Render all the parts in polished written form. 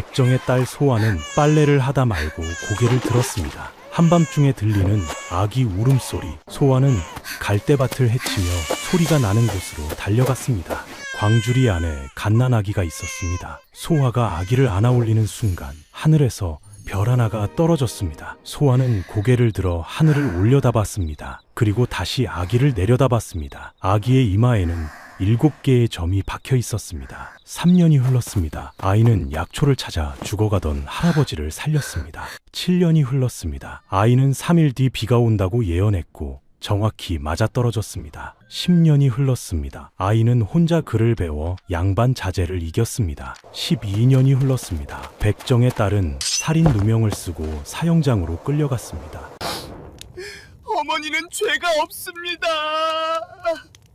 백정의 딸 소아는 빨래를 하다 말고 고개를 들었습니다. 한밤중에 들리는 아기 울음소리. 소아는 갈대밭을 헤치며 소리가 나는 곳으로 달려갔습니다. 광주리 안에 갓난아기가 있었습니다. 소아가 아기를 안아올리는 순간 하늘에서 별 하나가 떨어졌습니다. 소아는 고개를 들어 하늘을 올려다봤습니다. 그리고 다시 아기를 내려다봤습니다. 아기의 이마에는 7개의 점이 박혀 있었습니다. 3년이 흘렀습니다. 아이는 약초를 찾아 죽어가던 할아버지를 살렸습니다. 7년이 흘렀습니다. 아이는 3일 뒤 비가 온다고 예언했고 정확히 맞아떨어졌습니다. 10년이 흘렀습니다. 아이는 혼자 글을 배워 양반 자제를 이겼습니다. 12년이 흘렀습니다. 백정의 딸은 살인 누명을 쓰고 사형장으로 끌려갔습니다. 어머니는 죄가 없습니다.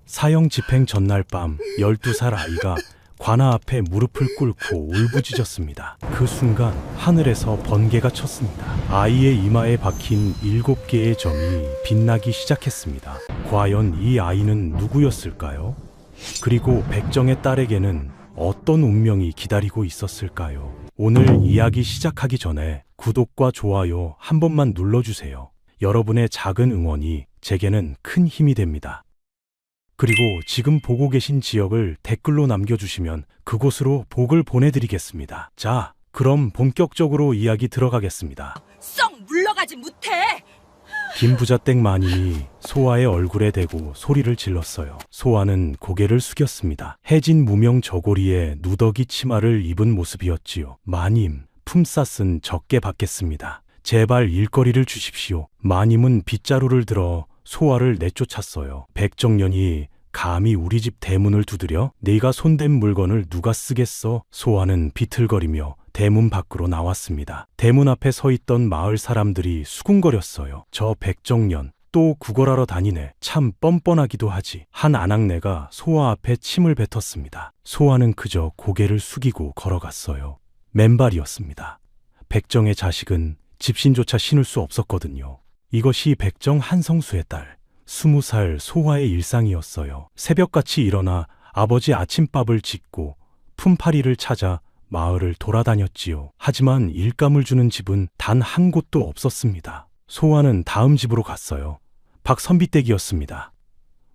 사형 집행 전날 밤 12살 아이가 관아 앞에 무릎을 꿇고 울부짖었습니다. 그 순간 하늘에서 번개가 쳤습니다. 아이의 이마에 박힌 7개의 점이 빛나기 시작했습니다. 과연 이 아이는 누구였을까요? 그리고 백정의 딸에게는 어떤 운명이 기다리고 있었을까요? 오늘 이야기 시작하기 전에 구독과 좋아요 한 번만 눌러주세요. 여러분의 작은 응원이 제게는 큰 힘이 됩니다. 그리고 지금 보고 계신 지역을 댓글로 남겨주시면 그곳으로 복을 보내드리겠습니다. 자, 그럼 본격적으로 이야기 들어가겠습니다. 썩 물러가지 못해. 김부자땡 마님이 소아의 얼굴에 대고 소리를 질렀어요. 소아는 고개를 숙였습니다. 해진 무명 저고리에 누더기 치마를 입은 모습이었지요. 마님, 품삯은 적게 받겠습니다. 제발 일거리를 주십시오. 마님은 빗자루를 들어 소아를 내쫓았어요. 백정년이 감히 우리 집 대문을 두드려? 네가 손댄 물건을 누가 쓰겠어? 소아는 비틀거리며 대문 밖으로 나왔습니다. 대문 앞에 서 있던 마을 사람들이 수군거렸어요. 저 백정년 또 구걸하러 다니네. 참 뻔뻔하기도 하지. 한 아낙네가 소아 앞에 침을 뱉었습니다. 소아는 그저 고개를 숙이고 걸어갔어요. 맨발이었습니다. 백정의 자식은 집신조차 신을 수 없었거든요. 이것이 백정 한성수의 딸 20살 소아의 일상이었어요. 새벽같이 일어나 아버지 아침밥을 짓고 품팔이를 찾아 마을을 돌아다녔지요. 하지만 일감을 주는 집은 단 한 곳도 없었습니다. 소아는 다음 집으로 갔어요. 박선비댁이었습니다.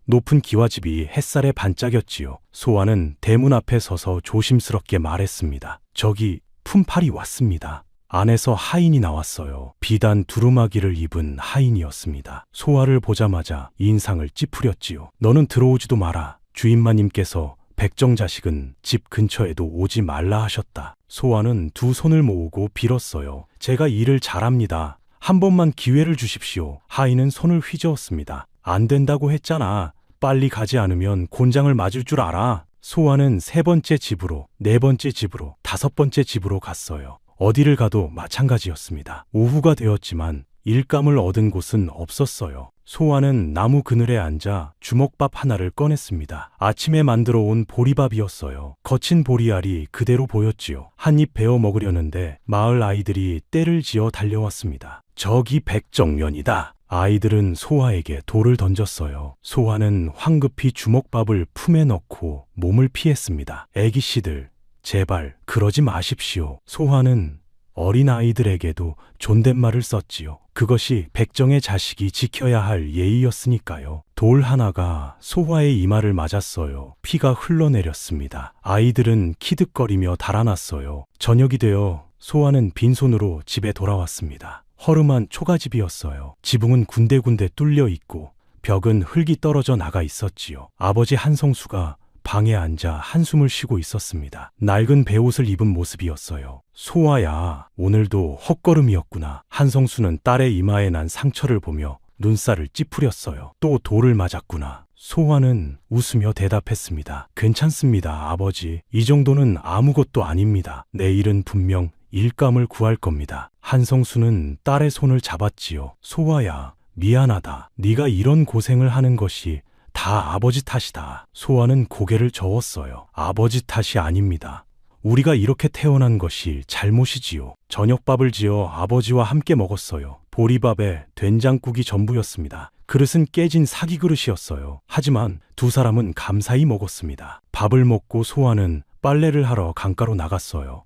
높은 기와집이 햇살에 반짝였지요. 소아는 대문 앞에 서서 조심스럽게 말했습니다. 저기 품팔이 왔습니다. 안에서 하인이 나왔어요. 비단 두루마기를 입은 하인이었습니다. 소아를 보자마자 인상을 찌푸렸지요. 너는 들어오지도 마라. 주인마님께서 백정 자식은 집 근처에도 오지 말라 하셨다. 소아는 두 손을 모으고 빌었어요. 제가 일을 잘합니다. 한 번만 기회를 주십시오. 하인은 손을 휘저었습니다. 안 된다고 했잖아. 빨리 가지 않으면 곤장을 맞을 줄 알아. 소아는 3번째 집으로, 4번째 집으로, 5번째 집으로 갔어요. 어디를 가도 마찬가지였습니다. 오후가 되었지만 일감을 얻은 곳은 없었어요. 소아는 나무 그늘에 앉아 주먹밥 하나를 꺼냈습니다. 아침에 만들어 온 보리밥이었어요. 거친 보리알이 그대로 보였지요. 한 입 베어 먹으려는데 마을 아이들이 떼를 지어 달려왔습니다. 저기 백정년이다. 아이들은 소아에게 돌을 던졌어요. 소아는 황급히 주먹밥을 품에 넣고 몸을 피했습니다. 애기씨들, 제발 그러지 마십시오. 소아는 어린아이들에게도 존댓말을 썼지요. 그것이 백정의 자식이 지켜야 할 예의였으니까요. 돌 하나가 소아의 이마를 맞았어요. 피가 흘러내렸습니다. 아이들은 키득거리며 달아났어요. 저녁이 되어 소아는 빈손으로 집에 돌아왔습니다. 허름한 초가집이었어요. 지붕은 군데군데 뚫려 있고 벽은 흙이 떨어져 나가 있었지요. 아버지 한성수가 방에 앉아 한숨을 쉬고 있었습니다. 낡은 베옷을 입은 모습이었어요. 소아야, 오늘도 헛걸음이었구나. 한성수는 딸의 이마에 난 상처를 보며 눈살을 찌푸렸어요. 또 돌을 맞았구나. 소아는 웃으며 대답했습니다. 괜찮습니다, 아버지. 이 정도는 아무것도 아닙니다. 내일은 분명 일감을 구할 겁니다. 한성수는 딸의 손을 잡았지요. 소아야, 미안하다. 네가 이런 고생을 하는 것이 다 아버지 탓이다. 소아는 고개를 저었어요. 아버지 탓이 아닙니다. 우리가 이렇게 태어난 것이 잘못이지요. 저녁밥을 지어 아버지와 함께 먹었어요. 보리밥에 된장국이 전부였습니다. 그릇은 깨진 사기 그릇이었어요. 하지만 두 사람은 감사히 먹었습니다. 밥을 먹고 소아는 빨래를 하러 강가로 나갔어요.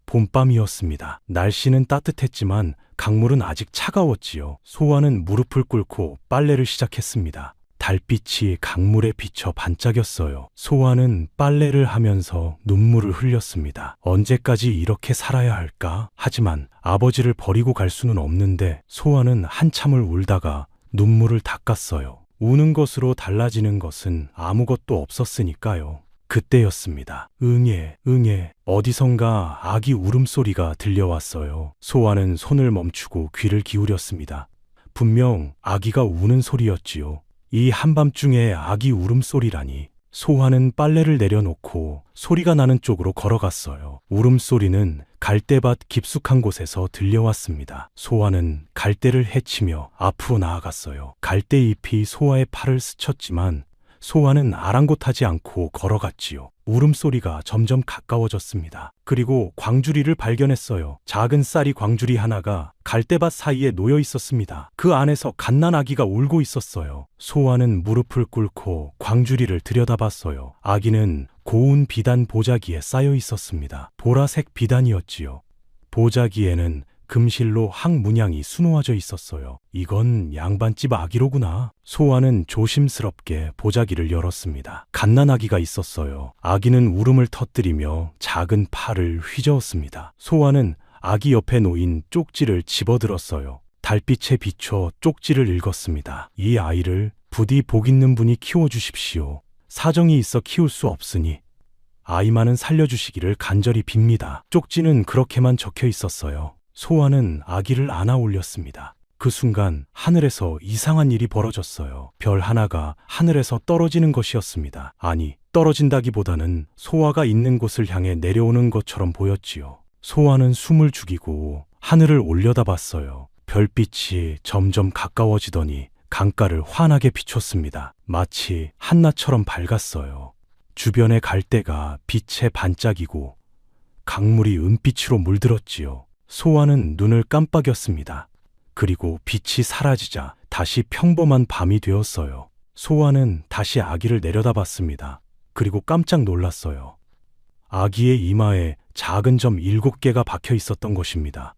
봄밤이었습니다. 날씨는 따뜻했지만 강물은 아직 차가웠지요. 소아는 무릎을 꿇고 빨래를 시작했습니다. 달빛이 강물에 비쳐 반짝였어요. 소아는 빨래를 하면서 눈물을 흘렸습니다. 언제까지 이렇게 살아야 할까? 하지만 아버지를 버리고 갈 수는 없는데 소아는 한참을 울다가 눈물을 닦았어요. 우는 것으로 달라지는 것은 아무것도 없었으니까요. 그때였습니다. 응애, 응애. 어디선가 아기 울음소리가 들려왔어요. 소아는 손을 멈추고 귀를 기울였습니다. 분명 아기가 우는 소리였지요. 이 한밤중에 아기 울음소리라니. 소아는 빨래를 내려놓고 소리가 나는 쪽으로 걸어갔어요. 울음소리는 갈대밭 깊숙한 곳에서 들려왔습니다. 소아는 갈대를 헤치며 앞으로 나아갔어요. 갈대잎이 소아의 팔을 스쳤지만 소아는 아랑곳하지 않고 걸어갔지요. 울음소리가 점점 가까워졌습니다. 그리고 광주리를 발견했어요. 작은 쌀이 광주리 하나가 갈대밭 사이에 놓여 있었습니다. 그 안에서 갓난아기가 울고 있었어요. 소아는 무릎을 꿇고 광주리를 들여다봤어요. 아기는 고운 비단 보자기에 쌓여 있었습니다. 보라색 비단이었지요. 보자기에는 금실로 항문양이 수놓아져 있었어요. 이건 양반집 아기로구나. 소아는 조심스럽게 보자기를 열었습니다. 갓난아기가 있었어요. 아기는 울음을 터뜨리며 작은 팔을 휘저었습니다. 소아는 아기 옆에 놓인 쪽지를 집어들었어요. 달빛에 비춰 쪽지를 읽었습니다. 이 아이를 부디 복 있는 분이 키워주십시오. 사정이 있어 키울 수 없으니 아이만은 살려주시기를 간절히 빕니다. 쪽지는 그렇게만 적혀 있었어요. 소아는 아기를 안아 올렸습니다. 그 순간 하늘에서 이상한 일이 벌어졌어요. 별 하나가 하늘에서 떨어지는 것이었습니다. 아니, 떨어진다기보다는 소아가 있는 곳을 향해 내려오는 것처럼 보였지요. 소아는 숨을 죽이고 하늘을 올려다봤어요. 별빛이 점점 가까워지더니 강가를 환하게 비췄습니다. 마치 한낮처럼 밝았어요. 주변의 갈대가 빛에 반짝이고 강물이 은빛으로 물들었지요. 소아는 눈을 깜빡였습니다. 그리고 빛이 사라지자 다시 평범한 밤이 되었어요. 소아는 다시 아기를 내려다봤습니다. 그리고 깜짝 놀랐어요. 아기의 이마에 작은 점 7개가 박혀 있었던 것입니다.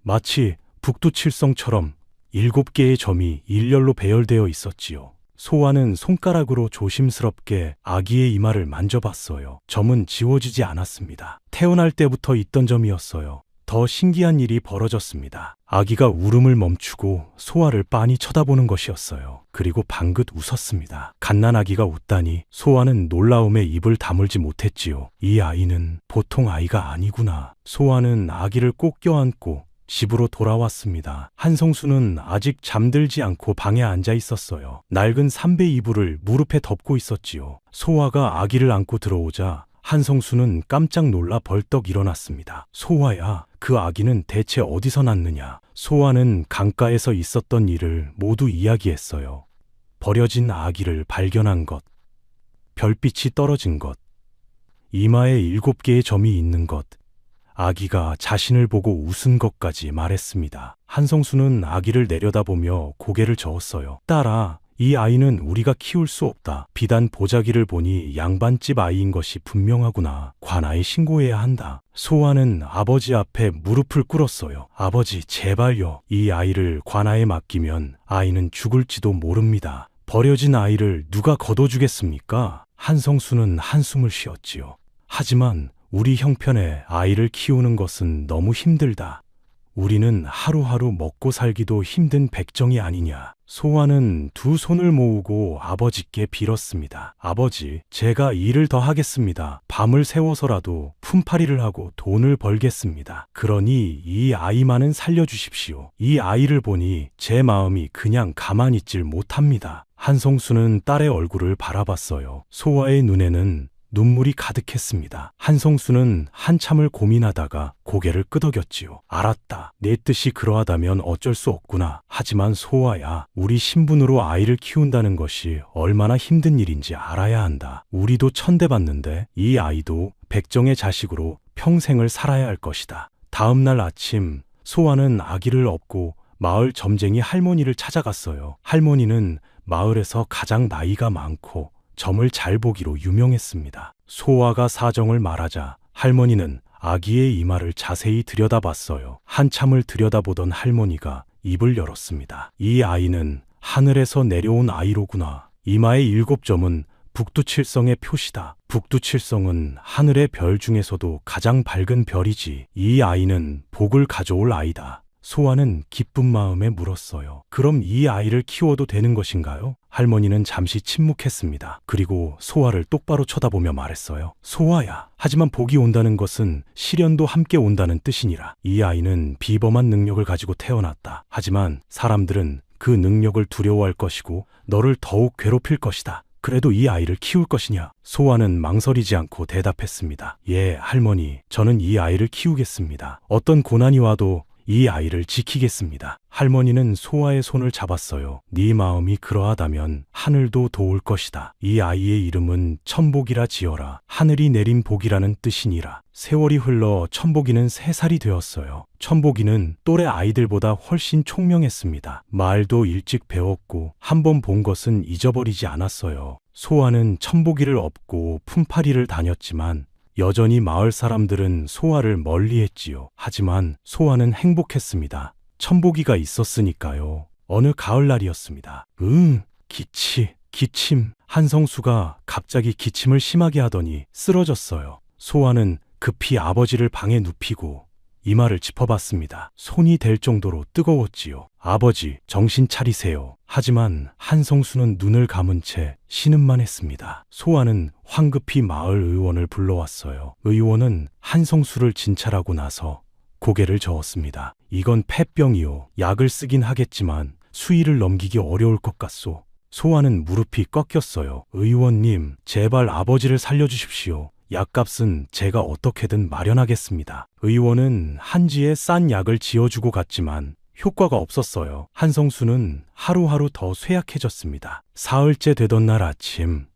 마치 북두칠성처럼 7개의 점이 일렬로 배열되어 있었지요. 소아는 손가락으로 조심스럽게 아기의 이마를 만져봤어요. 점은 지워지지 않았습니다. 태어날 때부터 있던 점이었어요. 더 신기한 일이 벌어졌습니다. 아기가 울음을 멈추고 소아를 빤히 쳐다보는 것이었어요. 그리고 방긋 웃었습니다. 갓난아기가 웃다니 소아는 놀라움에 입을 다물지 못했지요. 이 아이는 보통 아이가 아니구나. 소아는 아기를 꼭 껴안고 집으로 돌아왔습니다. 한성수는 아직 잠들지 않고 방에 앉아 있었어요. 낡은 삼배 이불을 무릎에 덮고 있었지요. 소아가 아기를 안고 들어오자 한성수는 깜짝 놀라 벌떡 일어났습니다. 소아야, 그 아기는 대체 어디서 났느냐? 소아는 강가에서 있었던 일을 모두 이야기했어요. 버려진 아기를 발견한 것, 별빛이 떨어진 것, 이마에 7개의 점이 있는 것, 아기가 자신을 보고 웃은 것까지 말했습니다. 한성수는 아기를 내려다보며 고개를 저었어요. 딸아, 이 아이는 우리가 키울 수 없다. 비단 보자기를 보니 양반집 아이인 것이 분명하구나. 관아에 신고해야 한다. 소아는 아버지 앞에 무릎을 꿇었어요. 아버지, 제발요. 이 아이를 관아에 맡기면 아이는 죽을지도 모릅니다. 버려진 아이를 누가 거둬주겠습니까? 한성수는 한숨을 쉬었지요. 하지만 우리 형편에 아이를 키우는 것은 너무 힘들다. 우리는 하루하루 먹고 살기도 힘든 백정이 아니냐. 소아는 두 손을 모으고 아버지께 빌었습니다. 아버지, 제가 일을 더 하겠습니다. 밤을 새워서라도 품팔이를 하고 돈을 벌겠습니다. 그러니 이 아이만은 살려주십시오. 이 아이를 보니 제 마음이 그냥 가만히 있질 못합니다. 한성수는 딸의 얼굴을 바라봤어요. 소아의 눈에는 눈물이 가득했습니다. 한성수는 한참을 고민하다가 고개를 끄덕였지요. 알았다. 내 뜻이 그러하다면 어쩔 수 없구나. 하지만 소아야, 우리 신분으로 아이를 키운다는 것이 얼마나 힘든 일인지 알아야 한다. 우리도 천대받는데 이 아이도 백정의 자식으로 평생을 살아야 할 것이다. 다음 날 아침 소아는 아기를 업고 마을 점쟁이 할머니를 찾아갔어요. 할머니는 마을에서 가장 나이가 많고 점을 잘 보기로 유명했습니다. 소아가 사정을 말하자 할머니는 아기의 이마를 자세히 들여다봤어요. 한참을 들여다보던 할머니가 입을 열었습니다. 이 아이는 하늘에서 내려온 아이로구나. 이마의 7점은 북두칠성의 표시다. 북두칠성은 하늘의 별 중에서도 가장 밝은 별이지. 이 아이는 복을 가져올 아이다. 소아는 기쁜 마음에 물었어요. 그럼 이 아이를 키워도 되는 것인가요? 할머니는 잠시 침묵했습니다. 그리고 소아를 똑바로 쳐다보며 말했어요. 소아야, 하지만 복이 온다는 것은 시련도 함께 온다는 뜻이니라. 이 아이는 비범한 능력을 가지고 태어났다. 하지만 사람들은 그 능력을 두려워할 것이고 너를 더욱 괴롭힐 것이다. 그래도 이 아이를 키울 것이냐? 소아는 망설이지 않고 대답했습니다. 예, 할머니, 저는 이 아이를 키우겠습니다. 어떤 고난이 와도 이 아이를 지키겠습니다. 할머니는 소아의 손을 잡았어요. 네 마음이 그러하다면 하늘도 도울 것이다. 이 아이의 이름은 천복이라 지어라. 하늘이 내린 복이라는 뜻이니라. 세월이 흘러 천복이는 3살이 되었어요. 천복이는 또래 아이들보다 훨씬 총명했습니다. 말도 일찍 배웠고 한 번 본 것은 잊어버리지 않았어요. 소아는 천복이를 업고 품팔이를 다녔지만 여전히 마을 사람들은 소아를 멀리했지요. 하지만 소아는 행복했습니다. 천복이가 있었으니까요. 어느 가을날이었습니다. 기침. 한성수가 갑자기 기침을 심하게 하더니 쓰러졌어요. 소아는 급히 아버지를 방에 눕히고 이마를 짚어봤습니다. 손이 될 정도로 뜨거웠지요. 아버지, 정신 차리세요. 하지만 한성수는 눈을 감은 채 신음만 했습니다. 소아는 황급히 마을 의원을 불러왔어요. 의원은 한성수를 진찰하고 나서 고개를 저었습니다. 이건 폐병이요. 약을 쓰긴 하겠지만 수위를 넘기기 어려울 것 같소. 소아는 무릎이 꺾였어요. 의원님, 제발 아버지를 살려주십시오. 약값은 제가 어떻게든 마련하겠습니다. 의원은 한지에 싼 약을 지어주고 갔지만 효과가 없었어요. 한성수는 하루하루 더 쇠약해졌습니다. 사흘째 되던 날 아침,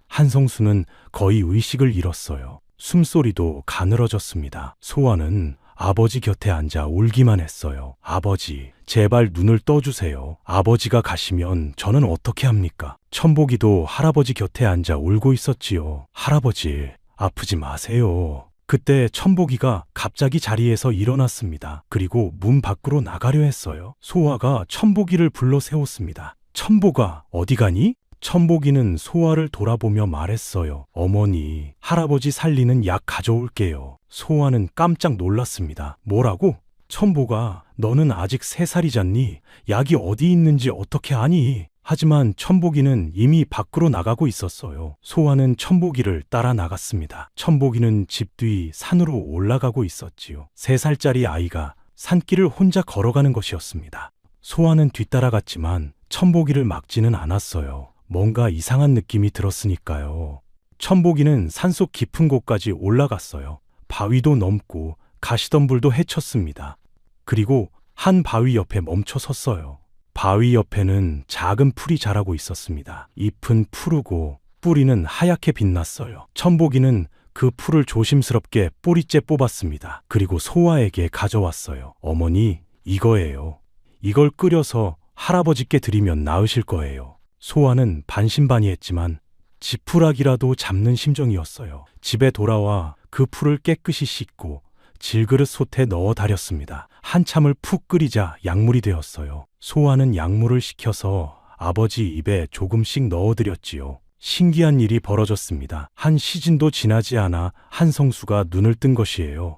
한성수는 거의 의식을 잃었어요. 숨소리도 가늘어졌습니다. 소아는 아버지 곁에 앉아 울기만 했어요. 아버지, 제발 눈을 떠주세요. 아버지가 가시면 저는 어떻게 합니까? 천복이도 할아버지 곁에 앉아 울고 있었지요. 할아버지, 아프지 마세요. 그때 천복이가 갑자기 자리에서 일어났습니다. 그리고 문 밖으로 나가려 했어요. 소아가 천복이를 불러 세웠습니다. 천복아, 어디 가니? 천복이는 소아를 돌아보며 말했어요. 어머니, 할아버지 살리는 약 가져올게요. 소아는 깜짝 놀랐습니다. 뭐라고? 천복아, 너는 아직 3살이잖니? 약이 어디 있는지 어떻게 아니? 하지만 천복이는 이미 밖으로 나가고 있었어요. 소아는 천복이를 따라 나갔습니다. 천복이는 집 뒤 산으로 올라가고 있었지요. 3살짜리 아이가 산길을 혼자 걸어가는 것이었습니다. 소아는 뒤따라갔지만 천복이를 막지는 않았어요. 뭔가 이상한 느낌이 들었으니까요. 천복이는 산속 깊은 곳까지 올라갔어요. 바위도 넘고 가시덤불도 헤쳤습니다. 그리고 한 바위 옆에 멈춰 섰어요. 바위 옆에는 작은 풀이 자라고 있었습니다. 잎은 푸르고 뿌리는 하얗게 빛났어요. 천복이는 그 풀을 조심스럽게 뿌리째 뽑았습니다. 그리고 소아에게 가져왔어요. 어머니, 이거예요. 이걸 끓여서 할아버지께 드리면 나으실 거예요. 소아는 반신반의했지만 지푸라기라도 잡는 심정이었어요. 집에 돌아와 그 풀을 깨끗이 씻고 질그릇 솥에 넣어 다렸습니다. 한참을 푹 끓이자 약물이 되었어요. 소아는 약물을 식혀서 아버지 입에 조금씩 넣어드렸지요. 신기한 일이 벌어졌습니다. 한 시즌도 지나지 않아 한성수가 눈을 뜬 것이에요.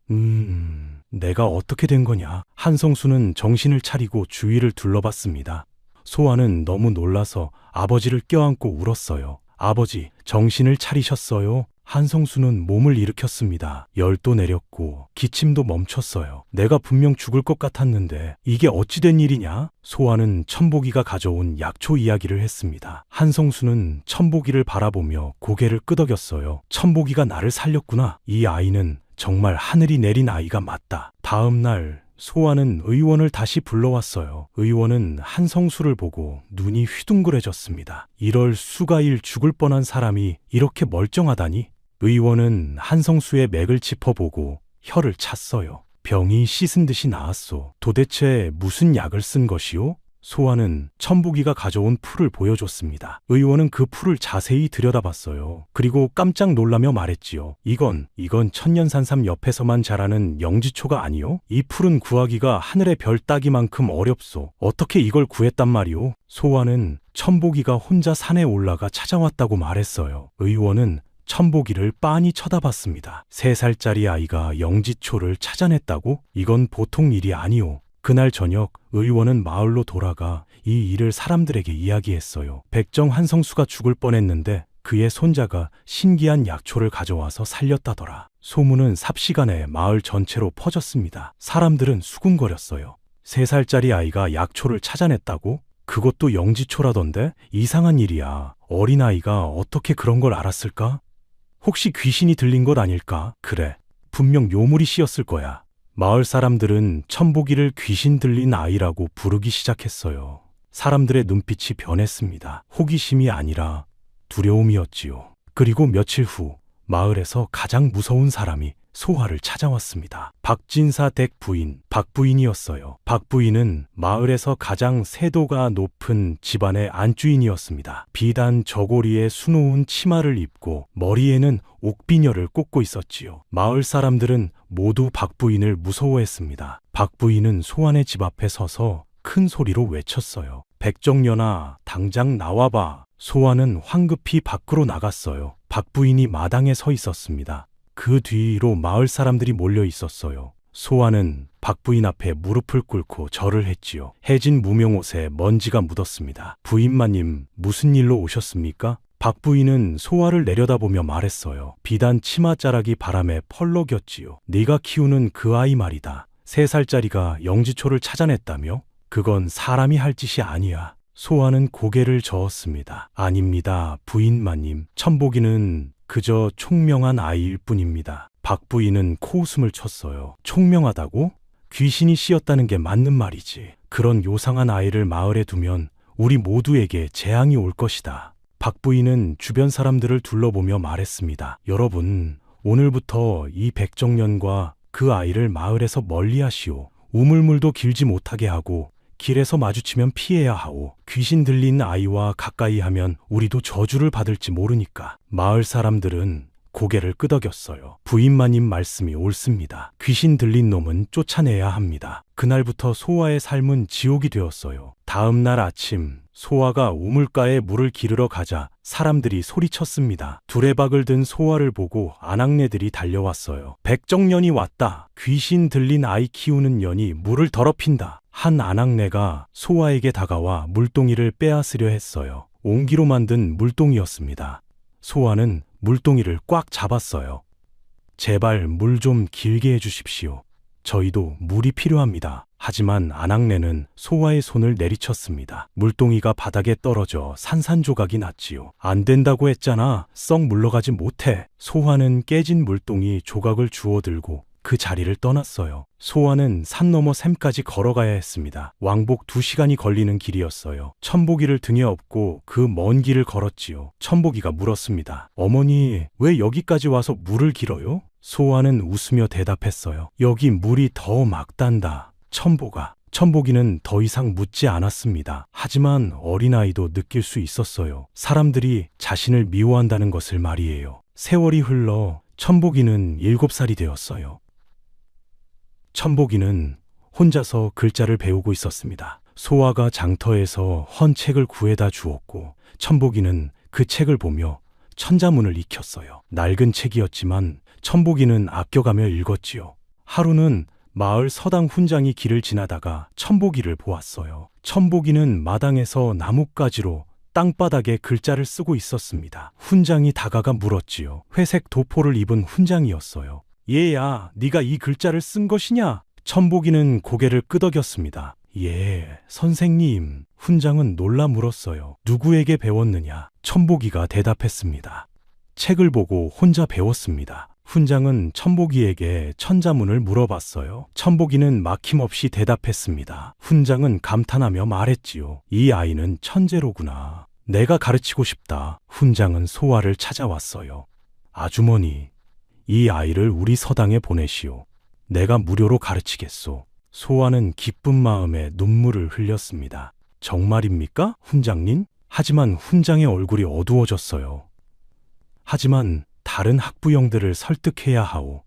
내가 어떻게 된 거냐? 한성수는 정신을 차리고 주위를 둘러봤습니다. 소아는 너무 놀라서 아버지를 껴안고 울었어요. 아버지, 정신을 차리셨어요? 한성수는 몸을 일으켰습니다. 열도 내렸고 기침도 멈췄어요. 내가 분명 죽을 것 같았는데 이게 어찌 된 일이냐? 소아는 천복이가 가져온 약초 이야기를 했습니다. 한성수는 천복이를 바라보며 고개를 끄덕였어요. 천복이가 나를 살렸구나. 이 아이는 정말 하늘이 내린 아이가 맞다. 다음 날 소아는 의원을 다시 불러왔어요. 의원은 한성수를 보고 눈이 휘둥그레졌습니다. 이럴 수가일 죽을 뻔한 사람이 이렇게 멀쩡하다니? 의원은 한성수의 맥을 짚어보고 혀를 찼어요. 병이 씻은 듯이 나았소. 도대체 무슨 약을 쓴 것이오? 소아는 천복이가 가져온 풀을 보여줬습니다. 의원은 그 풀을 자세히 들여다봤어요. 그리고 깜짝 놀라며 말했지요. 이건 천년산삼 옆에서만 자라는 영지초가 아니요? 이 풀은 구하기가 하늘의 별 따기만큼 어렵소. 어떻게 이걸 구했단 말이오? 소아는 천복이가 혼자 산에 올라가 찾아왔다고 말했어요. 의원은 천복이를 빤히 쳐다봤습니다. 3살짜리 아이가 영지초를 찾아냈다고? 이건 보통 일이 아니오. 그날 저녁 의원은 마을로 돌아가 이 일을 사람들에게 이야기했어요. 백정 한성수가 죽을 뻔했는데 그의 손자가 신기한 약초를 가져와서 살렸다더라. 소문은 삽시간에 마을 전체로 퍼졌습니다. 사람들은 수군거렸어요. 3살짜리 아이가 약초를 찾아냈다고? 그것도 영지초라던데? 이상한 일이야. 어린아이가 어떻게 그런 걸 알았을까? 혹시 귀신이 들린 것 아닐까? 그래, 분명 요물이 씌었을 거야. 마을 사람들은 천복이를 귀신 들린 아이라고 부르기 시작했어요. 사람들의 눈빛이 변했습니다. 호기심이 아니라 두려움이었지요. 그리고 며칠 후 마을에서 가장 무서운 사람이 소아를 찾아왔습니다. 박진사 댁 부인 박부인이었어요. 박부인은 마을에서 가장 세도가 높은 집안의 안주인이었습니다. 비단 저고리에 수놓은 치마를 입고 머리에는 옥비녀를 꽂고 있었지요. 마을 사람들은 모두 박부인을 무서워했습니다. 박부인은 소아네 집 앞에 서서 큰 소리로 외쳤어요. 백정년아, 당장 나와봐. 소아는 황급히 밖으로 나갔어요. 박부인이 마당에 서 있었습니다. 그 뒤로 마을 사람들이 몰려 있었어요. 소아는 박부인 앞에 무릎을 꿇고 절을 했지요. 해진 무명옷에 먼지가 묻었습니다. 부인마님, 무슨 일로 오셨습니까? 박부인은 소아를 내려다보며 말했어요. 비단 치맛자락이 바람에 펄럭였지요. 네가 키우는 그 아이 말이다. 3살짜리가 영지초를 찾아냈다며? 그건 사람이 할 짓이 아니야. 소아는 고개를 저었습니다. 아닙니다, 부인마님. 천복이는 그저 총명한 아이일 뿐입니다. 박부인은 코웃음을 쳤어요. 총명하다고? 귀신이 씌었다는 게 맞는 말이지. 그런 요상한 아이를 마을에 두면 우리 모두에게 재앙이 올 것이다. 박부인은 주변 사람들을 둘러보며 말했습니다. 여러분, 오늘부터 이 백정년과 그 아이를 마을에서 멀리하시오. 우물물도 길지 못하게 하고 길에서 마주치면 피해야 하오. 귀신 들린 아이와 가까이 하면 우리도 저주를 받을지 모르니까. 마을 사람들은 고개를 끄덕였어요. 부인마님 말씀이 옳습니다. 귀신 들린 놈은 쫓아내야 합니다. 그날부터 소아의 삶은 지옥이 되었어요. 다음 날 아침 소아가 우물가에 물을 기르러 가자 사람들이 소리쳤습니다. 두레박을 든 소아를 보고 아낙네들이 달려왔어요. 백정년이 왔다. 귀신 들린 아이 키우는 년이 물을 더럽힌다. 한 아낙네가 소아에게 다가와 물동이를 빼앗으려 했어요. 옹기로 만든 물동이였습니다. 소아는 물동이를 꽉 잡았어요. 제발 물 좀 길게 해주십시오. 저희도 물이 필요합니다. 하지만 아낙네는 소아의 손을 내리쳤습니다. 물동이가 바닥에 떨어져 산산조각이 났지요. 안 된다고 했잖아. 썩 물러가지 못해. 소아는 깨진 물동이 조각을 주워들고 그 자리를 떠났어요. 소아는 산 너머 샘까지 걸어가야 했습니다. 왕복 2시간이 걸리는 길이었어요. 천복이를 등에 업고 그 먼 길을 걸었지요. 천복이가 물었습니다. 어머니, 왜 여기까지 와서 물을 길어요? 소아는 웃으며 대답했어요. 여기 물이 더 막단다. 천복이는 더 이상 묻지 않았습니다. 하지만 어린아이도 느낄 수 있었어요. 사람들이 자신을 미워한다는 것을 말이에요. 세월이 흘러 천복이는 7살이 되었어요. 천복이는 혼자서 글자를 배우고 있었습니다. 소아가 장터에서 헌 책을 구해다 주었고 천복이는 그 책을 보며 천자문을 익혔어요. 낡은 책이었지만 천복이는 아껴가며 읽었지요. 하루는 마을 서당 훈장이 길을 지나다가 천복이를 보았어요. 천복이는 마당에서 나뭇가지로 땅바닥에 글자를 쓰고 있었습니다. 훈장이 다가가 물었지요. 회색 도포를 입은 훈장이었어요. 얘야, 네가 이 글자를 쓴 것이냐? 천복이는 고개를 끄덕였습니다. 예, 선생님. 훈장은 놀라 물었어요. 누구에게 배웠느냐? 천복이가 대답했습니다. 책을 보고 혼자 배웠습니다. 훈장은 천복이에게 천자문을 물어봤어요. 천복이는 막힘없이 대답했습니다. 훈장은 감탄하며 말했지요. 이 아이는 천재로구나. 내가 가르치고 싶다. 훈장은 소아를 찾아왔어요. 아주머니, 이 아이를 우리 서당에 보내시오. 내가 무료로 가르치겠소. 소아는 기쁜 마음에 눈물을 흘렸습니다. 정말입니까, 훈장님? 하지만 훈장의 얼굴이 어두워졌어요. 하지만 다른 학부형들을 설득해야 하오.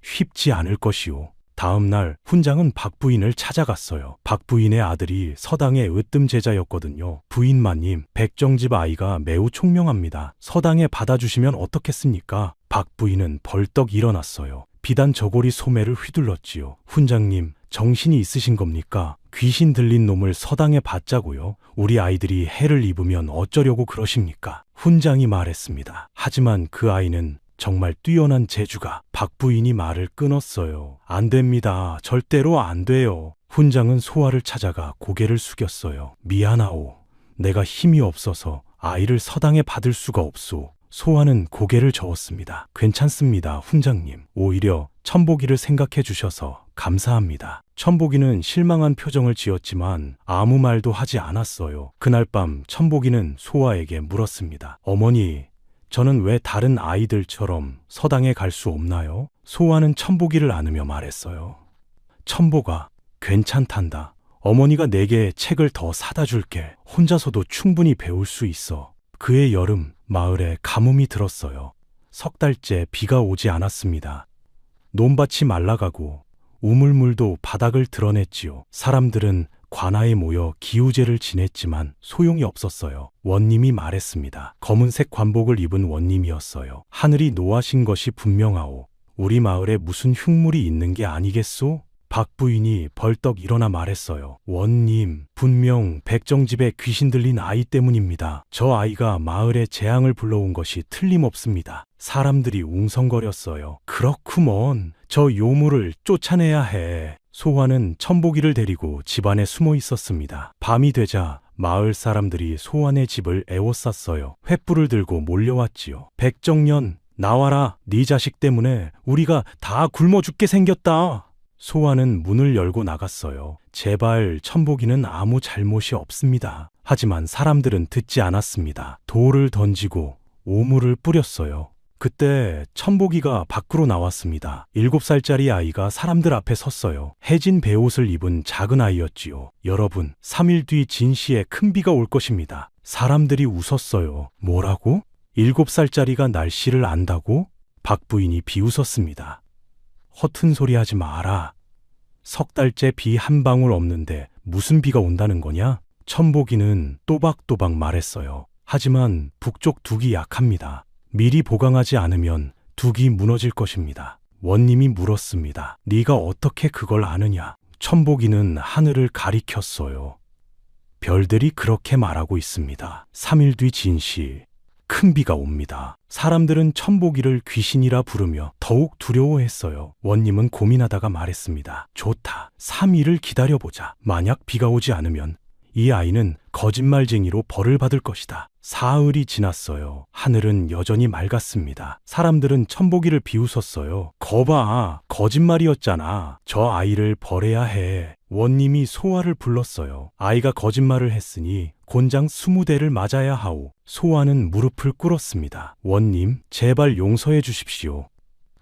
쉽지 않을 것이오. 다음 날 훈장은 박 부인을 찾아갔어요. 박 부인의 아들이 서당의 으뜸 제자였거든요. 부인마님, 백정집 아이가 매우 총명합니다. 서당에 받아주시면 어떻겠습니까? 박 부인은 벌떡 일어났어요. 비단 저고리 소매를 휘둘렀지요. 훈장님, 정신이 있으신 겁니까? 귀신 들린 놈을 서당에 받자고요? 우리 아이들이 해를 입으면 어쩌려고 그러십니까? 훈장이 말했습니다. 하지만 그 아이는 정말 뛰어난 재주가. 박 부인이 말을 끊었어요. 안 됩니다. 절대로 안 돼요. 훈장은 소아를 찾아가 고개를 숙였어요. 미안하오. 내가 힘이 없어서 아이를 서당에 받을 수가 없소. 소아는 고개를 저었습니다. 괜찮습니다, 훈장님. 오히려 천복이를 생각해 주셔서 감사합니다. 천복이는 실망한 표정을 지었지만 아무 말도 하지 않았어요. 그날 밤 천복이는 소아에게 물었습니다. 어머니, 저는 왜 다른 아이들처럼 서당에 갈 수 없나요? 소아는 천복이를 안으며 말했어요. 천복아, 괜찮단다. 어머니가 내게 책을 더 사다 줄게. 혼자서도 충분히 배울 수 있어. 그해 여름 마을에 가뭄이 들었어요. 석 달째 비가 오지 않았습니다. 논밭이 말라가고 우물물도 바닥을 드러냈지요. 사람들은 관아에 모여 기우제를 지냈지만 소용이 없었어요. 원님이 말했습니다. 검은색 관복을 입은 원님이었어요. 하늘이 노하신 것이 분명하오. 우리 마을에 무슨 흉물이 있는 게 아니겠소? 박 부인이 벌떡 일어나 말했어요. 원님, 분명 백정집에 귀신 들린 아이 때문입니다. 저 아이가 마을에 재앙을 불러온 것이 틀림없습니다. 사람들이 웅성거렸어요. 그렇구먼. 저 요물을 쫓아내야 해. 소환은 천복이를 데리고 집안에 숨어 있었습니다. 밤이 되자 마을 사람들이 소환의 집을 에워쌌어요. 횃불을 들고 몰려왔지요. 백정년, 나와라. 네 자식 때문에 우리가 다 굶어 죽게 생겼다. 소환은 문을 열고 나갔어요. 제발 천복이는 아무 잘못이 없습니다. 하지만 사람들은 듣지 않았습니다. 돌을 던지고 오물을 뿌렸어요. 그때 천복이가 밖으로 나왔습니다. 7살짜리 아이가 사람들 앞에 섰어요. 해진 베옷을 입은 작은 아이였지요. 여러분, 3일 뒤 진시에 큰 비가 올 것입니다. 사람들이 웃었어요. 뭐라고? 7살짜리가 날씨를 안다고? 박 부인이 비웃었습니다. 허튼 소리 하지 마라. 석 달째 비 한 방울 없는데 무슨 비가 온다는 거냐? 천복이는 또박또박 말했어요. 하지만 북쪽 둑이 약합니다. 미리 보강하지 않으면 둑이 무너질 것입니다. 원님이 물었습니다. 네가 어떻게 그걸 아느냐? 천복이는 하늘을 가리켰어요. 별들이 그렇게 말하고 있습니다. 3일 뒤 진시, 큰 비가 옵니다. 사람들은 천복이를 귀신이라 부르며 더욱 두려워했어요. 원님은 고민하다가 말했습니다. 좋다. 3일을 기다려보자. 만약 비가 오지 않으면 이 아이는 거짓말쟁이로 벌을 받을 것이다. 사흘이 지났어요. 하늘은 여전히 맑았습니다. 사람들은 천복이를 비웃었어요. 거봐, 거짓말이었잖아. 저 아이를 벌해야 해. 원님이 소아를 불렀어요. 아이가 거짓말을 했으니 곤장 20대를 맞아야 하오. 소아는 무릎을 꿇었습니다. 원님, 제발 용서해 주십시오.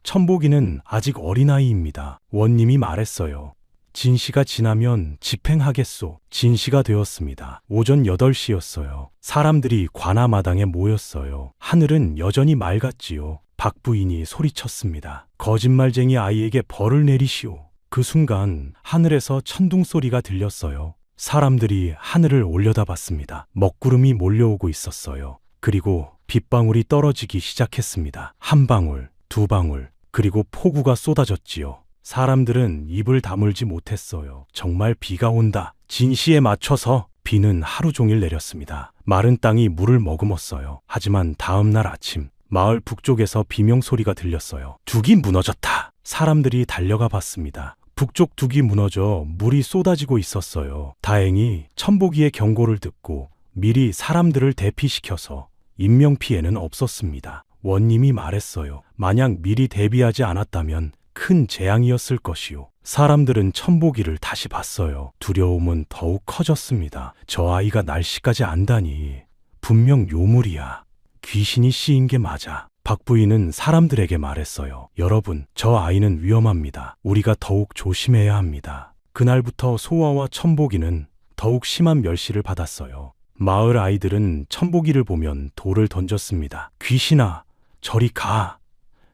천복이는 아직 어린아이입니다. 원님이 말했어요. 진시가 지나면 집행하겠소. 진시가 되었습니다. 오전 8시였어요. 사람들이 관아마당에 모였어요. 하늘은 여전히 맑았지요. 박 부인이 소리쳤습니다. 거짓말쟁이 아이에게 벌을 내리시오. 그 순간 하늘에서 천둥 소리가 들렸어요. 사람들이 하늘을 올려다봤습니다. 먹구름이 몰려오고 있었어요. 그리고 빗방울이 떨어지기 시작했습니다. 한 방울, 두 방울, 그리고 폭우가 쏟아졌지요. 사람들은 입을 다물지 못했어요. 정말 비가 온다. 진시에 맞춰서 비는 하루 종일 내렸습니다. 마른 땅이 물을 머금었어요. 하지만 다음 날 아침 마을 북쪽에서 비명 소리가 들렸어요. 둑이 무너졌다. 사람들이 달려가 봤습니다. 북쪽 둑이 무너져 물이 쏟아지고 있었어요. 다행히 천복이의 경고를 듣고 미리 사람들을 대피시켜서 인명피해는 없었습니다. 원님이 말했어요. 만약 미리 대비하지 않았다면 큰 재앙이었을 것이요. 사람들은 천복이를 다시 봤어요. 두려움은 더욱 커졌습니다. 저 아이가 날씨까지 안다니. 분명 요물이야. 귀신이 씌인 게 맞아. 박 부인은 사람들에게 말했어요. 여러분, 저 아이는 위험합니다. 우리가 더욱 조심해야 합니다. 그날부터 소아와 천복이는 더욱 심한 멸시를 받았어요. 마을 아이들은 천복이를 보면 돌을 던졌습니다. 귀신아, 저리 가.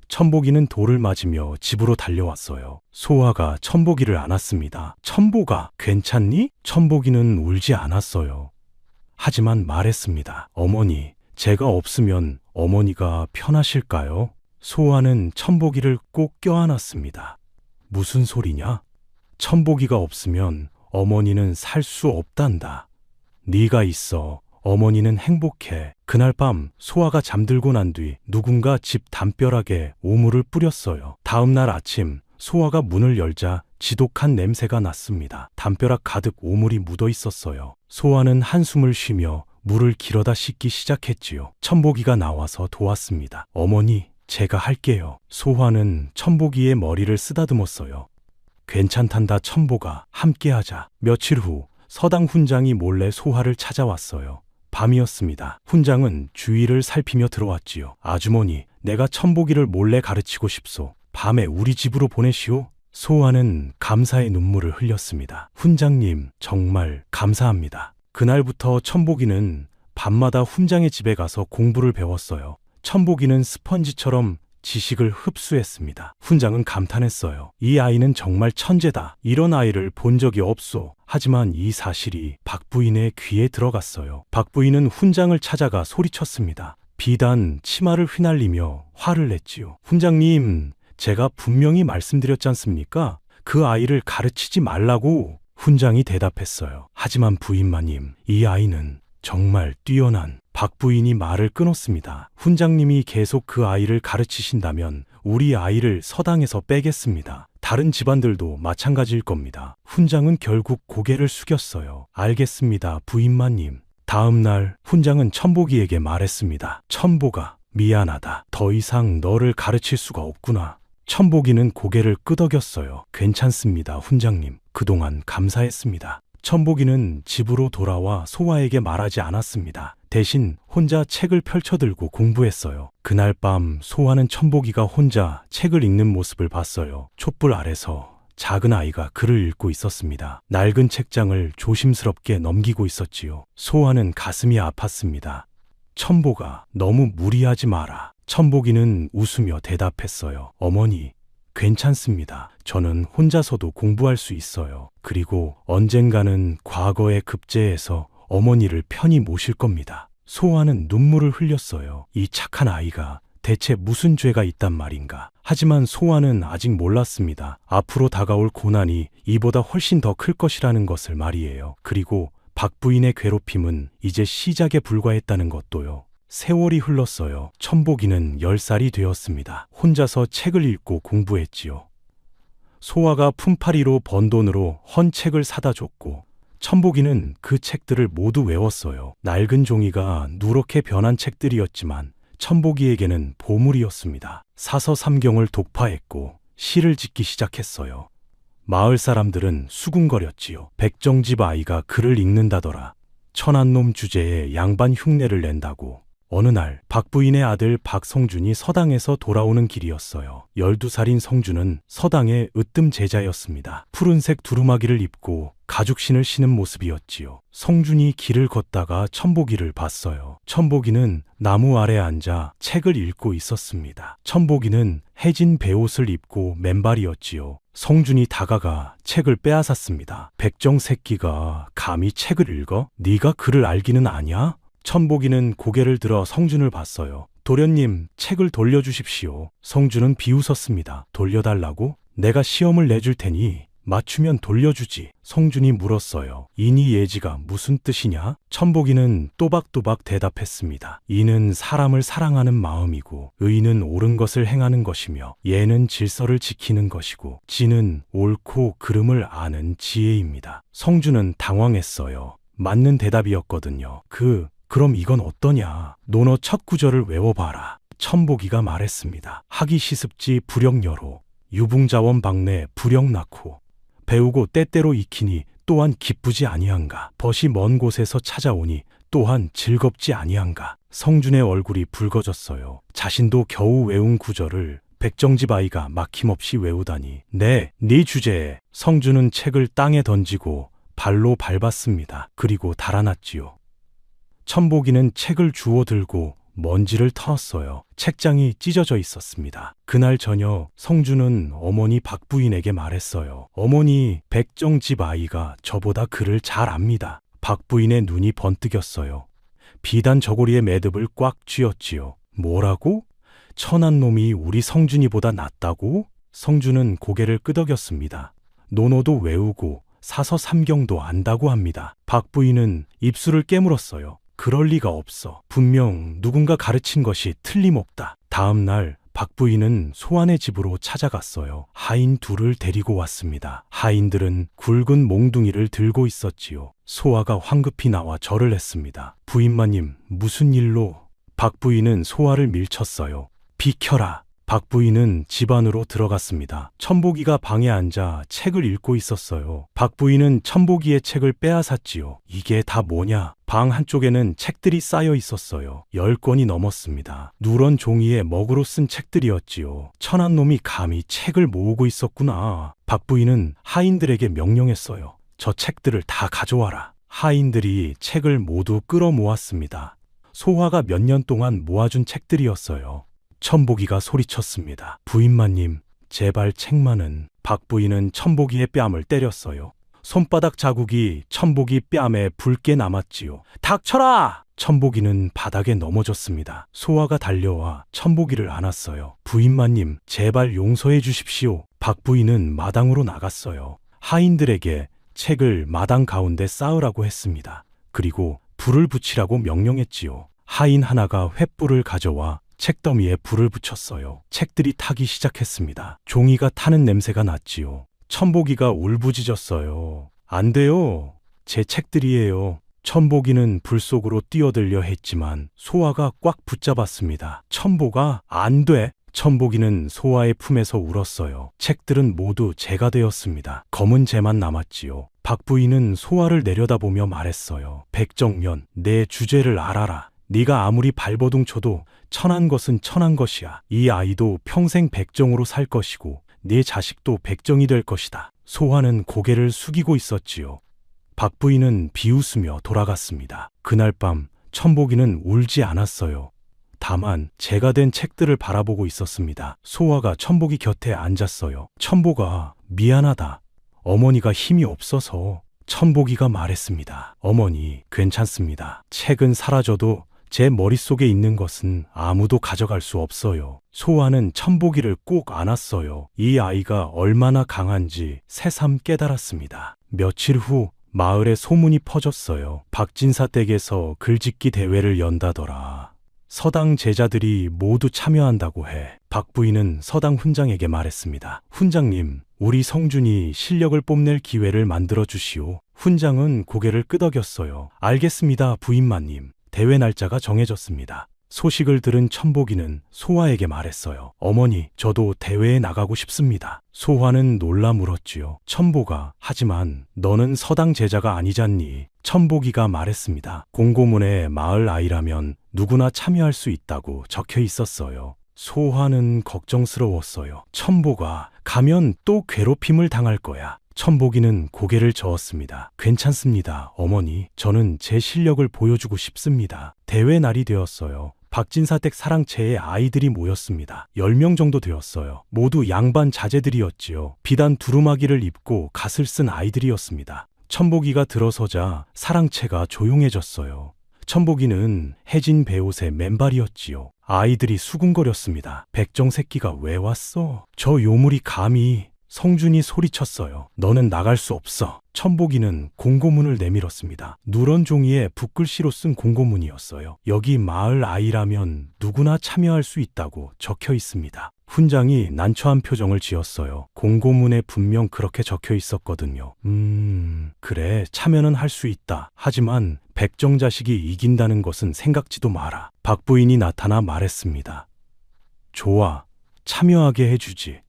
천복이는 돌을 맞으며 집으로 달려왔어요. 소아가 천복이를 안았습니다. 천복아, 괜찮니? 천복이는 울지 않았어요. 하지만 말했습니다. 어머니, 제가 없으면 어머니가 편하실까요? 소아는 천복이를 꼭 껴안았습니다. 무슨 소리냐? 천복이가 없으면 어머니는 살 수 없단다. 네가 있어 어머니는 행복해. 그날 밤 소아가 잠들고 난 뒤 누군가 집 담벼락에 오물을 뿌렸어요. 다음 날 아침 소아가 문을 열자 지독한 냄새가 났습니다. 담벼락 가득 오물이 묻어 있었어요. 소아는 한숨을 쉬며 물을 길어다 씻기 시작했지요. 천복이가 나와서 도왔습니다. 어머니, 제가 할게요. 소아는 천복이의 머리를 쓰다듬었어요. 괜찮단다 천복아, 함께하자. 며칠 후 서당 훈장이 몰래 소아를 찾아왔어요. 밤이었습니다. 훈장은 주위를 살피며 들어왔지요. 아주머니, 내가 천복이를 몰래 가르치고 싶소. 밤에 우리 집으로 보내시오. 소아는 감사의 눈물을 흘렸습니다. 훈장님, 정말 감사합니다. 그날부터 천복이는 밤마다 훈장의 집에 가서 공부를 배웠어요. 천복이는 스펀지처럼 지식을 흡수했습니다. 훈장은 감탄했어요. 이 아이는 정말 천재다. 이런 아이를 본 적이 없소. 하지만 이 사실이 박 부인의 귀에 들어갔어요. 박 부인은 훈장을 찾아가 소리쳤습니다. 비단 치마를 휘날리며 화를 냈지요. 훈장님, 제가 분명히 말씀드렸지 않습니까? 그 아이를 가르치지 말라고. 훈장이 대답했어요. 하지만 부인마님, 이 아이는 정말 뛰어난. 박 부인이 말을 끊었습니다. 훈장님이 계속 그 아이를 가르치신다면 우리 아이를 서당에서 빼겠습니다. 다른 집안들도 마찬가지일 겁니다. 훈장은 결국 고개를 숙였어요. 알겠습니다, 부인마님. 다음 날 훈장은 천복이에게 말했습니다. 천복아, 미안하다. 더 이상 너를 가르칠 수가 없구나. 천복이는 고개를 끄덕였어요. 괜찮습니다, 훈장님. 그동안 감사했습니다. 천복이는 집으로 돌아와 소아에게 말하지 않았습니다. 대신 혼자 책을 펼쳐들고 공부했어요. 그날 밤 소아는 천복이가 혼자 책을 읽는 모습을 봤어요. 촛불 아래서 작은 아이가 글을 읽고 있었습니다. 낡은 책장을 조심스럽게 넘기고 있었지요. 소아는 가슴이 아팠습니다. 천복아, 너무 무리하지 마라. 천복이는 웃으며 대답했어요. 어머니, 괜찮습니다. 저는 혼자서도 공부할 수 있어요. 그리고 언젠가는 과거의 급제에서 어머니를 편히 모실 겁니다. 소아는 눈물을 흘렸어요. 이 착한 아이가 대체 무슨 죄가 있단 말인가. 하지만 소아는 아직 몰랐습니다. 앞으로 다가올 고난이 이보다 훨씬 더 클 것이라는 것을 말이에요. 그리고 박 부인의 괴롭힘은 이제 시작에 불과했다는 것도요. 세월이 흘렀어요. 천복이는 10살이 되었습니다. 혼자서 책을 읽고 공부했지요. 소아가 품팔이로 번 돈으로 헌 책을 사다 줬고 천복이는 그 책들을 모두 외웠어요. 낡은 종이가 누렇게 변한 책들이었지만 천복이에게는 보물이었습니다. 사서삼경을 독파했고 시를 짓기 시작했어요. 마을 사람들은 수군거렸지요. 백정집 아이가 글을 읽는다더라. 천한 놈 주제에 양반 흉내를 낸다고. 어느 날 박부인의 아들 박성준이 서당에서 돌아오는 길이었어요. 12살인 성준은 서당의 으뜸 제자였습니다. 푸른색 두루마기를 입고 가죽신을 신은 모습이었지요. 성준이 길을 걷다가 천복이를 봤어요. 천복이는 나무 아래 앉아 책을 읽고 있었습니다. 천복이는 해진 베옷을 입고 맨발이었지요. 성준이 다가가 책을 빼앗았습니다. 백정 새끼가 감히 책을 읽어? 네가 글을 알기는 아냐? 천복이는 고개를 들어 성준을 봤어요. 도련님, 책을 돌려주십시오. 성준은 비웃었습니다. 돌려달라고? 내가 시험을 내줄 테니 맞추면 돌려주지. 성준이 물었어요. 이니 예지가 무슨 뜻이냐? 천복이는 또박또박 대답했습니다. 이는 사람을 사랑하는 마음이고, 의는 옳은 것을 행하는 것이며, 예는 질서를 지키는 것이고, 지는 옳고 그름을 아는 지혜입니다. 성준은 당황했어요. 맞는 대답이었거든요. 그럼 이건 어떠냐? 노너 첫 구절을 외워봐라. 천복이가 말했습니다. 하기 시습지 불역여로, 유붕자원 박내 불역 낳고, 배우고 때때로 익히니 또한 기쁘지 아니한가. 벗이 먼 곳에서 찾아오니 또한 즐겁지 아니한가. 성준의 얼굴이 붉어졌어요. 자신도 겨우 외운 구절을 백정집 아이가 막힘없이 외우다니. 네 주제에. 성준은 책을 땅에 던지고 발로 밟았습니다. 그리고 달아났지요. 천복이는 책을 주워들고 먼지를 털었어요. 책장이 찢어져 있었습니다. 그날 저녁 성주는 어머니 박 부인에게 말했어요. 어머니, 백정 집 아이가 저보다 글을 잘 압니다. 박 부인의 눈이 번뜩였어요. 비단 저고리의 매듭을 꽉 쥐었지요. 뭐라고? 천한 놈이 우리 성준이보다 낫다고? 성주는 고개를 끄덕였습니다. 논어도 외우고 사서 삼경도 안다고 합니다. 박 부인은 입술을 깨물었어요. 그럴 리가 없어. 분명 누군가 가르친 것이 틀림없다. 다음 날 박 부인은 소환의 집으로 찾아갔어요. 하인 둘을 데리고 왔습니다. 하인들은 굵은 몽둥이를 들고 있었지요. 소아가 황급히 나와 절을 했습니다. 부인마님, 무슨 일로? 박 부인은 소아를 밀쳤어요. 비켜라. 박 부인은 집 안으로 들어갔습니다. 천복이가 방에 앉아 책을 읽고 있었어요. 박 부인은 천복이의 책을 빼앗았지요. 이게 다 뭐냐? 방 한쪽에는 책들이 쌓여 있었어요. 10권이 넘었습니다. 누런 종이에 먹으로 쓴 책들이었지요. 천한 놈이 감히 책을 모으고 있었구나. 박 부인은 하인들에게 명령했어요. 저 책들을 다 가져와라. 하인들이 책을 모두 끌어모았습니다. 소화가 몇 년 동안 모아준 책들이었어요. 천복이가 소리쳤습니다. 부인마님, 제발 책만은. 박 부인은 천복이의 뺨을 때렸어요. 손바닥 자국이 천복이 뺨에 붉게 남았지요. 닥쳐라! 천복이는 바닥에 넘어졌습니다. 소아가 달려와 천복이를 안았어요. 부인마님, 제발 용서해 주십시오. 박 부인은 마당으로 나갔어요. 하인들에게 책을 마당 가운데 쌓으라고 했습니다. 그리고 불을 붙이라고 명령했지요. 하인 하나가 횃불을 가져와 책더미에 불을 붙였어요. 책들이 타기 시작했습니다. 종이가 타는 냄새가 났지요. 천복이가 울부짖었어요. 안 돼요. 제 책들이에요. 천복이는 불 속으로 뛰어들려 했지만 소아가 꽉 붙잡았습니다. 천복아, 안 돼. 천복이는 소아의 품에서 울었어요. 책들은 모두 재가 되었습니다. 검은 재만 남았지요. 박 부인은 소아를 내려다보며 말했어요. 백정년, 내 주제를 알아라. 네가 아무리 발버둥 쳐도 천한 것은 천한 것이야. 이 아이도 평생 백정으로 살 것이고 네 자식도 백정이 될 것이다. 소아는 고개를 숙이고 있었지요. 박 부인은 비웃으며 돌아갔습니다. 그날 밤 천복이는 울지 않았어요. 다만 재가 된 책들을 바라보고 있었습니다. 소아가 천복이 곁에 앉았어요. 천복아, 미안하다. 어머니가 힘이 없어서. 천복이가 말했습니다. 어머니, 괜찮습니다. 책은 사라져도 제 머릿속에 있는 것은 아무도 가져갈 수 없어요. 소아는 천복이를 꼭 안았어요. 이 아이가 얼마나 강한지 새삼 깨달았습니다. 며칠 후 마을에 소문이 퍼졌어요. 박진사 댁에서 글짓기 대회를 연다더라. 서당 제자들이 모두 참여한다고 해. 박 부인은 서당 훈장에게 말했습니다. 훈장님, 우리 성준이 실력을 뽐낼 기회를 만들어 주시오. 훈장은 고개를 끄덕였어요. 알겠습니다, 부인마님. 대회 날짜가 정해졌습니다. 소식을 들은 천복이는 소화에게 말했어요. 어머니, 저도 대회에 나가고 싶습니다. 소화는 놀라 물었지요. 천복아, 하지만 너는 서당 제자가 아니잖니. 천복이가 말했습니다. 공고문에 마을 아이라면 누구나 참여할 수 있다고 적혀 있었어요. 소화는 걱정스러웠어요. 천복아, 가면 또 괴롭힘을 당할 거야. 천복이는 고개를 저었습니다. 괜찮습니다, 어머니. 저는 제 실력을 보여주고 싶습니다. 대회 날이 되었어요. 박진사 댁 사랑채에 아이들이 모였습니다. 10명 정도 되었어요. 모두 양반 자제들이었지요. 비단 두루마기를 입고 갓을 쓴 아이들이었습니다. 천복이가 들어서자 사랑채가 조용해졌어요. 천복이는 해진 베옷의 맨발이었지요. 아이들이 수군거렸습니다. 백정 새끼가 왜 왔어? 저 요물이 감히. 성준이 소리쳤어요. 너는 나갈 수 없어. 천복이는 공고문을 내밀었습니다. 누런 종이에 붓글씨로 쓴 공고문이었어요. 여기 마을 아이라면 누구나 참여할 수 있다고 적혀 있습니다. 훈장이 난처한 표정을 지었어요. 공고문에 분명 그렇게 적혀 있었거든요. 그래, 참여는 할 수 있다. 하지만 백정 자식이 이긴다는 것은 생각지도 마라. 박 부인이 나타나 말했습니다. 좋아, 참여하게 해주지.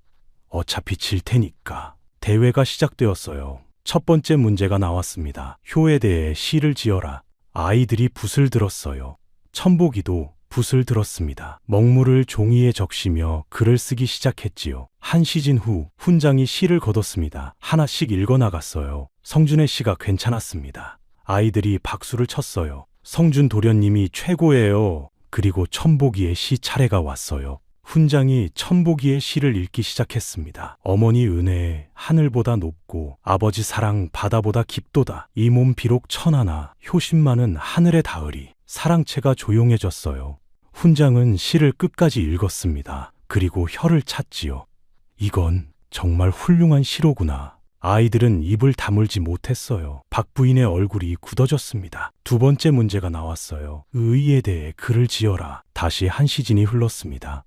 어차피 질 테니까. 대회가 시작되었어요. 첫 번째 문제가 나왔습니다. 효에 대해 시를 지어라. 아이들이 붓을 들었어요. 천복이도 붓을 들었습니다. 먹물을 종이에 적시며 글을 쓰기 시작했지요. 한 시즌 후 훈장이 시를 거뒀습니다. 하나씩 읽어나갔어요. 성준의 시가 괜찮았습니다. 아이들이 박수를 쳤어요. 성준 도련님이 최고예요. 그리고 천복이의 시 차례가 왔어요. 훈장이 천복이의 시를 읽기 시작했습니다. 어머니 은혜 하늘보다 높고 아버지 사랑 바다보다 깊도다. 이 몸 비록 천하나 효심만은 하늘에 닿으리. 사랑채가 조용해졌어요. 훈장은 시를 끝까지 읽었습니다. 그리고 혀를 찼지요. 이건 정말 훌륭한 시로구나. 아이들은 입을 다물지 못했어요. 박 부인의 얼굴이 굳어졌습니다. 두 번째 문제가 나왔어요. 의에 대해 글을 지어라. 다시 한 시즌이 흘렀습니다.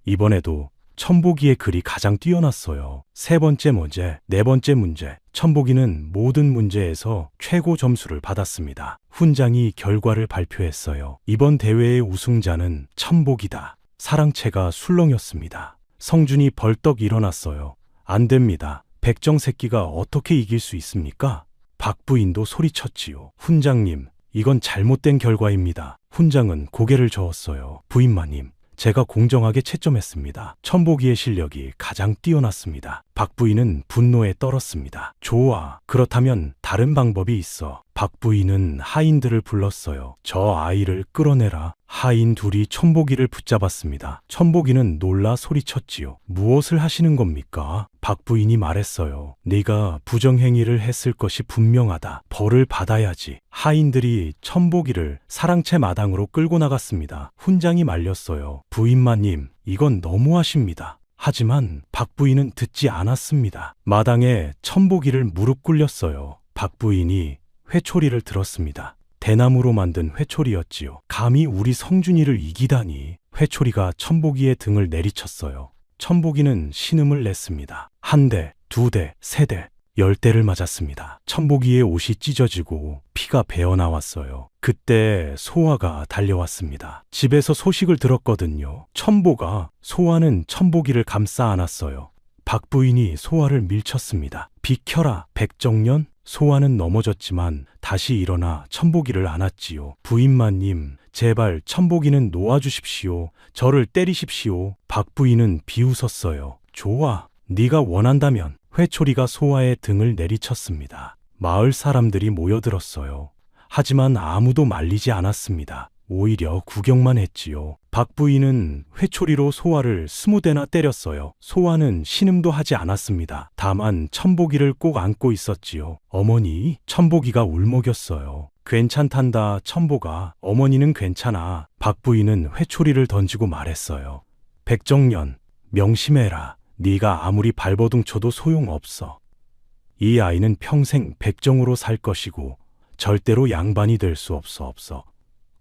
이번에도 천복이의 글이 가장 뛰어났어요. 세 번째 문제, 네 번째 문제. 천복이는 모든 문제에서 최고 점수를 받았습니다. 훈장이 결과를 발표했어요. 이번 대회의 우승자는 천복이다. 사랑채가 술렁였습니다. 성준이 벌떡 일어났어요. 안 됩니다. 백정 새끼가 어떻게 이길 수 있습니까? 박 부인도 소리쳤지요. 훈장님, 이건 잘못된 결과입니다. 훈장은 고개를 저었어요. 부인마님, 제가 공정하게 채점했습니다. 천복이의 실력이 가장 뛰어났습니다. 박 부인은 분노에 떨었습니다. 좋아. 그렇다면 다른 방법이 있어. 박 부인은 하인들을 불렀어요. 저 아이를 끌어내라. 하인 둘이 천복이를 붙잡았습니다. 천복이는 놀라 소리쳤지요. 무엇을 하시는 겁니까? 박 부인이 말했어요. 네가 부정행위를 했을 것이 분명하다. 벌을 받아야지. 하인들이 천복이를 사랑채 마당으로 끌고 나갔습니다. 훈장이 말렸어요. 부인마님, 이건 너무하십니다. 하지만 박 부인은 듣지 않았습니다. 마당에 천복이를 무릎 꿇렸어요. 박 부인이 회초리를 들었습니다. 대나무로 만든 회초리였지요. 감히 우리 성준이를 이기다니. 회초리가 천복이의 등을 내리쳤어요. 천복이는 신음을 냈습니다. 한 대, 두 대, 세 대, 10대를 맞았습니다. 천복이의 옷이 찢어지고 피가 배어나왔어요. 그때 소아가 달려왔습니다. 집에서 소식을 들었거든요. 천보가 소아는 천복이를 감싸 안았어요. 박 부인이 소아를 밀쳤습니다. 비켜라, 백정년. 소아는 넘어졌지만 다시 일어나 천복이를 안았지요. 부인마님, 제발 천복이는 놓아주십시오. 저를 때리십시오. 박 부인은 비웃었어요. 좋아, 네가 원한다면. 회초리가 소아의 등을 내리쳤습니다. 마을 사람들이 모여들었어요. 하지만 아무도 말리지 않았습니다. 오히려 구경만 했지요. 박 부인은 회초리로 소아를 20대나 때렸어요. 소아는 신음도 하지 않았습니다. 다만 천복이를 꼭 안고 있었지요. 어머니, 천복이가 울먹였어요. 괜찮단다, 천복아. 어머니는 괜찮아. 박 부인은 회초리를 던지고 말했어요. 백정년, 명심해라. 네가 아무리 발버둥 쳐도 소용없어. 이 아이는 평생 백정으로 살 것이고 절대로 양반이 될 수 없어.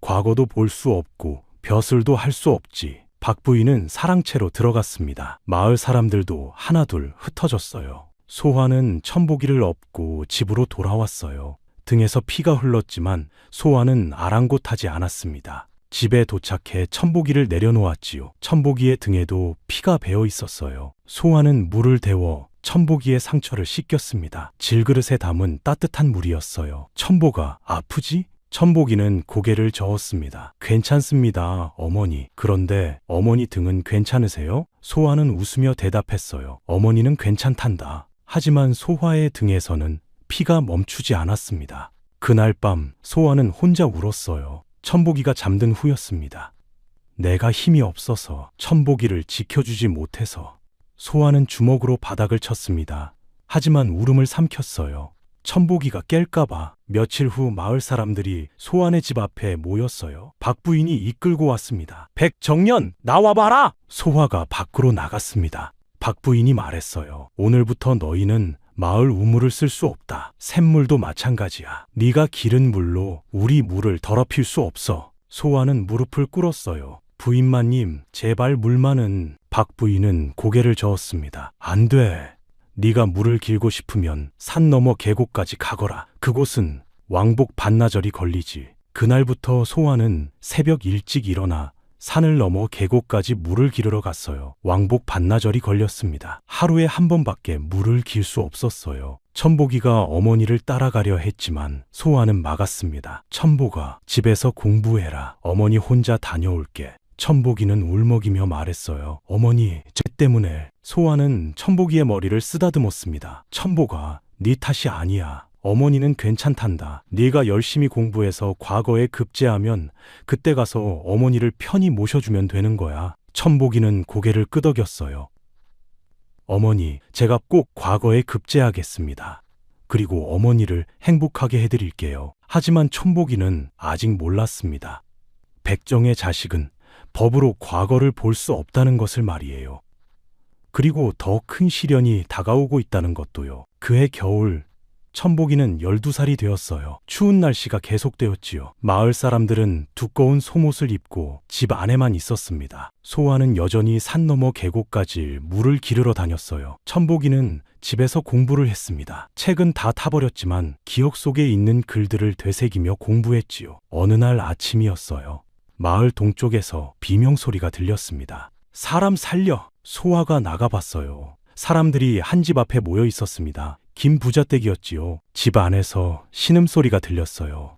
과거도 볼 수 없고 벼슬도 할 수 없지. 박 부인은 사랑채로 들어갔습니다. 마을 사람들도 하나둘 흩어졌어요. 소아는 천복이를 업고 집으로 돌아왔어요. 등에서 피가 흘렀지만 소아는 아랑곳하지 않았습니다. 집에 도착해 천복이를 내려놓았지요. 천복이의 등에도 피가 배어 있었어요. 소아는 물을 데워 천복이의 상처를 씻겼습니다. 질그릇에 담은 따뜻한 물이었어요. 천복아, 아프지? 천복이는 고개를 저었습니다. 괜찮습니다, 어머니. 그런데 어머니 등은 괜찮으세요? 소아는 웃으며 대답했어요. 어머니는 괜찮단다. 하지만 소아의 등에서는 피가 멈추지 않았습니다. 그날 밤 소아는 혼자 울었어요. 천복이가 잠든 후였습니다. 내가 힘이 없어서, 천복이를 지켜주지 못해서. 소아는 주먹으로 바닥을 쳤습니다. 하지만 울음을 삼켰어요. 천복이가 깰까봐. 며칠 후 마을 사람들이 소아네 집 앞에 모였어요. 박 부인이 이끌고 왔습니다. 백정년, 나와봐라! 소아가 밖으로 나갔습니다. 박 부인이 말했어요. 오늘부터 너희는 마을 우물을 쓸 수 없다. 샘물도 마찬가지야. 네가 기른 물로 우리 물을 더럽힐 수 없어. 소아는 무릎을 꿇었어요. 부인마님, 제발 물만은. 박 부인은 고개를 저었습니다. 안 돼. 네가 물을 길고 싶으면 산 너머 계곡까지 가거라. 그곳은 왕복 반나절이 걸리지. 그날부터 소아는 새벽 일찍 일어나 산을 넘어 계곡까지 물을 기르러 갔어요. 왕복 반나절이 걸렸습니다. 하루에 한 번밖에 물을 길 수 없었어요. 천복이가 어머니를 따라가려 했지만 소아는 막았습니다. 천복아, 집에서 공부해라. 어머니 혼자 다녀올게. 천복이는 울먹이며 말했어요. 어머니, 쟤 때문에. 소아는 천복이의 머리를 쓰다듬었습니다. 천복아, 네 탓이 아니야. 어머니는 괜찮단다. 네가 열심히 공부해서 과거에 급제하면 그때 가서 어머니를 편히 모셔주면 되는 거야. 천복이는 고개를 끄덕였어요. 어머니, 제가 꼭 과거에 급제하겠습니다. 그리고 어머니를 행복하게 해드릴게요. 하지만 천복이는 아직 몰랐습니다. 백정의 자식은 법으로 과거를 볼 수 없다는 것을 말이에요. 그리고 더 큰 시련이 다가오고 있다는 것도요. 그해 겨울, 천복이는 12살이 되었어요. 추운 날씨가 계속되었지요. 마을 사람들은 두꺼운 속옷을 입고 집 안에만 있었습니다. 소아는 여전히 산 너머 계곡까지 물을 기르러 다녔어요. 천복이는 집에서 공부를 했습니다. 책은 다 타버렸지만 기억 속에 있는 글들을 되새기며 공부했지요. 어느 날 아침이었어요. 마을 동쪽에서 비명소리가 들렸습니다. 사람 살려! 소아가 나가봤어요. 사람들이 한 집 앞에 모여 있었습니다. 김 부자댁이었지요. 집 안에서 신음소리가 들렸어요.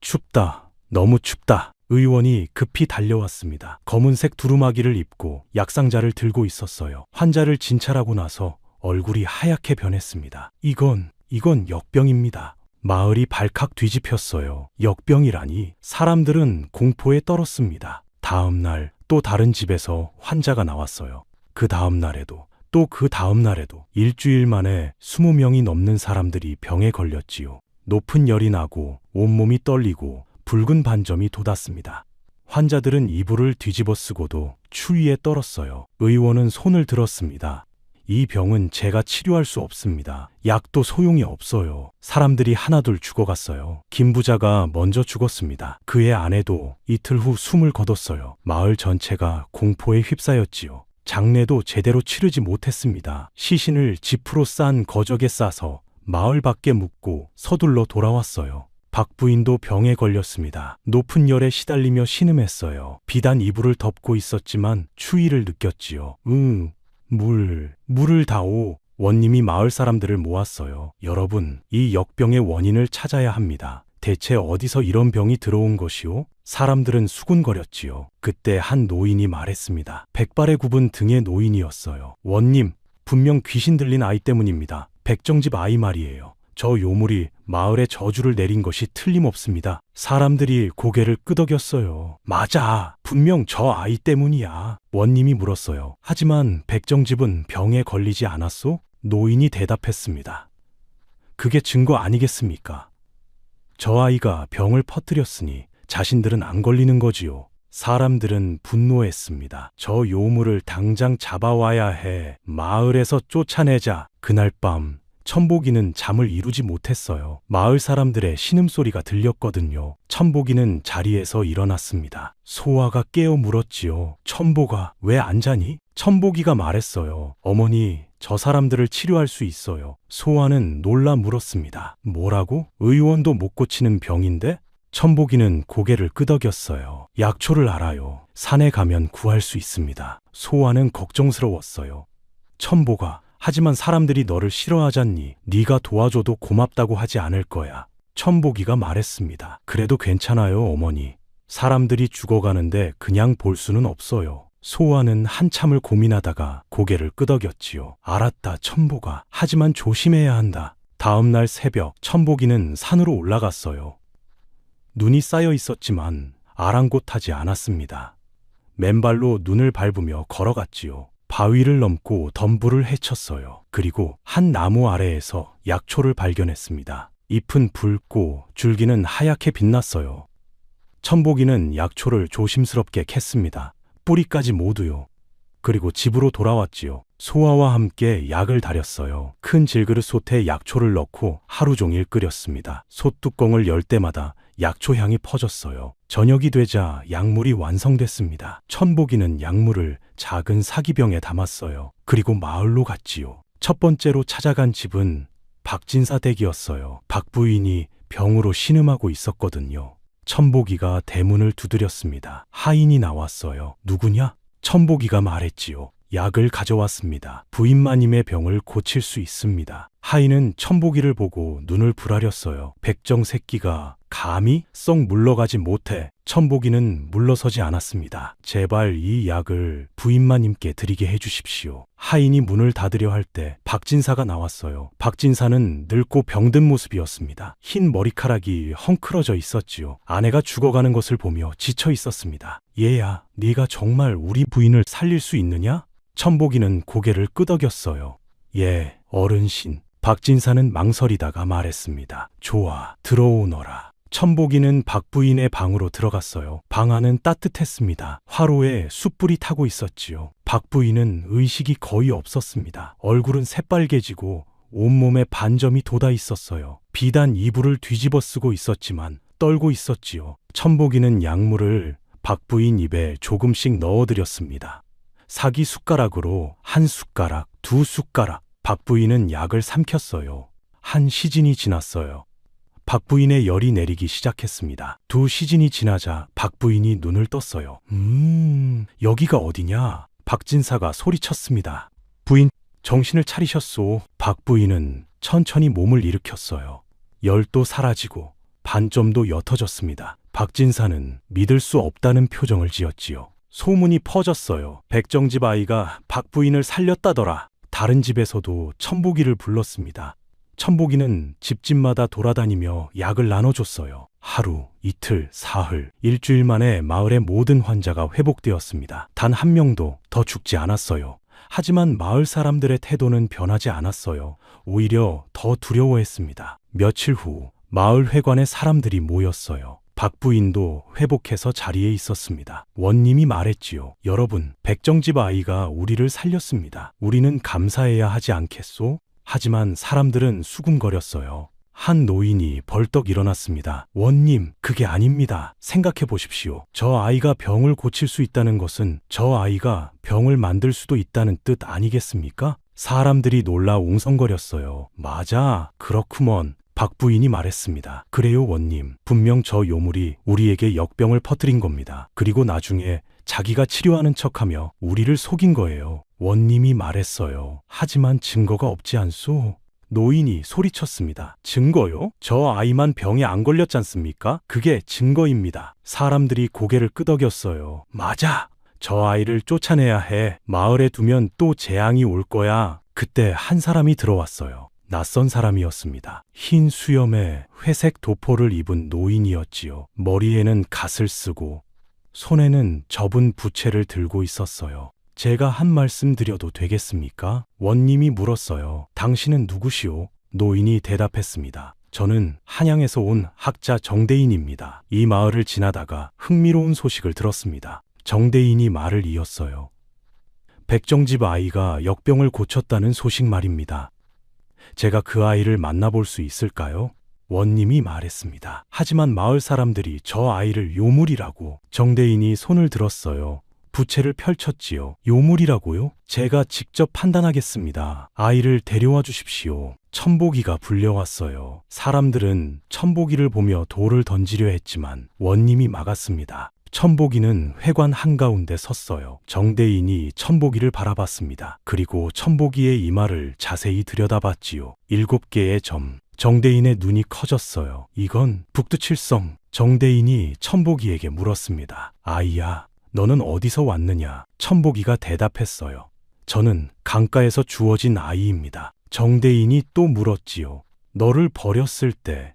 춥다. 너무 춥다. 의원이 급히 달려왔습니다. 검은색 두루마기를 입고 약상자를 들고 있었어요. 환자를 진찰하고 나서 얼굴이 하얗게 변했습니다. 이건 역병입니다. 마을이 발칵 뒤집혔어요. 역병이라니. 사람들은 공포에 떨었습니다. 다음 날 또 다른 집에서 환자가 나왔어요. 그 다음 날에도 또 그 다음 날에도 일주일 만에 20명이 넘는 사람들이 병에 걸렸지요. 높은 열이 나고 온몸이 떨리고 붉은 반점이 돋았습니다. 환자들은 이불을 뒤집어 쓰고도 추위에 떨었어요. 의원은 손을 들었습니다. 이 병은 제가 치료할 수 없습니다. 약도 소용이 없어요. 사람들이 하나둘 죽어갔어요. 김 부자가 먼저 죽었습니다. 그의 아내도 이틀 후 숨을 거뒀어요. 마을 전체가 공포에 휩싸였지요. 장례도 제대로 치르지 못했습니다. 시신을 지프로 싼 거적에 싸서 마을 밖에 묻고 서둘러 돌아왔어요. 박 부인도 병에 걸렸습니다. 높은 열에 시달리며 신음했어요. 비단 이불을 덮고 있었지만 추위를 느꼈지요. 물을 다오. 원님이 마을 사람들을 모았어요. 여러분, 이 역병의 원인을 찾아야 합니다. 대체 어디서 이런 병이 들어온 것이오? 사람들은 수군거렸지요. 그때 한 노인이 말했습니다. 백발에 굽은 등의 노인이었어요. 원님, 분명 귀신 들린 아이 때문입니다. 백정집 아이 말이에요. 저 요물이 마을에 저주를 내린 것이 틀림없습니다. 사람들이 고개를 끄덕였어요. 맞아. 분명 저 아이 때문이야. 원님이 물었어요. 하지만 백정집은 병에 걸리지 않았소? 노인이 대답했습니다. 그게 증거 아니겠습니까? 저 아이가 병을 퍼뜨렸으니 자신들은 안 걸리는 거지요. 사람들은 분노했습니다. 저 요물을 당장 잡아와야 해. 마을에서 쫓아내자. 그날 밤 천복이는 잠을 이루지 못했어요. 마을 사람들의 신음소리가 들렸거든요. 천복이는 자리에서 일어났습니다. 소아가 깨어 물었지요. 천복아, 왜 안 자니? 천복이가 말했어요. 어머니, 저 사람들을 치료할 수 있어요. 소아는 놀라 물었습니다. 뭐라고? 의원도 못 고치는 병인데? 천복이는 고개를 끄덕였어요. 약초를 알아요. 산에 가면 구할 수 있습니다. 소아는 걱정스러웠어요. 천복아, 하지만 사람들이 너를 싫어하잖니. 네가 도와줘도 고맙다고 하지 않을 거야. 천복이가 말했습니다. 그래도 괜찮아요, 어머니. 사람들이 죽어가는데 그냥 볼 수는 없어요. 소아는 한참을 고민하다가 고개를 끄덕였지요. 알았다, 천복아. 하지만 조심해야 한다. 다음 날 새벽, 천복이는 산으로 올라갔어요. 눈이 쌓여 있었지만 아랑곳하지 않았습니다. 맨발로 눈을 밟으며 걸어갔지요. 바위를 넘고 덤불을 헤쳤어요. 그리고 한 나무 아래에서 약초를 발견했습니다. 잎은 붉고 줄기는 하얗게 빛났어요. 천복이는 약초를 조심스럽게 캤습니다. 뿌리까지 모두요. 그리고 집으로 돌아왔지요. 소아와 함께 약을 다렸어요. 큰 질그릇 솥에 약초를 넣고 하루 종일 끓였습니다. 솥뚜껑을 열 때마다 약초 향이 퍼졌어요. 저녁이 되자 약물이 완성됐습니다. 천복이는 약물을 작은 사기병에 담았어요. 그리고 마을로 갔지요. 첫 번째로 찾아간 집은 박진사 댁이었어요. 박 부인이 병으로 신음하고 있었거든요. 천복이가 대문을 두드렸습니다. 하인이 나왔어요. 누구냐? 천복이가 말했지요. 약을 가져왔습니다. 부인마님의 병을 고칠 수 있습니다. 하인은 천복이를 보고 눈을 부라렸어요. 백정 새끼가 감히 썩 물러가지 못해. 천복이는 물러서지 않았습니다. 제발 이 약을 부인마님께 드리게 해주십시오. 하인이 문을 닫으려 할 때 박진사가 나왔어요. 박진사는 늙고 병든 모습이었습니다. 흰 머리카락이 헝클어져 있었지요. 아내가 죽어가는 것을 보며 지쳐 있었습니다. 얘야, 네가 정말 우리 부인을 살릴 수 있느냐? 천복이는 고개를 끄덕였어요. 예, 어른신. 박진사는 망설이다가 말했습니다. 좋아, 들어오너라. 천복이는 박부인의 방으로 들어갔어요. 방 안은 따뜻했습니다. 화로에 숯불이 타고 있었지요. 박부인은 의식이 거의 없었습니다. 얼굴은 새빨개지고 온몸에 반점이 돋아 있었어요. 비단 이불을 뒤집어 쓰고 있었지만 떨고 있었지요. 천복이는 약물을 박부인 입에 조금씩 넣어드렸습니다. 사기 숟가락으로 한 숟가락, 두 숟가락. 박부인은 약을 삼켰어요. 한 시즌이 지났어요. 박부인의 열이 내리기 시작했습니다. 두 시즌이 지나자 박부인이 눈을 떴어요. 여기가 어디냐? 박진사가 소리쳤습니다. 부인, 정신을 차리셨소. 박부인은 천천히 몸을 일으켰어요. 열도 사라지고 반점도 옅어졌습니다. 박진사는 믿을 수 없다는 표정을 지었지요. 소문이 퍼졌어요. 백정집 아이가 박부인을 살렸다더라. 다른 집에서도 천복이를 불렀습니다. 천복이는 집집마다 돌아다니며 약을 나눠줬어요. 하루, 이틀, 사흘, 일주일 만에 마을의 모든 환자가 회복되었습니다. 단 한 명도 더 죽지 않았어요. 하지만 마을 사람들의 태도는 변하지 않았어요. 오히려 더 두려워했습니다. 며칠 후 마을 회관에 사람들이 모였어요. 박부인도 회복해서 자리에 있었습니다. 원님이 말했지요. 여러분, 백정집 아이가 우리를 살렸습니다. 우리는 감사해야 하지 않겠소? 하지만 사람들은 수군거렸어요. 한 노인이 벌떡 일어났습니다. 원님, 그게 아닙니다. 생각해 보십시오. 저 아이가 병을 고칠 수 있다는 것은 저 아이가 병을 만들 수도 있다는 뜻 아니겠습니까? 사람들이 놀라 웅성거렸어요. 맞아, 그렇구먼. 박부인이 말했습니다. 그래요, 원님. 분명 저 요물이 우리에게 역병을 퍼뜨린 겁니다. 그리고 나중에 자기가 치료하는 척하며 우리를 속인 거예요. 원님이 말했어요. 하지만 증거가 없지 않소? 노인이 소리쳤습니다. 증거요? 저 아이만 병에 안 걸렸잖습니까? 그게 증거입니다. 사람들이 고개를 끄덕였어요. 맞아! 저 아이를 쫓아내야 해. 마을에 두면 또 재앙이 올 거야. 그때 한 사람이 들어왔어요. 낯선 사람이었습니다. 흰 수염에 회색 도포를 입은 노인이었지요. 머리에는 갓을 쓰고 손에는 접은 부채를 들고 있었어요. 제가 한 말씀 드려도 되겠습니까? 원님이 물었어요. 당신은 누구시오? 노인이 대답했습니다. 저는 한양에서 온 학자 정대인입니다. 이 마을을 지나다가 흥미로운 소식을 들었습니다. 정대인이 말을 이었어요. 백정집 아이가 역병을 고쳤다는 소식 말입니다. 제가 그 아이를 만나볼 수 있을까요? 원님이 말했습니다. 하지만 마을 사람들이 저 아이를 요물이라고. 정대인이 손을 들었어요. 부채를 펼쳤지요. 요물이라고요? 제가 직접 판단하겠습니다. 아이를 데려와 주십시오. 천복이가 불려왔어요. 사람들은 천복이를 보며 돌을 던지려 했지만 원님이 막았습니다. 천복이는 회관 한가운데 섰어요. 정대인이 천복이를 바라봤습니다. 그리고 천복이의 이마를 자세히 들여다봤지요. 7개의 점. 정대인의 눈이 커졌어요. 이건 북두칠성. 정대인이 천복이에게 물었습니다. 아이야, 너는 어디서 왔느냐? 천복이가 대답했어요. 저는 강가에서 주워진 아이입니다. 정대인이 또 물었지요. 너를 버렸을 때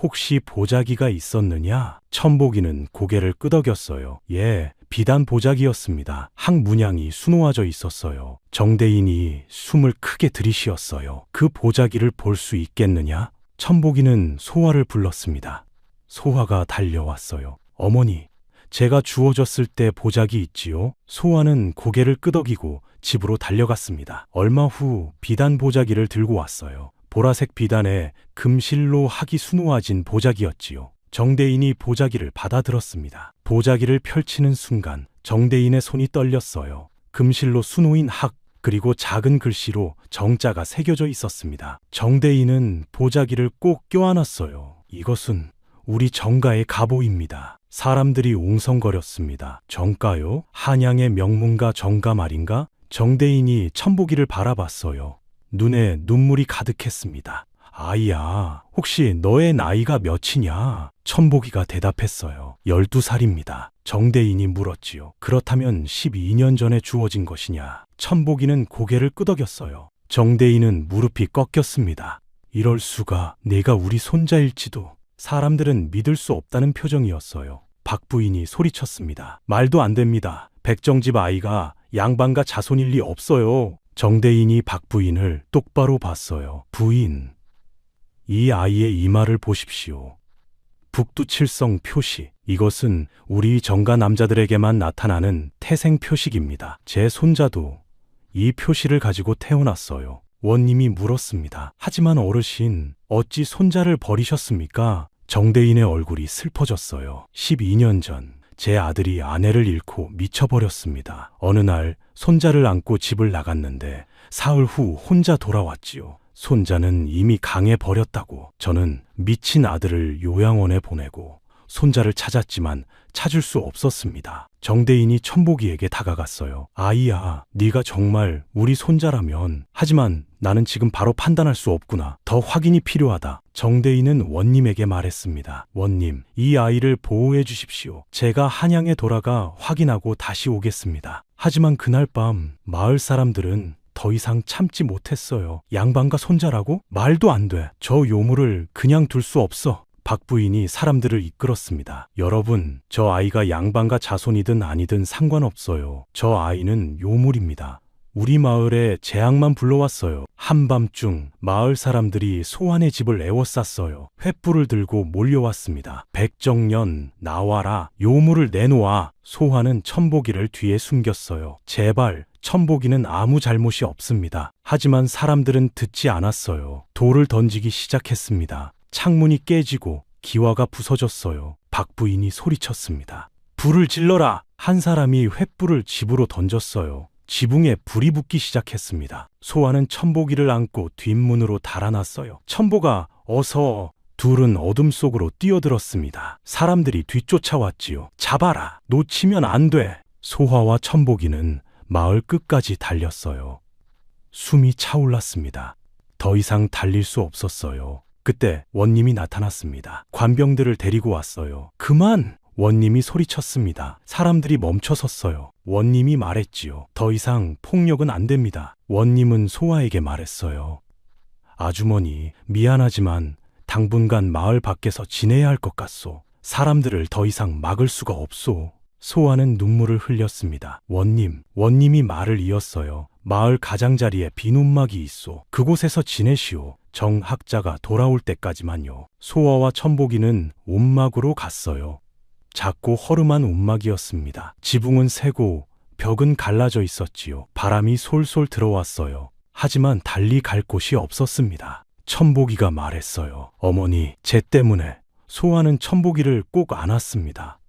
혹시 보자기가 있었느냐? 천복이는 고개를 끄덕였어요. 예, 비단 보자기였습니다. 항문양이 수놓아져 있었어요. 정대인이 숨을 크게 들이쉬었어요. 그 보자기를 볼 수 있겠느냐? 천복이는 소화를 불렀습니다. 소화가 달려왔어요. 어머니, 제가 주워졌을 때 보자기 있지요? 소화는 고개를 끄덕이고 집으로 달려갔습니다. 얼마 후 비단 보자기를 들고 왔어요. 보라색 비단에 금실로 학이 수놓아진 보자기였지요. 정대인이 보자기를 받아들었습니다. 보자기를 펼치는 순간 정대인의 손이 떨렸어요. 금실로 수놓인 학, 그리고 작은 글씨로 정자가 새겨져 있었습니다. 정대인은 보자기를 꼭 껴안았어요. 이것은 우리 정가의 갑오입니다. 사람들이 웅성거렸습니다. 정가요? 한양의 명문가 정가 말인가? 정대인이 천복이를 바라봤어요. 눈에 눈물이 가득했습니다. 아이야, 혹시 너의 나이가 몇이냐? 천복이가 대답했어요. 12살입니다. 정대인이 물었지요. 그렇다면 12년 전에 주어진 것이냐? 천복이는 고개를 끄덕였어요. 정대인은 무릎이 꺾였습니다. 이럴 수가, 내가 우리 손자일지도. 사람들은 믿을 수 없다는 표정이었어요. 박 부인이 소리쳤습니다. 말도 안 됩니다. 백정집 아이가 양반과 자손일 리 없어요. 정대인이 박 부인을 똑바로 봤어요. 부인, 이 아이의 이마를 보십시오. 북두칠성 표시. 이것은 우리 정가 남자들에게만 나타나는 태생 표식입니다. 제 손자도 이 표시를 가지고 태어났어요. 원님이 물었습니다. 하지만 어르신, 어찌 손자를 버리셨습니까? 정대인의 얼굴이 슬퍼졌어요. 12년 전 제 아들이 아내를 잃고 미쳐버렸습니다. 어느 날 손자를 안고 집을 나갔는데 사흘 후 혼자 돌아왔지요. 손자는 이미 강해 버렸다고. 저는 미친 아들을 요양원에 보내고 손자를 찾았지만 찾을 수 없었습니다. 정대인이 천복이에게 다가갔어요. 아이야, 네가 정말 우리 손자라면. 하지만 나는 지금 바로 판단할 수 없구나. 더 확인이 필요하다. 정대인은 원님에게 말했습니다. 원님, 이 아이를 보호해 주십시오. 제가 한양에 돌아가 확인하고 다시 오겠습니다. 하지만 그날 밤 마을 사람들은 더 이상 참지 못했어요. 양반과 손자라고? 말도 안 돼. 저 요물을 그냥 둘 수 없어. 박 부인이 사람들을 이끌었습니다. 여러분, 저 아이가 양반과 자손이든 아니든 상관없어요. 저 아이는 요물입니다. 우리 마을에 재앙만 불러왔어요. 한밤중 마을 사람들이 소환의 집을 에워쌌어요. 횃불을 들고 몰려왔습니다. 백정년, 나와라. 요물을 내놓아. 소환은 천복이를 뒤에 숨겼어요. 제발, 천복이는 아무 잘못이 없습니다. 하지만 사람들은 듣지 않았어요. 돌을 던지기 시작했습니다. 창문이 깨지고 기와가 부서졌어요. 박 부인이 소리쳤습니다. 불을 질러라! 한 사람이 횃불을 집으로 던졌어요. 지붕에 불이 붙기 시작했습니다. 소환은 천복이를 안고 뒷문으로 달아났어요. 천복아, 어서! 둘은 어둠 속으로 뛰어들었습니다. 사람들이 뒤쫓아왔지요. 잡아라! 놓치면 안 돼! 소화와 천복이는 마을 끝까지 달렸어요. 숨이 차올랐습니다. 더 이상 달릴 수 없었어요. 그때 원님이 나타났습니다. 관병들을 데리고 왔어요. 그만! 원님이 소리쳤습니다. 사람들이 멈춰섰어요. 원님이 말했지요. 더 이상 폭력은 안 됩니다. 원님은 소아에게 말했어요. 아주머니, 미안하지만 당분간 마을 밖에서 지내야 할 것 같소. 사람들을 더 이상 막을 수가 없소. 소아는 눈물을 흘렸습니다. 원님이 말을 이었어요. 마을 가장자리에 빈 움막이 있소. 그곳에서 지내시오. 정학자가 돌아올 때까지만요. 소아와 천복이는 움막으로 갔어요. 작고 허름한 움막이었습니다. 지붕은 새고 벽은 갈라져 있었지요. 바람이 솔솔 들어왔어요. 하지만 달리 갈 곳이 없었습니다. 천복이가 말했어요. 어머니, 쟤 때문에. 소아는 천복이를 꼭 안았습니다.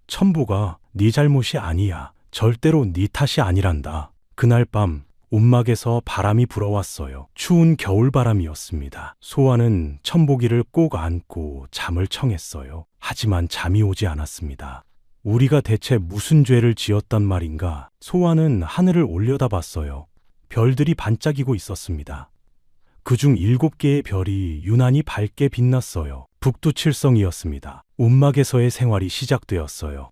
천복아, 네 잘못이 아니야. 절대로 네 탓이 아니란다. 그날 밤 움막에서 바람이 불어왔어요. 추운 겨울바람이었습니다. 소아는 천복이를 꼭 안고 잠을 청했어요. 하지만 잠이 오지 않았습니다. 우리가 대체 무슨 죄를 지었단 말인가? 소아는 하늘을 올려다봤어요. 별들이 반짝이고 있었습니다. 그중 7개의 별이 유난히 밝게 빛났어요. 북두칠성이었습니다. 움막에서의 생활이 시작되었어요.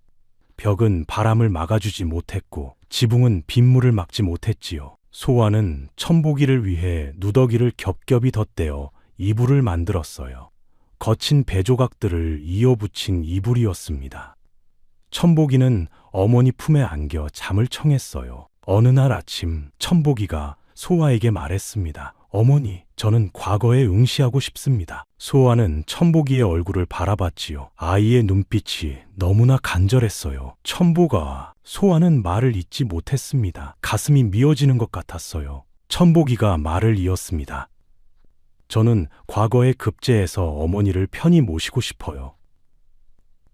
벽은 바람을 막아주지 못했고 지붕은 빗물을 막지 못했지요. 소아는 천복이를 위해 누더기를 겹겹이 덧대어 이불을 만들었어요. 거친 배조각들을 이어붙인 이불이었습니다. 천복이는 어머니 품에 안겨 잠을 청했어요. 어느 날 아침 천복이가 소아에게 말했습니다. 어머니, 저는 과거에 응시하고 싶습니다. 소아는 천복이의 얼굴을 바라봤지요. 아이의 눈빛이 너무나 간절했어요. 천복아, 소아는 말을 잇지 못했습니다. 가슴이 미어지는 것 같았어요. 천복이가 말을 이었습니다. 저는 과거에 급제해서 어머니를 편히 모시고 싶어요.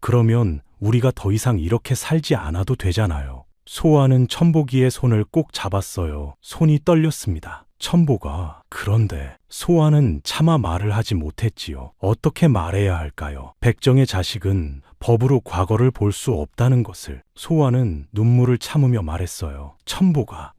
그러면 우리가 더 이상 이렇게 살지 않아도 되잖아요. 소아는 천복이의 손을 꼭 잡았어요. 손이 떨렸습니다. 천복아, 그런데 소아는 차마 말을 하지 못했지요. 어떻게 말해야 할까요? 백정의 자식은 법으로 과거를 볼 수 없다는 것을. 소아는 눈물을 참으며 말했어요. 천복아,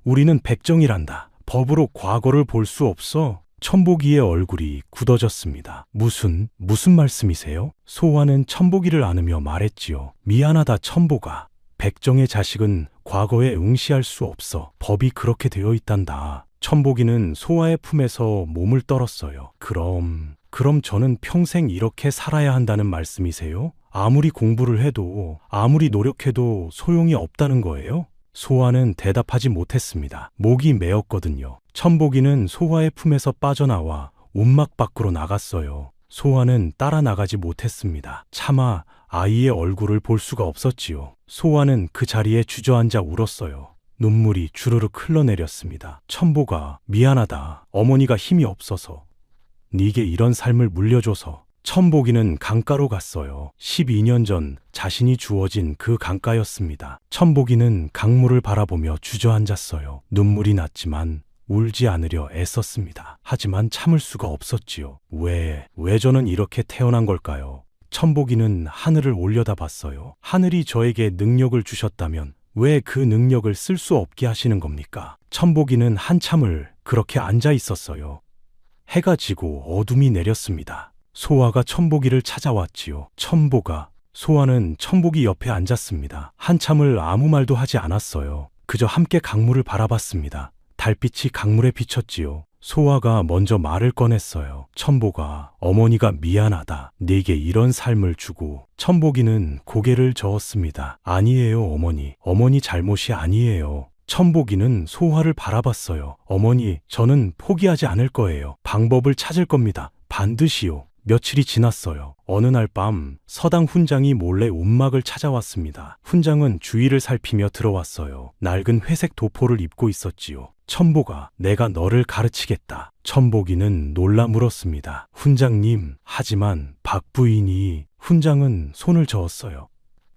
우리는 백정이란다. 법으로 과거를 볼 수 없어. 천복이의 얼굴이 굳어졌습니다. 무슨 말씀이세요? 소화는 천복이를 안으며 말했지요. 미안하다 천복아. 백정의 자식은 과거에 응시할 수 없어. 법이 그렇게 되어 있단다. 천복이는 소화의 품에서 몸을 떨었어요. 그럼 저는 평생 이렇게 살아야 한다는 말씀이세요? 아무리 공부를 해도 아무리 노력해도 소용이 없다는 거예요? 소화는 대답하지 못했습니다. 목이 메었거든요. 천복이는 소화의 품에서 빠져나와 움막 밖으로 나갔어요. 소화는 따라 나가지 못했습니다. 차마 아이의 얼굴을 볼 수가 없었지요. 소화는 그 자리에 주저앉아 울었어요. 눈물이 주르륵 흘러내렸습니다. 천복아, 미안하다. 어머니가 힘이 없어서. 네게 이런 삶을 물려줘서. 천복이는 강가로 갔어요. 12년 전 자신이 주어진 그 강가였습니다. 천복이는 강물을 바라보며 주저앉았어요. 눈물이 났지만 울지 않으려 애썼습니다. 하지만 참을 수가 없었지요. 왜 저는 이렇게 태어난 걸까요? 천복이는 하늘을 올려다봤어요. 하늘이 저에게 능력을 주셨다면 왜 그 능력을 쓸 수 없게 하시는 겁니까? 천복이는 한참을 그렇게 앉아 있었어요. 해가 지고 어둠이 내렸습니다. 소화가 천복이를 찾아왔지요. 천복아. 소화는 천복이 옆에 앉았습니다. 한참을 아무 말도 하지 않았어요. 그저 함께 강물을 바라봤습니다. 달빛이 강물에 비쳤지요. 소화가 먼저 말을 꺼냈어요. 천복아, 어머니가 미안하다. 네게 이런 삶을 주고. 천복이는 고개를 저었습니다. 아니에요, 어머니. 어머니 잘못이 아니에요. 천복이는 소화를 바라봤어요. 어머니, 저는 포기하지 않을 거예요. 방법을 찾을 겁니다. 반드시요. 며칠이 지났어요. 어느 날 밤 서당 훈장이 몰래 움막을 찾아왔습니다. 훈장은 주위를 살피며 들어왔어요. 낡은 회색 도포를 입고 있었지요. 천복아, 내가 너를 가르치겠다. 천복이는 놀라 물었습니다. 훈장님, 하지만 박 부인이. 훈장은 손을 저었어요.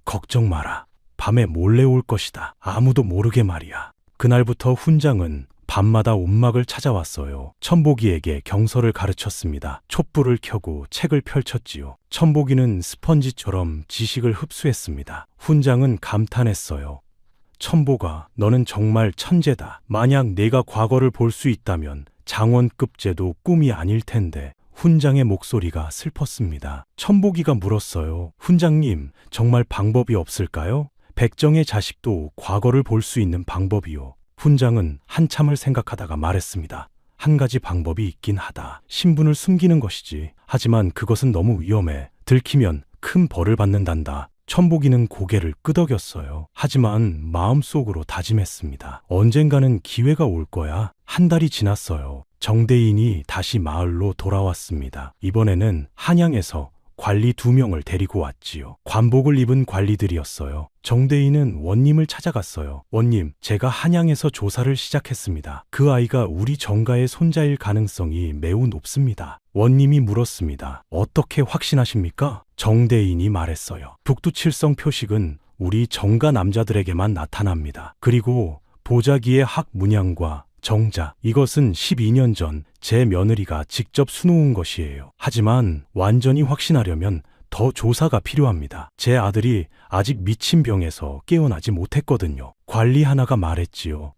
걱정 마라. 밤에 몰래 올 것이다. 아무도 모르게 말이야. 그날부터 훈장은 밤마다 움막을 찾아왔어요. 천복이에게 경서를 가르쳤습니다. 촛불을 켜고 책을 펼쳤지요. 천복이는 스펀지처럼 지식을 흡수했습니다. 훈장은 감탄했어요. 천복아, 너는 정말 천재다. 만약 내가 과거를 볼 수 있다면 장원급제도 꿈이 아닐 텐데. 훈장의 목소리가 슬펐습니다. 천복이가 물었어요. 훈장님, 정말 방법이 없을까요? 백정의 자식도 과거를 볼 수 있는 방법이요. 훈장은 한참을 생각하다가 말했습니다. 한 가지 방법이 있긴 하다. 신분을 숨기는 것이지. 하지만 그것은 너무 위험해. 들키면 큰 벌을 받는단다. 천복이는 고개를 끄덕였어요. 하지만 마음속으로 다짐했습니다. 언젠가는 기회가 올 거야. 한 달이 지났어요. 정대인이 다시 마을로 돌아왔습니다. 이번에는 한양에서 관리 2명을 데리고 왔지요. 관복을 입은 관리들이었어요. 정대인은 원님을 찾아갔어요. 원님, 제가 한양에서 조사를 시작했습니다. 그 아이가 우리 정가의 손자일 가능성이 매우 높습니다. 원님이 물었습니다. 어떻게 확신하십니까? 정대인이 말했어요. 북두칠성 표식은 우리 정가 남자들에게만 나타납니다. 그리고 보자기의 학 문양과 정자, 이것은 12년 전 제 며느리가 직접 수놓은 것이에요. 하지만 완전히 확신하려면 더 조사가 필요합니다. 제 아들이 아직 미친 병에서 깨어나지 못했거든요. 관리 하나가 말했지요.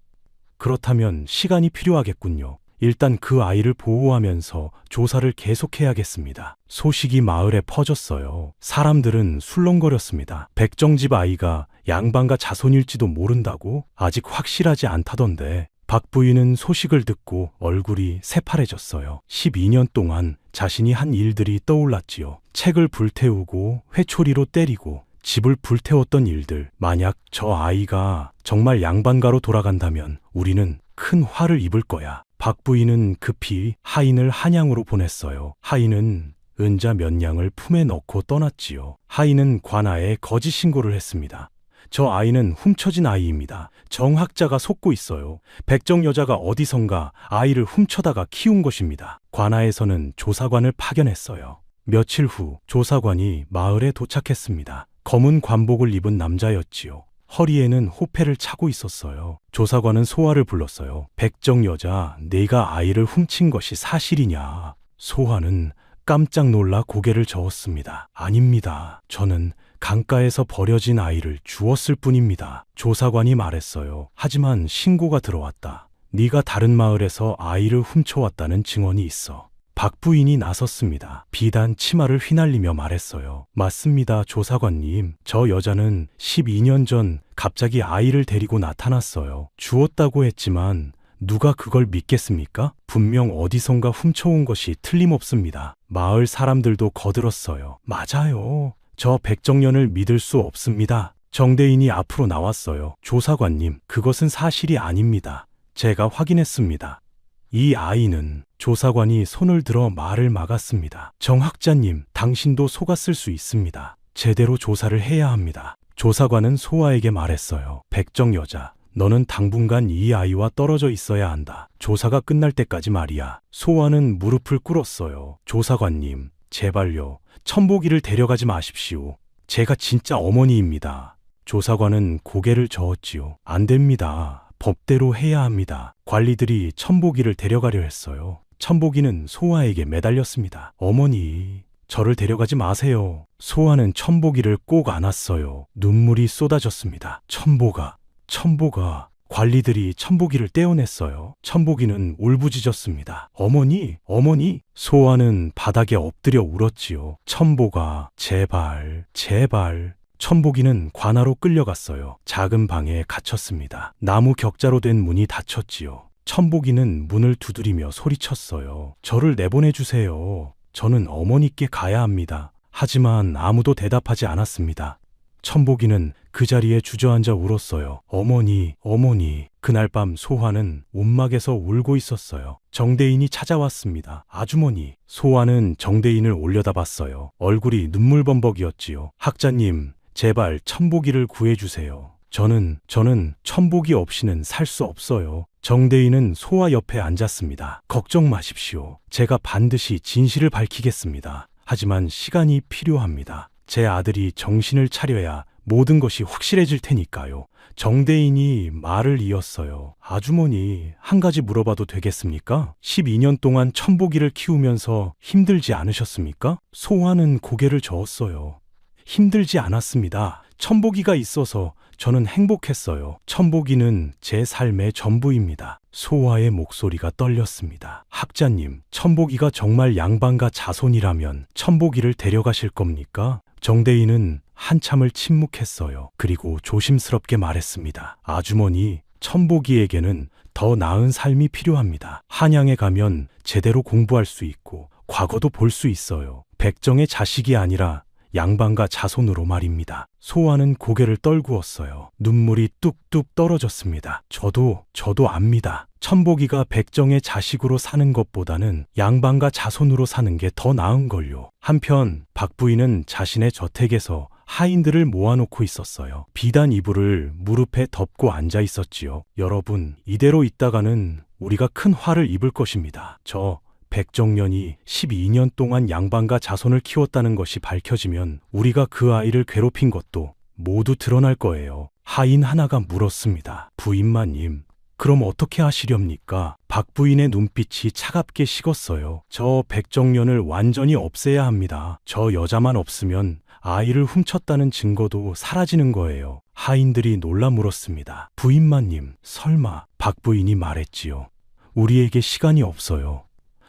그렇다면 시간이 필요하겠군요. 일단 그 아이를 보호하면서 조사를 계속해야겠습니다. 소식이 마을에 퍼졌어요. 사람들은 술렁거렸습니다. 백정집 아이가 양반가 자손일지도 모른다고? 아직 확실하지 않다던데. 박 부인은 소식을 듣고 얼굴이 새파래졌어요. 12년 동안 자신이 한 일들이 떠올랐지요. 책을 불태우고 회초리로 때리고 집을 불태웠던 일들. 만약 저 아이가 정말 양반가로 돌아간다면 우리는 큰 화를 입을 거야. 박 부인은 급히 하인을 한양으로 보냈어요. 하인은 은자 몇 냥을 품에 넣고 떠났지요. 하인은 관아에 거짓 신고를 했습니다. 저 아이는 훔쳐진 아이입니다. 정학자가 속고 있어요. 백정 여자가 어디선가 아이를 훔쳐다가 키운 것입니다. 관아에서는 조사관을 파견했어요. 며칠 후 조사관이 마을에 도착했습니다. 검은 관복을 입은 남자였지요. 허리에는 호패를 차고 있었어요. 조사관은 소화를 불렀어요. 백정 여자, 네가 아이를 훔친 것이 사실이냐? 소화는 깜짝 놀라 고개를 저었습니다. 아닙니다. 저는 강가에서 버려진 아이를 주었을 뿐입니다. 조사관이 말했어요. 하지만 신고가 들어왔다. 네가 다른 마을에서 아이를 훔쳐왔다는 증언이 있어. 박 부인이 나섰습니다. 비단 치마를 휘날리며 말했어요. 맞습니다, 조사관님. 저 여자는 12년 전 갑자기 아이를 데리고 나타났어요. 주웠다고 했지만 누가 그걸 믿겠습니까? 분명 어디선가 훔쳐온 것이 틀림없습니다. 마을 사람들도 거들었어요. 맞아요. 저 백정년을 믿을 수 없습니다. 정대인이 앞으로 나왔어요. 조사관님, 그것은 사실이 아닙니다. 제가 확인했습니다. 이 아이는 조사관이 손을 들어 말을 막았습니다. 정학자님, 당신도 속았을 수 있습니다. 제대로 조사를 해야 합니다. 조사관은 소아에게 말했어요. 백정 여자, 너는 당분간 이 아이와 떨어져 있어야 한다. 조사가 끝날 때까지 말이야. 소아는 무릎을 꿇었어요. 조사관님, 제발요. 천복이를 데려가지 마십시오. 제가 진짜 어머니입니다. 조사관은 고개를 저었지요. 안 됩니다. 법대로 해야 합니다. 관리들이 천복이를 데려가려 했어요. 천복이는 소아에게 매달렸습니다. 어머니, 저를 데려가지 마세요. 소아는 천복이를 꼭 안았어요. 눈물이 쏟아졌습니다. 천복아. 관리들이 천복이를 떼어냈어요. 천복이는 울부짖었습니다. 어머니. 소아는 바닥에 엎드려 울었지요. 천복아, 제발. 천복이는 관아로 끌려갔어요. 작은 방에 갇혔습니다. 나무 격자로 된 문이 닫혔지요. 천복이는 문을 두드리며 소리쳤어요. 저를 내보내주세요. 저는 어머니께 가야 합니다. 하지만 아무도 대답하지 않았습니다. 천복이는 그 자리에 주저앉아 울었어요. 어머니. 그날 밤 소화는 움막에서 울고 있었어요. 정대인이 찾아왔습니다. 아주머니. 소화는 정대인을 올려다봤어요. 얼굴이 눈물범벅이었지요. 학자님, 제발 천복이를 구해주세요. 저는 천복이 없이는 살 수 없어요. 정대인은 소아 옆에 앉았습니다. 걱정 마십시오. 제가 반드시 진실을 밝히겠습니다. 하지만 시간이 필요합니다. 제 아들이 정신을 차려야 모든 것이 확실해질 테니까요. 정대인이 말을 이었어요. 아주머니, 한 가지 물어봐도 되겠습니까? 12년 동안 천복이를 키우면서 힘들지 않으셨습니까? 소아는 고개를 저었어요. 힘들지 않았습니다. 천복이가 있어서 저는 행복했어요. 천복이는 제 삶의 전부입니다. 소아의 목소리가 떨렸습니다. 학자님, 천복이가 정말 양반가 자손이라면 천복이를 데려가실 겁니까? 정대인은 한참을 침묵했어요. 그리고 조심스럽게 말했습니다. 아주머니, 천복이에게는 더 나은 삶이 필요합니다. 한양에 가면 제대로 공부할 수 있고 과거도 볼 수 있어요. 백정의 자식이 아니라 양반가 자손으로 말입니다. 소아는 고개를 떨구었어요. 눈물이 뚝뚝 떨어졌습니다. 저도 압니다. 천복이가 백정의 자식으로 사는 것보다는 양반가 자손으로 사는 게 더 나은걸요. 한편 박 부인은 자신의 저택에서 하인들을 모아놓고 있었어요. 비단 이불을 무릎에 덮고 앉아 있었지요. 여러분, 이대로 있다가는 우리가 큰 화를 입을 것입니다. 백정년이 12년 동안 양반가 자손을 키웠다는 것이 밝혀지면 우리가 그 아이를 괴롭힌 것도 모두 드러날 거예요. 하인 하나가 물었습니다. 부인마님, 그럼 어떻게 하시렵니까? 박 부인의 눈빛이 차갑게 식었어요. 저 백정년을 완전히 없애야 합니다. 저 여자만 없으면 아이를 훔쳤다는 증거도 사라지는 거예요. 하인들이 놀라 물었습니다. 부인마님, 설마? 박 부인이 말했지요. 우리에게 시간이 없어요.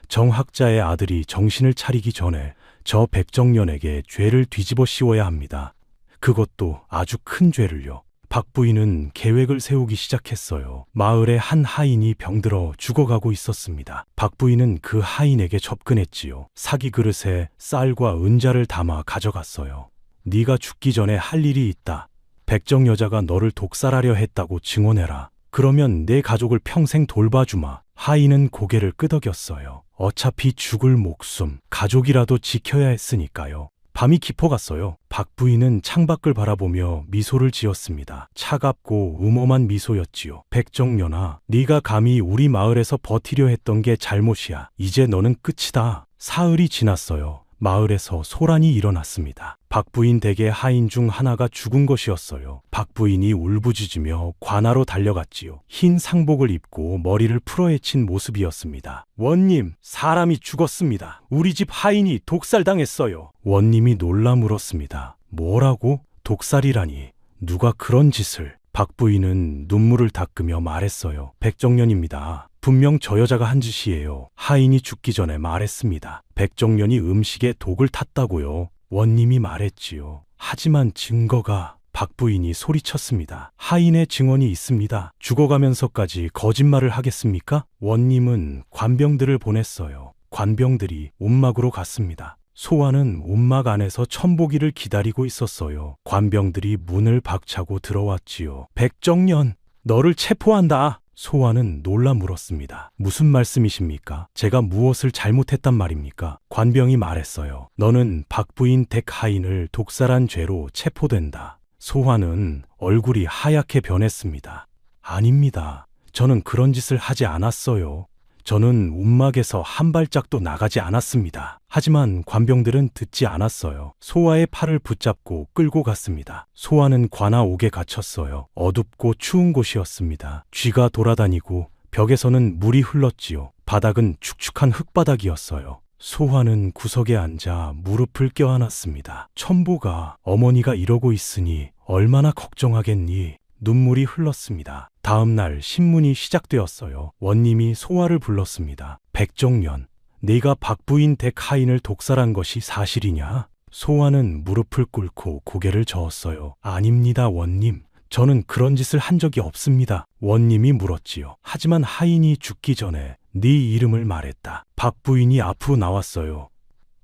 정학자의 아들이 정신을 차리기 전에 저 백정년에게 죄를 뒤집어 씌워야 합니다. 그것도 아주 큰 죄를요. 박 부인은 계획을 세우기 시작했어요. 마을의 한 하인이 병들어 죽어가고 있었습니다. 박 부인은 그 하인에게 접근했지요. 사기 그릇에 쌀과 은자를 담아 가져갔어요. 네가 죽기 전에 할 일이 있다. 백정 여자가 너를 독살하려 했다고 증언해라. 그러면 내 가족을 평생 돌봐주마. 하인은 고개를 끄덕였어요. 어차피 죽을 목숨, 가족이라도 지켜야 했으니까요. 밤이 깊어갔어요. 박 부인은 창밖을 바라보며 미소를 지었습니다. 차갑고 음험한 미소였지요. 백정년아, 네가 감히 우리 마을에서 버티려 했던 게 잘못이야. 이제 너는 끝이다. 사흘이 지났어요. 마을에서 소란이 일어났습니다. 박 부인 댁의 하인 중 하나가 죽은 것이었어요. 박 부인이 울부짖으며 관아로 달려갔지요. 흰 상복을 입고 머리를 풀어헤친 모습이었습니다. 원님, 사람이 죽었습니다. 우리 집 하인이 독살당했어요. 원님이 놀라 물었습니다. 뭐라고? 독살이라니. 누가 그런 짓을? 박 부인은 눈물을 닦으며 말했어요. 백정년입니다. 분명 저 여자가 한 짓이에요. 하인이 죽기 전에 말했습니다. 백정년이 음식에 독을 탔다고요. 원님이 말했지요. 하지만 증거가... 박 부인이 소리쳤습니다. 하인의 증언이 있습니다. 죽어가면서까지 거짓말을 하겠습니까? 원님은 관병들을 보냈어요. 관병들이 움막으로 갔습니다. 소아는 움막 안에서 천복이를 기다리고 있었어요. 관병들이 문을 박차고 들어왔지요. 백정년, 너를 체포한다. 소아는 놀라 물었습니다. 무슨 말씀이십니까? 제가 무엇을 잘못했단 말입니까? 관병이 말했어요. 너는 박부인 덱하인을 독살한 죄로 체포된다. 소아는 얼굴이 하얗게 변했습니다. 아닙니다. 저는 그런 짓을 하지 않았어요. 저는 움막에서 한 발짝도 나가지 않았습니다. 하지만 관병들은 듣지 않았어요. 소아의 팔을 붙잡고 끌고 갔습니다. 소아는 관아 옥에 갇혔어요. 어둡고 추운 곳이었습니다. 쥐가 돌아다니고 벽에서는 물이 흘렀지요. 바닥은 축축한 흙바닥이었어요. 소아는 구석에 앉아 무릎을 껴안았습니다. 첨보가, 어머니가 이러고 있으니 얼마나 걱정하겠니? 눈물이 흘렀습니다. 다음 날 신문이 시작되었어요. 원님이 소아를 불렀습니다. 백정년, 네가 박부인 덱하인을 독살한 것이 사실이냐? 소아는 무릎을 꿇고 고개를 저었어요. 아닙니다, 원님. 저는 그런 짓을 한 적이 없습니다. 원님이 물었지요. 하지만 하인이 죽기 전에 네 이름을 말했다. 박부인이 앞으로 나왔어요.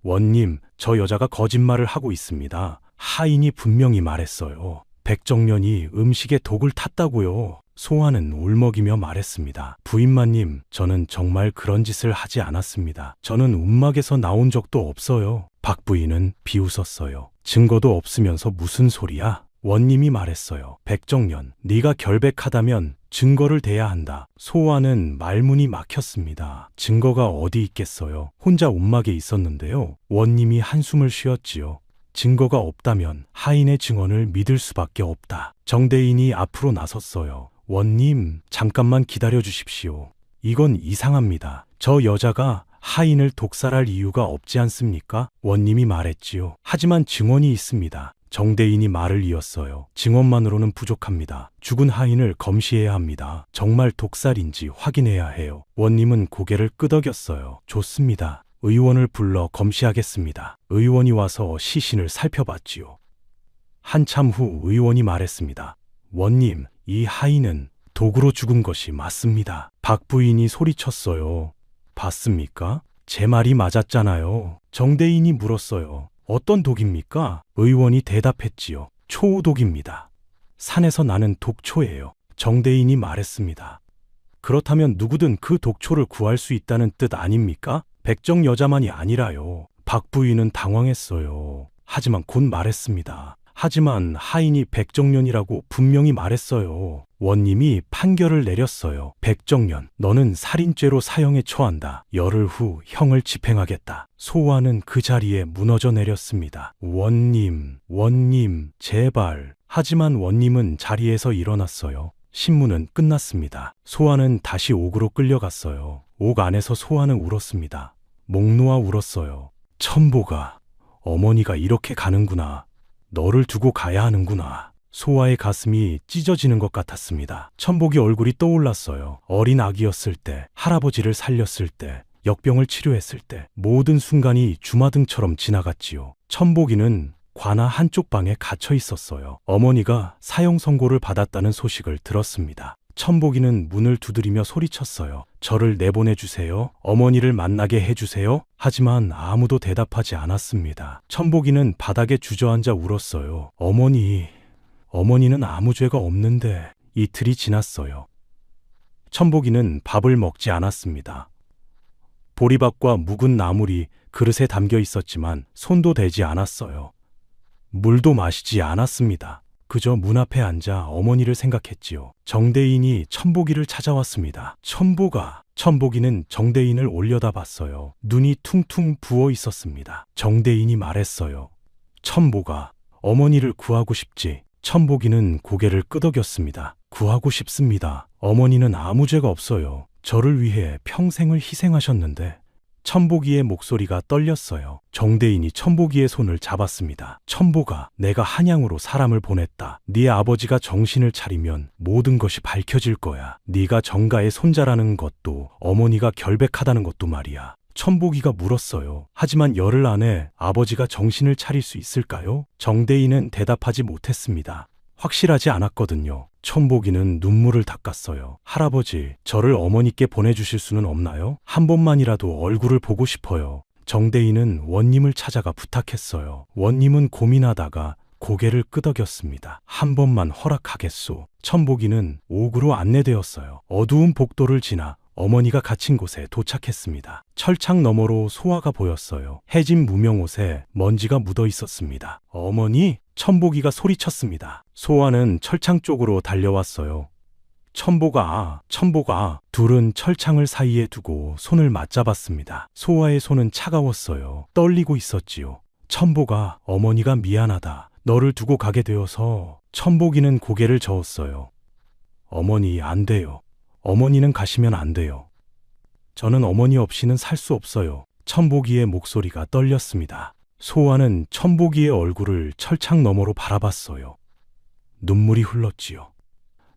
원님, 저 여자가 거짓말을 하고 있습니다. 하인이 분명히 말했어요. 백정년이 음식에 독을 탔다고요. 소아는 울먹이며 말했습니다. 부인마님, 저는 정말 그런 짓을 하지 않았습니다. 저는 움막에서 나온 적도 없어요. 박 부인은 비웃었어요. 증거도 없으면서 무슨 소리야? 원님이 말했어요. 백정년, 네가 결백하다면 증거를 대야 한다. 소아는 말문이 막혔습니다. 증거가 어디 있겠어요? 혼자 움막에 있었는데요. 원님이 한숨을 쉬었지요. 증거가 없다면 하인의 증언을 믿을 수밖에 없다. 정대인이 앞으로 나섰어요. 원님, 잠깐만 기다려 주십시오. 이건 이상합니다. 저 여자가 하인을 독살할 이유가 없지 않습니까? 원님이 말했지요. 하지만 증언이 있습니다. 정대인이 말을 이었어요. 증언만으로는 부족합니다. 죽은 하인을 검시해야 합니다. 정말 독살인지 확인해야 해요. 원님은 고개를 끄덕였어요. 좋습니다. 의원을 불러 검시하겠습니다. 의원이 와서 시신을 살펴봤지요. 한참 후 의원이 말했습니다. 원님, 이 하인은 독으로 죽은 것이 맞습니다. 박 부인이 소리쳤어요. 봤습니까? 제 말이 맞았잖아요. 정대인이 물었어요. 어떤 독입니까? 의원이 대답했지요. 초독입니다. 산에서 나는 독초예요. 정대인이 말했습니다. 그렇다면 누구든 그 독초를 구할 수 있다는 뜻 아닙니까? 백정 여자만이 아니라요. 박 부인은 당황했어요. 하지만 곧 말했습니다. 하지만 하인이 백정년이라고 분명히 말했어요. 원님이 판결을 내렸어요. 백정년, 너는 살인죄로 사형에 처한다. 열흘 후 형을 집행하겠다. 소아는 그 자리에 무너져 내렸습니다. 원님, 제발. 하지만 원님은 자리에서 일어났어요. 신문은 끝났습니다. 소아는 다시 옥으로 끌려갔어요. 옥 안에서 소아는 울었습니다. 목 놓아 울었어요. 첨보가, 어머니가 이렇게 가는구나. 너를 두고 가야 하는구나. 소아의 가슴이 찢어지는 것 같았습니다. 첨복이 얼굴이 떠올랐어요. 어린 아기였을 때, 할아버지를 살렸을 때, 역병을 치료했을 때 모든 순간이 주마등처럼 지나갔지요. 첨복이는 관아 한쪽 방에 갇혀 있었어요. 어머니가 사형 선고를 받았다는 소식을 들었습니다. 첨복이는 문을 두드리며 소리쳤어요. 저를 내보내주세요. 어머니를 만나게 해주세요. 하지만 아무도 대답하지 않았습니다. 첨복이는 바닥에 주저앉아 울었어요. 어머니는 아무 죄가 없는데. 이틀이 지났어요. 첨복이는 밥을 먹지 않았습니다. 보리밥과 묵은 나물이 그릇에 담겨 있었지만 손도 대지 않았어요. 물도 마시지 않았습니다. 그저 문 앞에 앉아 어머니를 생각했지요. 정대인이 첨복이를 찾아왔습니다. 첨복이는 정대인을 올려다봤어요. 눈이 퉁퉁 부어 있었습니다. 정대인이 말했어요. 첨복아, 어머니를 구하고 싶지? 첨복이는 고개를 끄덕였습니다. 구하고 싶습니다. 어머니는 아무 죄가 없어요. 저를 위해 평생을 희생하셨는데. 천복이의 목소리가 떨렸어요. 정대인이 천복이의 손을 잡았습니다. 천복아, 내가 한양으로 사람을 보냈다. 네 아버지가 정신을 차리면 모든 것이 밝혀질 거야. 네가 정가의 손자라는 것도 어머니가 결백하다는 것도 말이야. 천복이가 물었어요. 하지만 열흘 안에 아버지가 정신을 차릴 수 있을까요? 정대인은 대답하지 못했습니다. 확실하지 않았거든요. 천복이는 눈물을 닦았어요. 할아버지, 저를 어머니께 보내주실 수는 없나요? 한 번만이라도 얼굴을 보고 싶어요. 정대인은 원님을 찾아가 부탁했어요. 원님은 고민하다가 고개를 끄덕였습니다. 한 번만 허락하겠소. 천복이는 옥으로 안내되었어요. 어두운 복도를 지나 어머니가 갇힌 곳에 도착했습니다. 철창 너머로 소화가 보였어요. 해진 무명옷에 먼지가 묻어 있었습니다. 어머니? 천복이가 소리쳤습니다. 소화는 철창 쪽으로 달려왔어요. 천복아, 천복아. 둘은 철창을 사이에 두고 손을 맞잡았습니다. 소화의 손은 차가웠어요. 떨리고 있었지요. 천복아, 어머니가 미안하다. 너를 두고 가게 되어서. 천복이는 고개를 저었어요. 어머니, 안 돼요. 어머니는 가시면 안 돼요. 저는 어머니 없이는 살 수 없어요. 천복이의 목소리가 떨렸습니다. 소화는 천복이의 얼굴을 철창 너머로 바라봤어요. 눈물이 흘렀지요.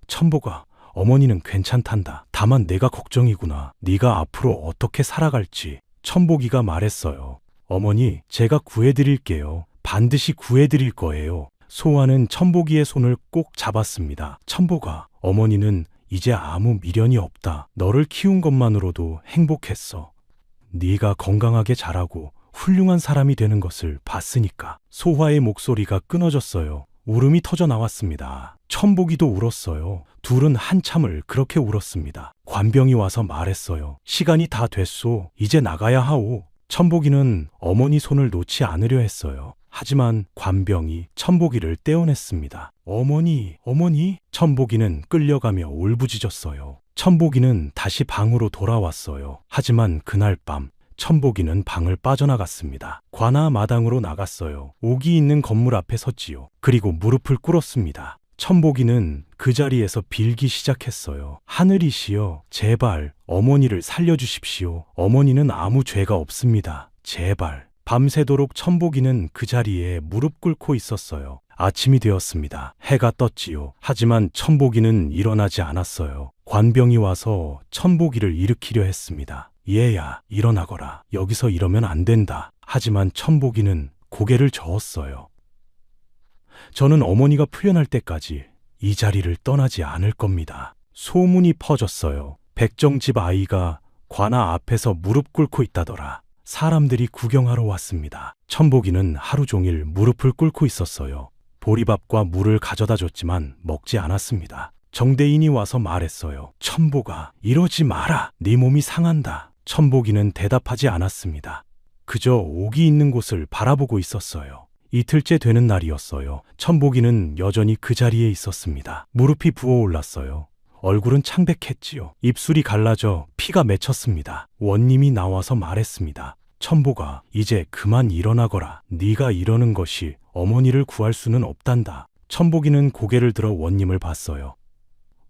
천복아, 어머니는 괜찮단다. 다만 내가 걱정이구나. 네가 앞으로 어떻게 살아갈지. 천복이가 말했어요. 어머니, 제가 구해드릴게요. 반드시 구해드릴 거예요. 소화는 천복이의 손을 꼭 잡았습니다. 천복아, 어머니는 이제 아무 미련이 없다. 너를 키운 것만으로도 행복했어. 네가 건강하게 자라고 훌륭한 사람이 되는 것을 봤으니까. 소화의 목소리가 끊어졌어요. 울음이 터져 나왔습니다. 천복이도 울었어요. 둘은 한참을 그렇게 울었습니다. 관병이 와서 말했어요. 시간이 다 됐소. 이제 나가야 하오. 천복이는 어머니 손을 놓지 않으려 했어요. 하지만 관병이 천복이를 떼어냈습니다. 어머니, 어머니. 천복이는 끌려가며 울부짖었어요. 천복이는 다시 방으로 돌아왔어요. 하지만 그날 밤 천복이는 방을 빠져나갔습니다. 관아 마당으로 나갔어요. 옥이 있는 건물 앞에 섰지요. 그리고 무릎을 꿇었습니다. 천복이는 그 자리에서 빌기 시작했어요. 하늘이시여, 제발 어머니를 살려주십시오. 어머니는 아무 죄가 없습니다. 제발. 밤새도록 천복이는 그 자리에 무릎 꿇고 있었어요. 아침이 되었습니다. 해가 떴지요. 하지만 천복이는 일어나지 않았어요. 관병이 와서 천복이를 일으키려 했습니다. 얘야, 일어나거라. 여기서 이러면 안 된다. 하지만 천복이는 고개를 저었어요. 저는 어머니가 풀려날 때까지 이 자리를 떠나지 않을 겁니다. 소문이 퍼졌어요. 백정집 아이가 관아 앞에서 무릎 꿇고 있다더라. 사람들이 구경하러 왔습니다. 천복이는 하루 종일 무릎을 꿇고 있었어요. 보리밥과 물을 가져다 줬지만 먹지 않았습니다. 정대인이 와서 말했어요. 천복아, 이러지 마라. 네 몸이 상한다. 천복이는 대답하지 않았습니다. 그저 옥이 있는 곳을 바라보고 있었어요. 이틀째 되는 날이었어요. 천복이는 여전히 그 자리에 있었습니다. 무릎이 부어올랐어요. 얼굴은 창백했지요. 입술이 갈라져 피가 맺혔습니다. 원님이 나와서 말했습니다. 천복아, 이제 그만 일어나거라. 네가 이러는 것이 어머니를 구할 수는 없단다. 천복이는 고개를 들어 원님을 봤어요.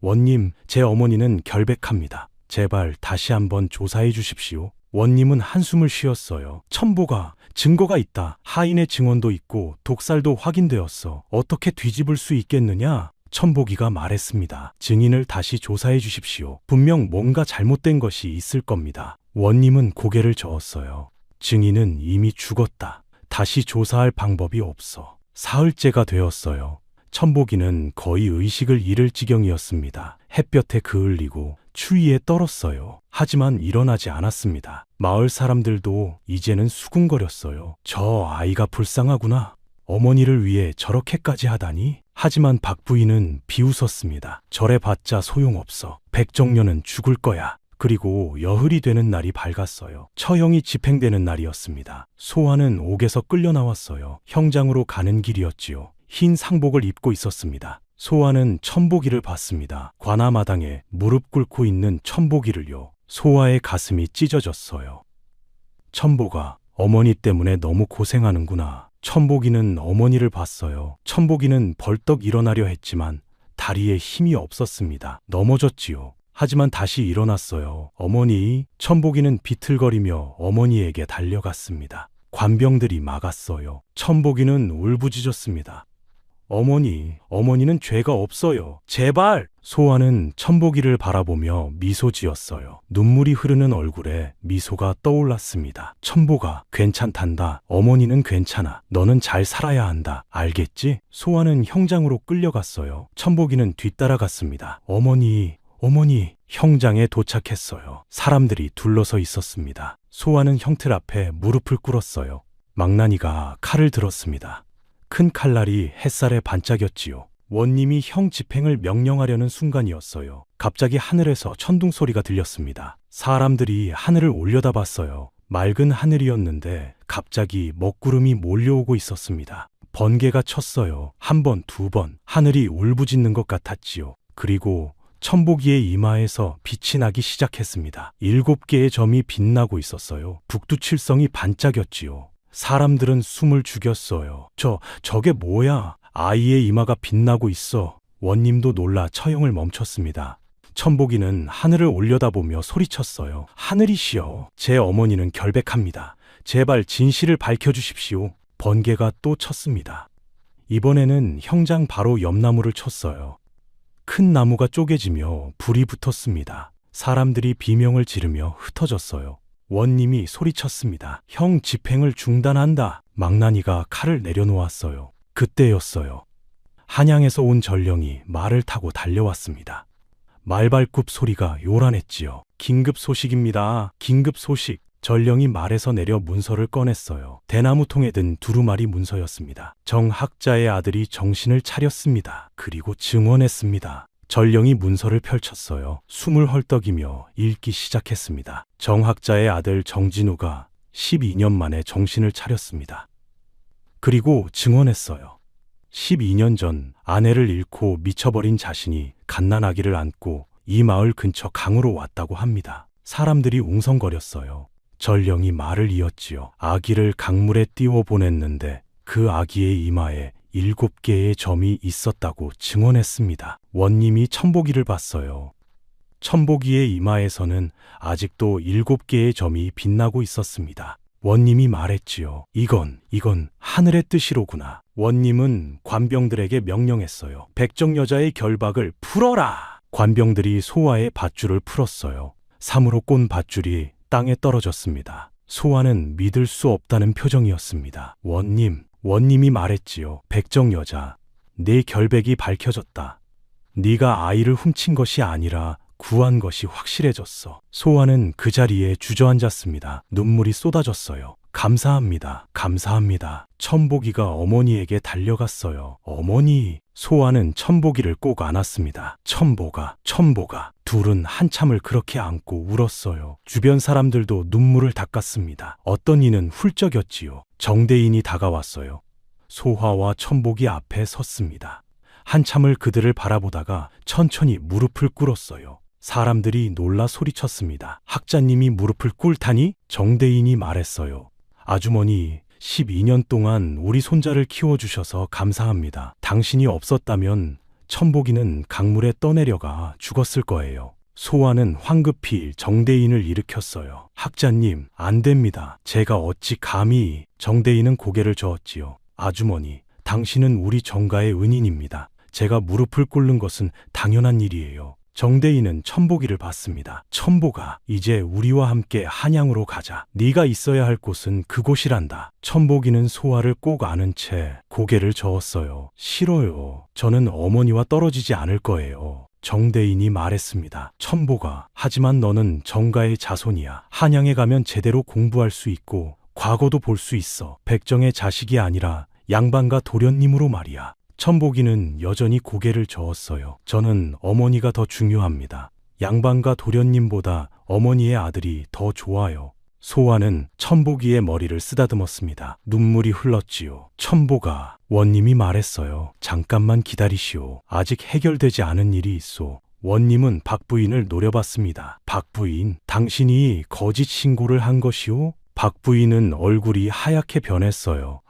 원님, 제 어머니는 결백합니다. 제발 다시 한번 조사해 주십시오. 원님은 한숨을 쉬었어요. 천복아, 증거가 있다. 하인의 증언도 있고 독살도 확인되었어. 어떻게 뒤집을 수 있겠느냐? 천복이가 말했습니다. 증인을 다시 조사해 주십시오. 분명 뭔가 잘못된 것이 있을 겁니다. 원님은 고개를 저었어요. 증인은 이미 죽었다. 다시 조사할 방법이 없어. 사흘째가 되었어요. 천복이는 거의 의식을 잃을 지경이었습니다. 햇볕에 그을리고 추위에 떨었어요. 하지만 일어나지 않았습니다. 마을 사람들도 이제는 수군거렸어요. 저 아이가 불쌍하구나. 어머니를 위해 저렇게까지 하다니? 하지만 박 부인은 비웃었습니다. 저래봤자 소용없어. 백정년은 죽을 거야. 그리고 여흘이 되는 날이 밝았어요. 처형이 집행되는 날이었습니다. 소화는 옥에서 끌려 나왔어요. 형장으로 가는 길이었지요. 흰 상복을 입고 있었습니다. 소화는 천복이를 봤습니다. 관아마당에 무릎 꿇고 있는 천복이를요. 소화의 가슴이 찢어졌어요. 천복아, 어머니 때문에 너무 고생하는구나. 천복이는 어머니를 봤어요. 천복이는 벌떡 일어나려 했지만 다리에 힘이 없었습니다. 넘어졌지요. 하지만 다시 일어났어요. 어머니, 천복이는 비틀거리며 어머니에게 달려갔습니다. 관병들이 막았어요. 천복이는 울부짖었습니다. 어머니는 죄가 없어요. 제발! 소아는 천복이를 바라보며 미소 지었어요. 눈물이 흐르는 얼굴에 미소가 떠올랐습니다. 천복아, 괜찮단다. 어머니는 괜찮아. 너는 잘 살아야 한다. 알겠지? 소아는 형장으로 끌려갔어요. 천복이는 뒤따라갔습니다. 어머니, 형장에 도착했어요. 사람들이 둘러서 있었습니다. 소아는 형틀 앞에 무릎을 꿇었어요. 망나니가 칼을 들었습니다. 큰 칼날이 햇살에 반짝였지요. 원님이 형 집행을 명령하려는 순간이었어요. 갑자기 하늘에서 천둥 소리가 들렸습니다. 사람들이 하늘을 올려다봤어요. 맑은 하늘이었는데 갑자기 먹구름이 몰려오고 있었습니다. 번개가 쳤어요. 한 번, 두 번. 하늘이 울부짖는 것 같았지요. 그리고 천복이의 이마에서 빛이 나기 시작했습니다. 7개의 점이 빛나고 있었어요. 북두칠성이 반짝였지요. 사람들은 숨을 죽였어요. 저게 뭐야? 아이의 이마가 빛나고 있어. 원님도 놀라 처형을 멈췄습니다. 천복이는 하늘을 올려다보며 소리쳤어요. 하늘이시여, 제 어머니는 결백합니다. 제발 진실을 밝혀주십시오. 번개가 또 쳤습니다. 이번에는 형장 바로 옆 나무를 쳤어요. 큰 나무가 쪼개지며 불이 붙었습니다. 사람들이 비명을 지르며 흩어졌어요. 원님이 소리쳤습니다. 형 집행을 중단한다. 망나니가 칼을 내려놓았어요. 그때였어요. 한양에서 온 전령이 말을 타고 달려왔습니다. 말발굽 소리가 요란했지요. 긴급 소식입니다. 긴급 소식. 전령이 말에서 내려 문서를 꺼냈어요. 대나무통에 든 두루마리 문서였습니다. 정학자의 아들이 정신을 차렸습니다. 그리고 증언했습니다. 전령이 문서를 펼쳤어요. 숨을 헐떡이며 읽기 시작했습니다. 정학자의 아들 정진우가 12년 만에 정신을 차렸습니다. 그리고 증언했어요. 12년 전 아내를 잃고 미쳐버린 자신이 갓난아기를 안고 이 마을 근처 강으로 왔다고 합니다. 사람들이 웅성거렸어요. 전령이 말을 이었지요. 아기를 강물에 띄워 보냈는데 그 아기의 이마에 7개의 점이 있었다고 증언했습니다. 원님이 천복이를 봤어요. 천복이의 이마에서는 아직도 7개의 점이 빛나고 있었습니다. 원님이 말했지요. 이건 하늘의 뜻이로구나. 원님은 관병들에게 명령했어요. 백정 여자의 결박을 풀어라. 관병들이 소아의 밧줄을 풀었어요. 사무로 꼰 밧줄이 땅에 떨어졌습니다. 소아는 믿을 수 없다는 표정이었습니다. 원님이 말했지요. 백정 여자, 내 결백이 밝혀졌다. 네가 아이를 훔친 것이 아니라 구한 것이 확실해졌어. 소아는 그 자리에 주저앉았습니다. 눈물이 쏟아졌어요. 감사합니다. 천복이가 어머니에게 달려갔어요. 어머니. 소아는 천복이를 꼭 안았습니다. 천복아. 둘은 한참을 그렇게 안고 울었어요. 주변 사람들도 눈물을 닦았습니다. 어떤 이는 훌쩍였지요. 정대인이 다가왔어요. 소화와 천복이 앞에 섰습니다. 한참을 그들을 바라보다가 천천히 무릎을 꿇었어요. 사람들이 놀라 소리쳤습니다. 학자님이 무릎을 꿇다니? 정대인이 말했어요. 아주머니, 12년 동안 우리 손자를 키워주셔서 감사합니다. 당신이 없었다면 천복이는 강물에 떠내려가 죽었을 거예요. 소아는 황급히 정대인을 일으켰어요. 학자님, 안 됩니다. 제가 어찌 감히. 정대인은 고개를 저었지요. 아주머니, 당신은 우리 정가의 은인입니다. 제가 무릎을 꿇는 것은 당연한 일이에요. 정대인은 천복이를 봤습니다. 천복아, 이제 우리와 함께 한양으로 가자. 네가 있어야 할 곳은 그곳이란다. 천복이는 소아를 꼭 안은 채 고개를 저었어요. 싫어요. 저는 어머니와 떨어지지 않을 거예요. 정대인이 말했습니다. 천복아, 하지만 너는 정가의 자손이야. 한양에 가면 제대로 공부할 수 있고 과거도 볼 수 있어. 백정의 자식이 아니라 양반과 도련님으로 말이야. 천복이는 여전히 고개를 저었어요. 저는 어머니가 더 중요합니다. 양반과 도련님보다 어머니의 아들이 더 좋아요. 소아는 천복이의 머리를 쓰다듬었습니다. 눈물이 흘렀지요. 천복아, 원님이 말했어요. 잠깐만 기다리시오. 아직 해결되지 않은 일이 있소. 원님은 박 부인을 노려봤습니다. 박 부인, 당신이 거짓 신고를 한 것이오? 박 부인은 얼굴이 하얗게 변했어요.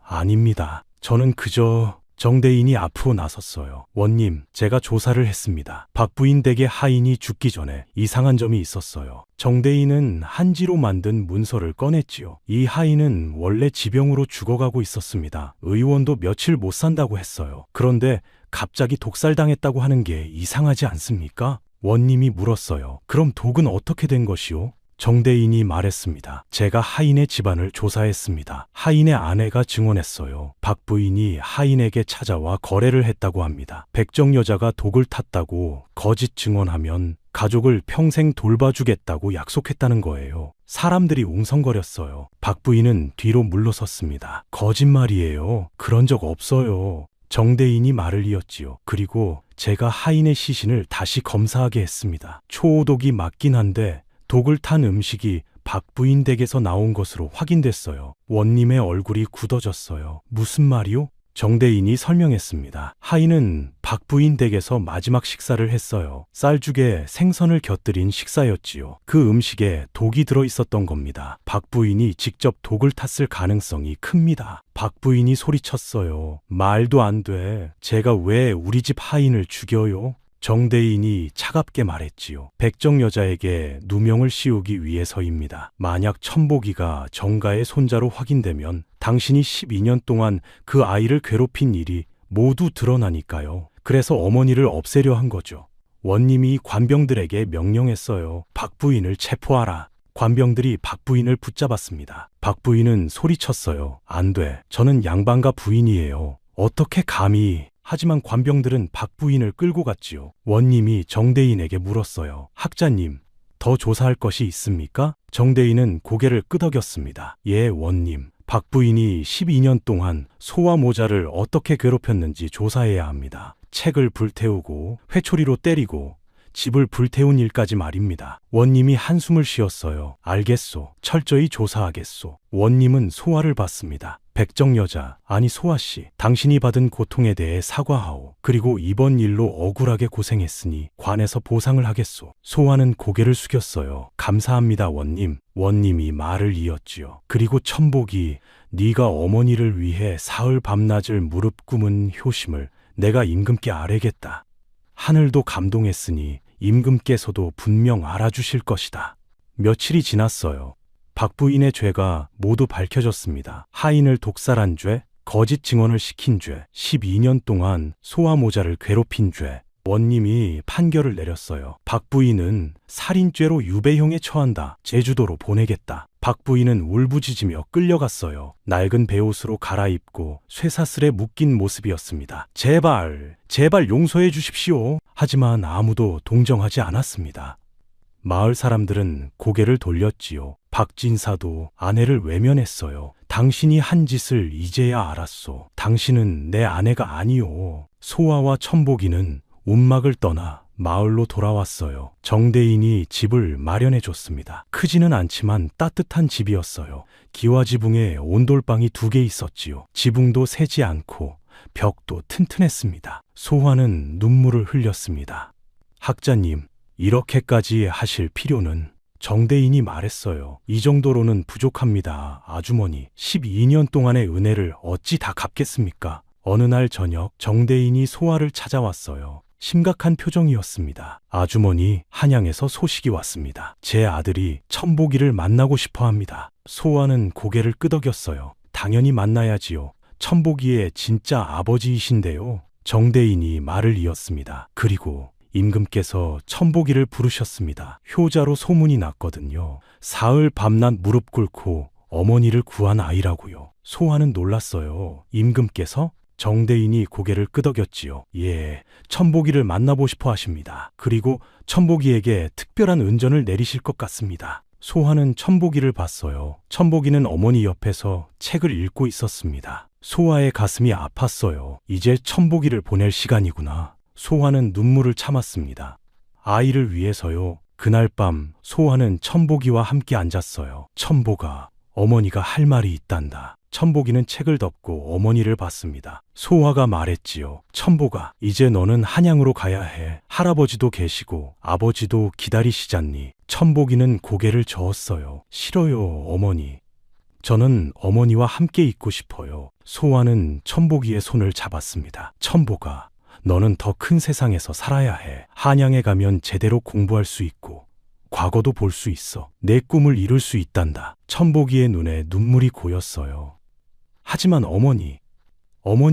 아닙니다. 저는 그저 정대인이 앞으로 나섰어요. 원님, 제가 조사를 했습니다. 박 부인 댁의 하인이 죽기 전에 이상한 점이 있었어요. 정대인은 한지로 만든 문서를 꺼냈지요. 이 하인은 원래 지병으로 죽어가고 있었습니다. 의원도 며칠 못 산다고 했어요. 그런데 갑자기 독살당했다고 하는 게 이상하지 않습니까? 원님이 물었어요. 그럼 독은 어떻게 된 것이오? 정대인이 말했습니다. 제가 하인의 집안을 조사했습니다. 하인의 아내가 증언했어요. 박 부인이 하인에게 찾아와 거래를 했다고 합니다. 백정 여자가 독을 탔다고 거짓 증언하면 가족을 평생 돌봐주겠다고 약속했다는 거예요. 사람들이 웅성거렸어요. 박 부인은 뒤로 물러섰습니다. 거짓말이에요. 그런 적 없어요. 정대인이 말을 이었지요. 그리고 제가 하인의 시신을 다시 검사하게 했습니다. 초독이 맞긴 한데 독을 탄 음식이 박 부인 댁에서 나온 것으로 확인됐어요. 원님의 얼굴이 굳어졌어요. 무슨 말이요? 정대인이 설명했습니다. 하인은 박 부인 댁에서 마지막 식사를 했어요. 쌀죽에 생선을 곁들인 식사였지요. 그 음식에 독이 들어 있었던 겁니다. 박 부인이 직접 독을 탔을 가능성이 큽니다. 박 부인이 소리쳤어요. 말도 안 돼. 제가 왜 우리 집 하인을 죽여요? 정대인이 차갑게 말했지요. 백정 여자에게 누명을 씌우기 위해서입니다. 만약 천복이가 정가의 손자로 확인되면 당신이 12년 동안 그 아이를 괴롭힌 일이 모두 드러나니까요. 그래서 어머니를 없애려 한 거죠. 원님이 관병들에게 명령했어요. 박 부인을 체포하라. 관병들이 박 부인을 붙잡았습니다. 박 부인은 소리쳤어요. 안 돼. 저는 양반가 부인이에요. 어떻게 감히... 하지만 관병들은 박 부인을 끌고 갔지요. 원님이 정대인에게 물었어요. 학자님, 더 조사할 것이 있습니까? 정대인은 고개를 끄덕였습니다. 예, 원님. 박 부인이 12년 동안 소와 모자를 어떻게 괴롭혔는지 조사해야 합니다. 책을 불태우고 회초리로 때리고 집을 불태운 일까지 말입니다. 원님이 한숨을 쉬었어요. 알겠소. 철저히 조사하겠소. 원님은 소화를 받습니다. 백정 여자, 아니 소아씨, 당신이 받은 고통에 대해 사과하오. 그리고 이번 일로 억울하게 고생했으니 관에서 보상을 하겠소. 소아는 고개를 숙였어요. 감사합니다, 원님. 원님이 말을 이었지요. 그리고 천복이 네가 어머니를 위해 사흘 밤낮을 무릎 꿇은 효심을 내가 임금께 아뢰겠다. 하늘도 감동했으니 임금께서도 분명 알아주실 것이다. 며칠이 지났어요. 박 부인의 죄가 모두 밝혀졌습니다. 하인을 독살한 죄, 거짓 증언을 시킨 죄, 12년 동안 소와 모자를 괴롭힌 죄. 원님이 판결을 내렸어요. 박 부인은 살인죄로 유배형에 처한다. 제주도로 보내겠다. 박 부인은 울부짖으며 끌려갔어요. 낡은 베옷으로 갈아입고 쇠사슬에 묶인 모습이었습니다. 제발, 제발 용서해 주십시오. 하지만 아무도 동정하지 않았습니다. 마을 사람들은 고개를 돌렸지요. 박진사도 아내를 외면했어요. 당신이 한 짓을 이제야 알았소. 당신은 내 아내가 아니오. 소아와 천복이는 움막을 떠나 마을로 돌아왔어요. 정대인이 집을 마련해 줬습니다. 크지는 않지만 따뜻한 집이었어요. 기와지붕에 온돌방이 2개 있었지요. 지붕도 새지 않고 벽도 튼튼했습니다. 소화는 눈물을 흘렸습니다. 학자님, 이렇게까지 하실 필요는... 정대인이 말했어요. 이 정도로는 부족합니다. 아주머니, 12년 동안의 은혜를 어찌 다 갚겠습니까? 어느 날 저녁 정대인이 소아를 찾아왔어요. 심각한 표정이었습니다. 아주머니, 한양에서 소식이 왔습니다. 제 아들이 천복이를 만나고 싶어 합니다. 소아는 고개를 끄덕였어요. 당연히 만나야지요. 천복이의 진짜 아버지이신데요. 정대인이 말을 이었습니다. 그리고 임금께서 천복이를 부르셨습니다. 효자로 소문이 났거든요. 사흘 밤낮 무릎 꿇고 어머니를 구한 아이라고요. 소아는 놀랐어요. 임금께서? 정대인이 고개를 끄덕였지요. 예, 천복이를 만나고 싶어 하십니다. 그리고 천복이에게 특별한 은전을 내리실 것 같습니다. 소아는 천복이를 봤어요. 천복이는 어머니 옆에서 책을 읽고 있었습니다. 소아의 가슴이 아팠어요. 이제 천복이를 보낼 시간이구나. 소아는 눈물을 참았습니다. 아이를 위해서요. 그날 밤 소아는 천복이와 함께 앉았어요. 천복아, 어머니가 할 말이 있단다. 천복이는 책을 덮고 어머니를 봤습니다. 소아가 말했지요. 천복아, 이제 너는 한양으로 가야 해. 할아버지도 계시고 아버지도 기다리시잖니. 천복이는 고개를 저었어요. 싫어요, 어머니. 저는 어머니와 함께 있고 싶어요. 소아는 천복이의 손을 잡았습니다. 천복아, 너는 더 큰 세상에서 살아야 해. 한양에 가면 제대로 공부할 수 있고 과거도 볼 수 있어. 내 꿈을 이룰 수 있단다. 천복이의 눈에 눈물이 고였어요. 하지만 어머니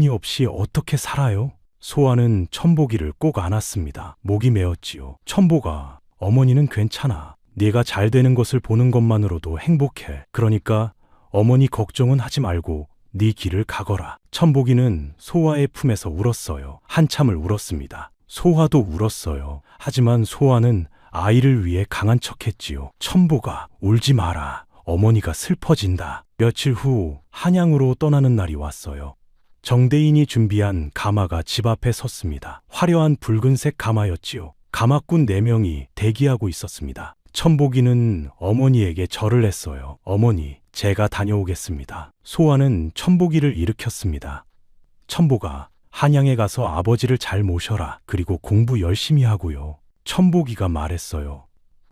없이 어떻게 살아요? 소아는 천복이를 꼭 안았습니다. 목이 메었지요. 천복아, 어머니는 괜찮아. 네가 잘 되는 것을 보는 것만으로도 행복해. 그러니까 어머니 걱정은 하지 말고 네 길을 가거라. 천복이는 소아의 품에서 울었어요. 한참을 울었습니다. 소아도 울었어요. 하지만 소아는 아이를 위해 강한 척했지요. 천복아, 울지 마라. 어머니가 슬퍼진다. 며칠 후 한양으로 떠나는 날이 왔어요. 정대인이 준비한 가마가 집 앞에 섰습니다. 화려한 붉은색 가마였지요. 가마꾼 4명이 대기하고 있었습니다. 천복이는 어머니에게 절을 했어요. 어머니, 제가 다녀오겠습니다. 소아는 천복이를 일으켰습니다. 천복아, 한양에 가서 아버지를 잘 모셔라. 그리고 공부 열심히 하고요. 천복이가 말했어요.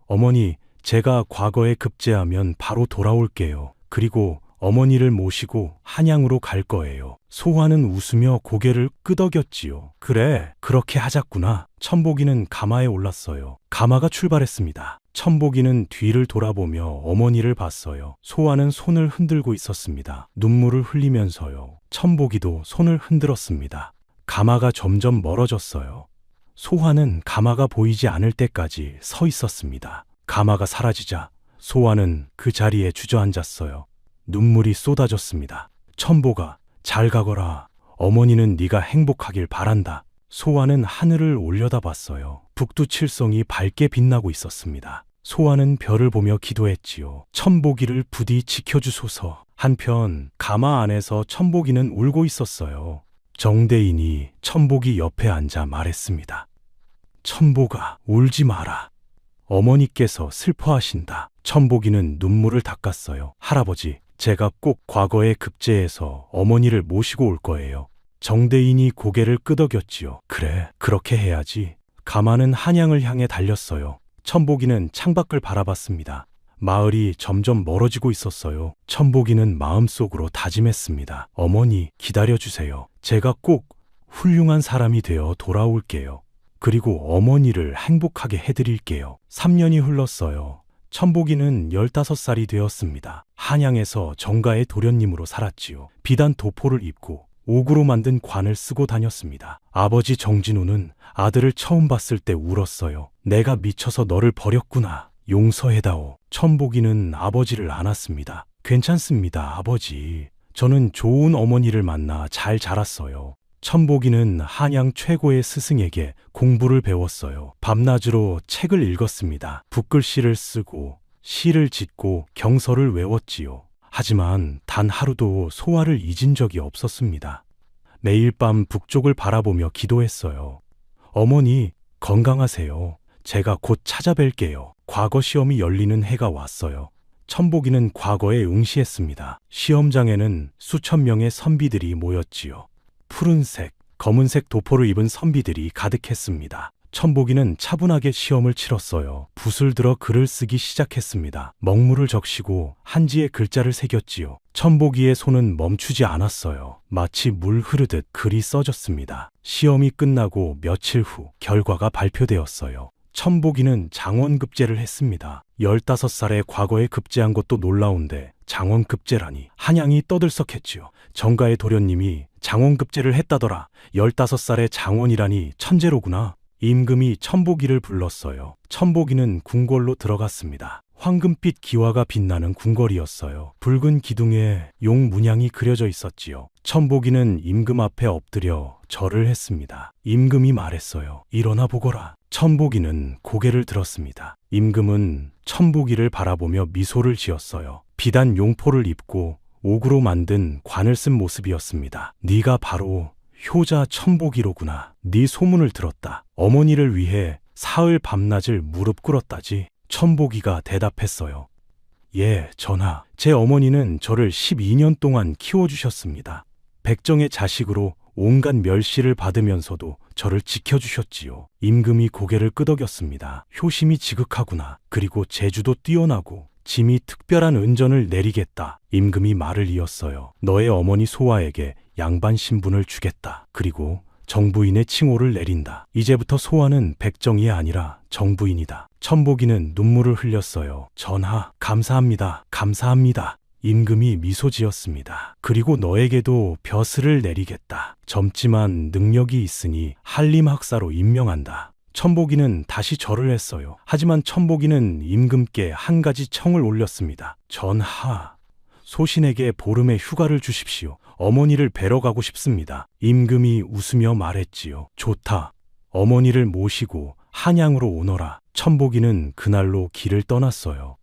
어머니, 제가 과거에 급제하면 바로 돌아올게요. 그리고 어머니를 모시고 한양으로 갈 거예요. 소아는 웃으며 고개를 끄덕였지요. 그래, 그렇게 하자꾸나. 천복이는 가마에 올랐어요. 가마가 출발했습니다. 천복이는 뒤를 돌아보며 어머니를 봤어요. 소아는 손을 흔들고 있었습니다. 눈물을 흘리면서요. 천복이도 손을 흔들었습니다. 가마가 점점 멀어졌어요. 소아는 가마가 보이지 않을 때까지 서 있었습니다. 가마가 사라지자 소아는 그 자리에 주저앉았어요. 눈물이 쏟아졌습니다. 천복아, 잘 가거라. 어머니는 네가 행복하길 바란다. 소아는 하늘을 올려다봤어요. 북두칠성이 밝게 빛나고 있었습니다. 소아는 별을 보며 기도했지요. 천복이를 부디 지켜주소서. 한편 가마 안에서 천복이는 울고 있었어요. 정대인이 천복이 옆에 앉아 말했습니다. 천복아, 울지 마라. 어머니께서 슬퍼하신다. 천복이는 눈물을 닦았어요. 할아버지, 제가 꼭 과거에 급제해서 어머니를 모시고 올 거예요. 정대인이 고개를 끄덕였지요. 그래, 그렇게 해야지. 가마는 한양을 향해 달렸어요. 천복이는 창밖을 바라봤습니다. 마을이 점점 멀어지고 있었어요. 천복이는 마음속으로 다짐했습니다. 어머니, 기다려주세요. 제가 꼭 훌륭한 사람이 되어 돌아올게요. 그리고 어머니를 행복하게 해드릴게요. 3년이 흘렀어요. 천복이는 15살이 되었습니다. 한양에서 정가의 도련님으로 살았지요. 비단 도포를 입고 옥으로 만든 관을 쓰고 다녔습니다. 아버지 정진우는 아들을 처음 봤을 때 울었어요. 내가 미쳐서 너를 버렸구나. 용서해다오. 천복이는 아버지를 안았습니다. 괜찮습니다, 아버지. 저는 좋은 어머니를 만나 잘 자랐어요. 천복이는 한양 최고의 스승에게 공부를 배웠어요. 밤낮으로 책을 읽었습니다. 붓글씨를 쓰고 시를 짓고 경서를 외웠지요. 하지만 단 하루도 소아를 잊은 적이 없었습니다. 매일 밤 북쪽을 바라보며 기도했어요. 어머니, 건강하세요. 제가 곧 찾아뵐게요. 과거 시험이 열리는 해가 왔어요. 천복이는 과거에 응시했습니다. 시험장에는 수천 명의 선비들이 모였지요. 푸른색, 검은색 도포를 입은 선비들이 가득했습니다. 천복이는 차분하게 시험을 치렀어요. 붓을 들어 글을 쓰기 시작했습니다. 먹물을 적시고 한지에 글자를 새겼지요. 천복이의 손은 멈추지 않았어요. 마치 물 흐르듯 글이 써졌습니다. 시험이 끝나고 며칠 후 결과가 발표되었어요. 천복이는 장원급제를 했습니다. 15살에 과거에 급제한 것도 놀라운데 장원급제라니. 한양이 떠들썩했지요. 정가의 도련님이 장원급제를 했다더라. 15살에 장원이라니 천재로구나. 임금이 천복이를 불렀어요. 천복이는 궁궐로 들어갔습니다. 황금빛 기와가 빛나는 궁궐이었어요. 붉은 기둥에 용 문양이 그려져 있었지요. 천복이는 임금 앞에 엎드려 절을 했습니다. 임금이 말했어요. 일어나 보거라. 천복이는 고개를 들었습니다. 임금은 천복이를 바라보며 미소를 지었어요. 비단 용포를 입고 옥으로 만든 관을 쓴 모습이었습니다. 네가 바로 효자 천복이로구나. 네 소문을 들었다. 어머니를 위해 사흘 밤낮을 무릎 꿇었다지. 천복이가 대답했어요. 예, 전하. 제 어머니는 저를 12년 동안 키워주셨습니다. 백정의 자식으로 온갖 멸시를 받으면서도 저를 지켜주셨지요. 임금이 고개를 끄덕였습니다. 효심이 지극하구나. 그리고 재주도 뛰어나고 짐이 특별한 은전을 내리겠다. 임금이 말을 이었어요. 너의 어머니 소아에게 양반 신분을 주겠다. 그리고 정부인의 칭호를 내린다. 이제부터 소아는 백정이 아니라 정부인이다. 천복이는 눈물을 흘렸어요. 전하, 감사합니다. 감사합니다. 임금이 미소 지었습니다. 그리고 너에게도 벼슬을 내리겠다. 젊지만 능력이 있으니 한림학사로 임명한다. 천복이는 다시 절을 했어요. 하지만 천복이는 임금께 한 가지 청을 올렸습니다. 전하, 소신에게 보름의 휴가를 주십시오. 어머니를 뵈러 가고 싶습니다. 임금이 웃으며 말했지요. 좋다. 어머니를 모시고 한양으로 오너라. 천복이는 그날로 길을 떠났어요.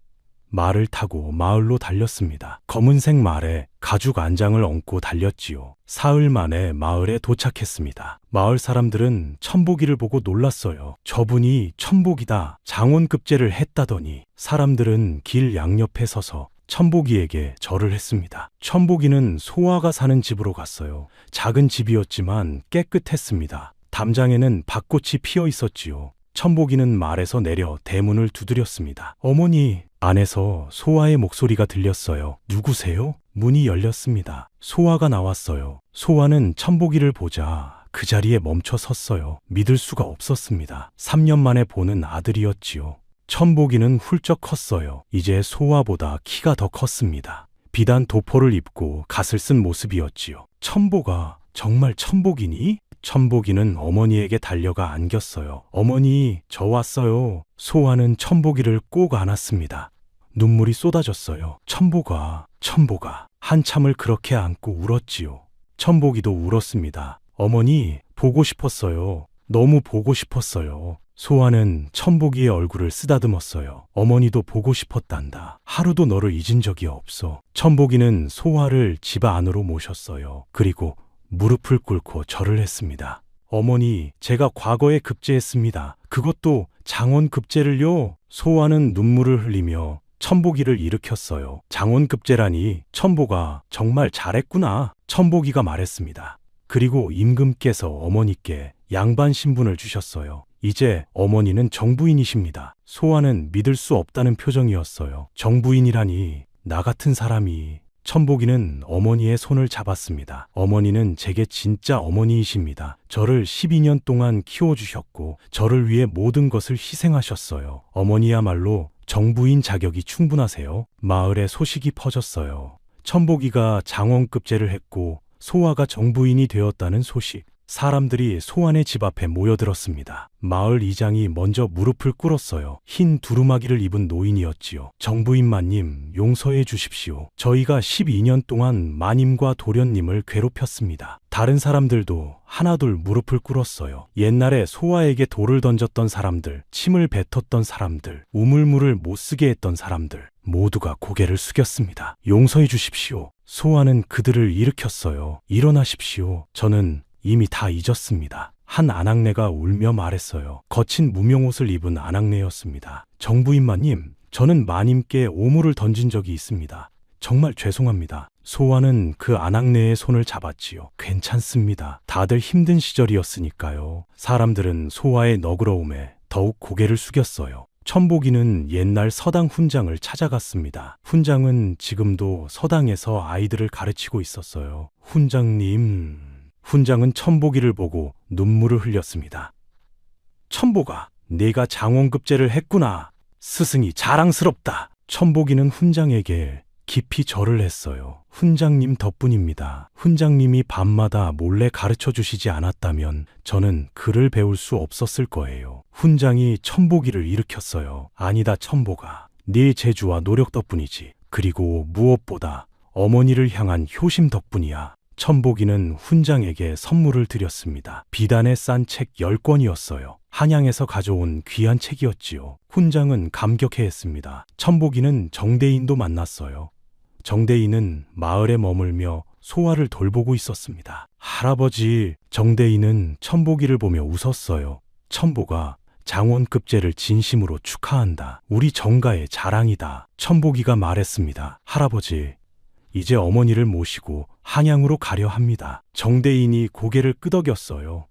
말을 타고 마을로 달렸습니다. 검은색 말에 가죽 안장을 얹고 달렸지요. 사흘 만에 마을에 도착했습니다. 마을 사람들은 천복이를 보고 놀랐어요. 저분이 천복이다. 장원급제를 했다더니 사람들은 길 양옆에 서서 천복이에게 절을 했습니다. 천복이는 소아가 사는 집으로 갔어요. 작은 집이었지만 깨끗했습니다. 담장에는 밭꽃이 피어 있었지요. 천복이는 말에서 내려 대문을 두드렸습니다. 어머니, 안에서 소아의 목소리가 들렸어요. 누구세요? 문이 열렸습니다. 소아가 나왔어요. 소아는 천복이를 보자 그 자리에 멈춰 섰어요. 믿을 수가 없었습니다. 3년 만에 보는 아들이었지요. 천복이는 훌쩍 컸어요. 이제 소아보다 키가 더 컸습니다. 비단 도포를 입고 갓을 쓴 모습이었지요. 천복아, 정말 천복이니? 천복이는 어머니에게 달려가 안겼어요. 어머니, 저 왔어요. 소아는 천복이를 꼭 안았습니다. 눈물이 쏟아졌어요. 천복아, 천복아. 한참을 그렇게 안고 울었지요. 천복이도 울었습니다. 어머니, 보고 싶었어요. 너무 보고 싶었어요. 소아는 천복이의 얼굴을 쓰다듬었어요. 어머니도 보고 싶었단다. 하루도 너를 잊은 적이 없어. 천복이는 소아를 집 안으로 모셨어요. 그리고 무릎을 꿇고 절을 했습니다. 어머니, 제가 과거에 급제했습니다. 그것도 장원급제를요. 소아는 눈물을 흘리며 천복이를 일으켰어요. 장원급제라니, 천복아, 정말 잘했구나. 천복이가 말했습니다. 그리고 임금께서 어머니께 양반 신분을 주셨어요. 이제 어머니는 정부인이십니다. 소아는 믿을 수 없다는 표정이었어요. 정부인이라니, 나 같은 사람이. 천복이는 어머니의 손을 잡았습니다. 어머니는 제게 진짜 어머니이십니다. 저를 12년 동안 키워주셨고 저를 위해 모든 것을 희생하셨어요. 어머니야말로 정부인 자격이 충분하세요. 마을에 소식이 퍼졌어요. 천복이가 장원급제를 했고 소아가 정부인이 되었다는 소식. 사람들이 소아네 집 앞에 모여들었습니다. 마을 이장이 먼저 무릎을 꿇었어요. 흰 두루마기를 입은 노인이었지요. 정부인마님, 용서해 주십시오. 저희가 12년 동안 마님과 도련님을 괴롭혔습니다. 다른 사람들도 하나둘 무릎을 꿇었어요. 옛날에 소아에게 돌을 던졌던 사람들, 침을 뱉었던 사람들, 우물물을 못 쓰게 했던 사람들, 모두가 고개를 숙였습니다. 용서해 주십시오. 소아는 그들을 일으켰어요. 일어나십시오. 저는 이미 다 잊었습니다. 한 아낙네가 울며 말했어요. 거친 무명옷을 입은 아낙네였습니다. 정부인마님, 저는 마님께 오물을 던진 적이 있습니다. 정말 죄송합니다. 소아는 그 아낙네의 손을 잡았지요. 괜찮습니다. 다들 힘든 시절이었으니까요. 사람들은 소아의 너그러움에 더욱 고개를 숙였어요. 천복이는 옛날 서당 훈장을 찾아갔습니다. 훈장은 지금도 서당에서 아이들을 가르치고 있었어요. 훈장은 천복이를 보고 눈물을 흘렸습니다. 천복아, 네가 장원급제를 했구나. 스승이 자랑스럽다. 천복이는 훈장에게 깊이 절을 했어요. 훈장님 덕분입니다. 훈장님이 밤마다 몰래 가르쳐 주시지 않았다면 저는 글을 배울 수 없었을 거예요. 훈장이 천복이를 일으켰어요. 아니다, 천복아. 네 재주와 노력 덕분이지. 그리고 무엇보다 어머니를 향한 효심 덕분이야. 천복이는 훈장에게 선물을 드렸습니다. 비단에 싼 책 10권이었어요. 한양에서 가져온 귀한 책이었지요. 훈장은 감격해했습니다. 천복이는 정대인도 만났어요. 정대인은 마을에 머물며 소아를 돌보고 있었습니다. 할아버지, 정대인은 천복이를 보며 웃었어요. 천복아, 장원급제를 진심으로 축하한다. 우리 정가의 자랑이다. 천복이가 말했습니다. 할아버지, 이제 어머니를 모시고 한양으로 가려 합니다. 정대인이 고개를 끄덕였어요.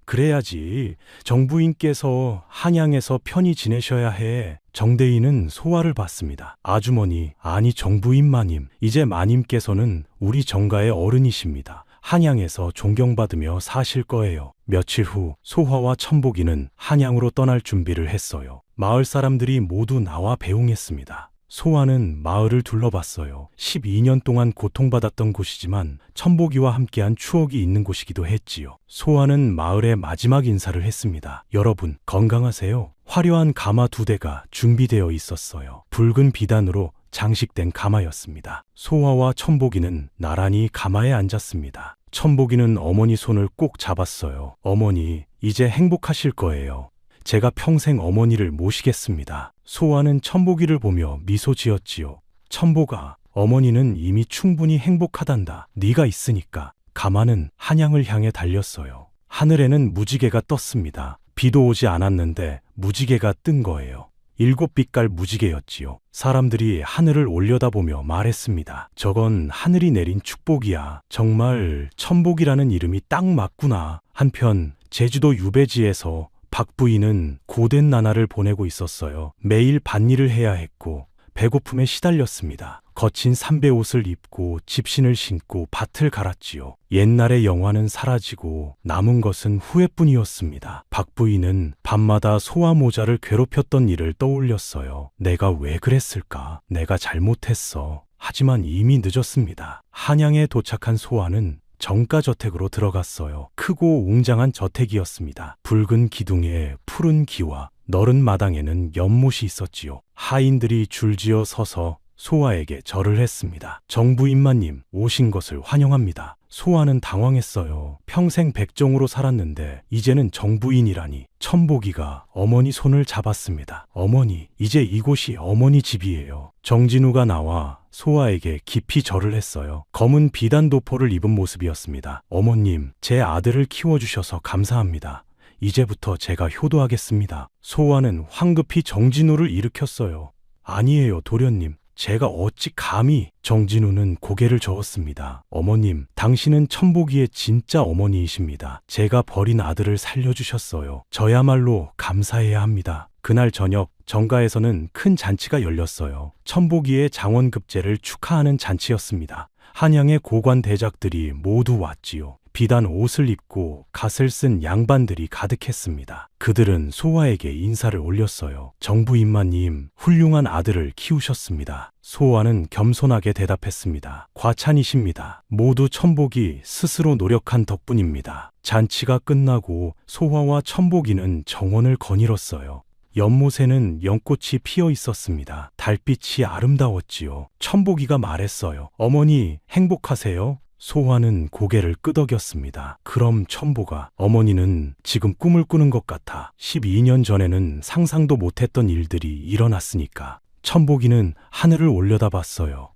그래야지. 정부인께서 한양에서 편히 지내셔야 해. 정대인은 소화를 받습니다. 아주머니, 아니 정부인 마님, 이제 마님께서는 우리 정가의 어른이십니다. 한양에서 존경받으며 사실 거예요. 며칠 후 소화와 천복이는 한양으로 떠날 준비를 했어요. 마을 사람들이 모두 나와 배웅했습니다. 소화는 마을을 둘러봤어요. 12년 동안 고통받았던 곳이지만 천복이와 함께한 추억이 있는 곳이기도 했지요. 소화는 마을의 마지막 인사를 했습니다. 여러분, 건강하세요. 화려한 가마 2대가 준비되어 있었어요. 붉은 비단으로 장식된 가마였습니다. 소화와 천복이는 나란히 가마에 앉았습니다. 천복이는 어머니 손을 꼭 잡았어요. 어머니, 이제 행복하실 거예요. 제가 평생 어머니를 모시겠습니다. 소화는 천복이를 보며 미소 지었지요. 천복아, 어머니는 이미 충분히 행복하단다. 네가 있으니까. 가마는 한양을 향해 달렸어요. 하늘에는 무지개가 떴습니다. 비도 오지 않았는데 무지개가 뜬 거예요. 7빛깔 무지개였지요. 사람들이 하늘을 올려다보며 말했습니다. 저건 하늘이 내린 축복이야. 정말 천복이라는 이름이 딱 맞구나. 한편 제주도 유배지에서 박 부인은 고된 나날을 보내고 있었어요. 매일 밭일을 해야 했고 배고픔에 시달렸습니다. 거친 삼배 옷을 입고 집신을 신고 밭을 갈았지요. 옛날의 영화는 사라지고 남은 것은 후회뿐이었습니다. 박 부인은 밤마다 소화 모자를 괴롭혔던 일을 떠올렸어요. 내가 왜 그랬을까? 내가 잘못했어. 하지만 이미 늦었습니다. 한양에 도착한 소화는 정가 저택으로 들어갔어요. 크고 웅장한 저택이었습니다. 붉은 기둥에 푸른 기와 너른 마당에는 연못이 있었지요. 하인들이 줄지어 서서 소화에게 절을 했습니다. 정부인마님, 오신 것을 환영합니다. 소화는 당황했어요. 평생 백정으로 살았는데 이제는 정부인이라니. 천복이가 어머니 손을 잡았습니다. 어머니, 이제 이곳이 어머니 집이에요. 정진우가 나와 소화에게 깊이 절을 했어요. 검은 비단 도포를 입은 모습이었습니다. 어머님, 제 아들을 키워주셔서 감사합니다. 이제부터 제가 효도하겠습니다. 소화는 황급히 정진우를 일으켰어요. 아니에요, 도련님. 제가 어찌 감히. 정진우는 고개를 저었습니다. 어머님, 당신은 천복이의 진짜 어머니이십니다. 제가 버린 아들을 살려주셨어요. 저야말로 감사해야 합니다. 그날 저녁 정가에서는 큰 잔치가 열렸어요. 천복이의 장원급제를 축하하는 잔치였습니다. 한양의 고관 대작들이 모두 왔지요. 비단 옷을 입고 갓을 쓴 양반들이 가득했습니다. 그들은 소화에게 인사를 올렸어요. 정부인마님, 훌륭한 아들을 키우셨습니다. 소화는 겸손하게 대답했습니다. 과찬이십니다. 모두 천복이 스스로 노력한 덕분입니다. 잔치가 끝나고 소화와 천복이는 정원을 거닐었어요. 연못에는 연꽃이 피어 있었습니다. 달빛이 아름다웠지요. 천복이가 말했어요. 어머니, 행복하세요? 소화는 고개를 끄덕였습니다. 그럼 천복아, 어머니는 지금 꿈을 꾸는 것 같아. 12년 전에는 상상도 못했던 일들이 일어났으니까. 천복이는 하늘을 올려다봤어요.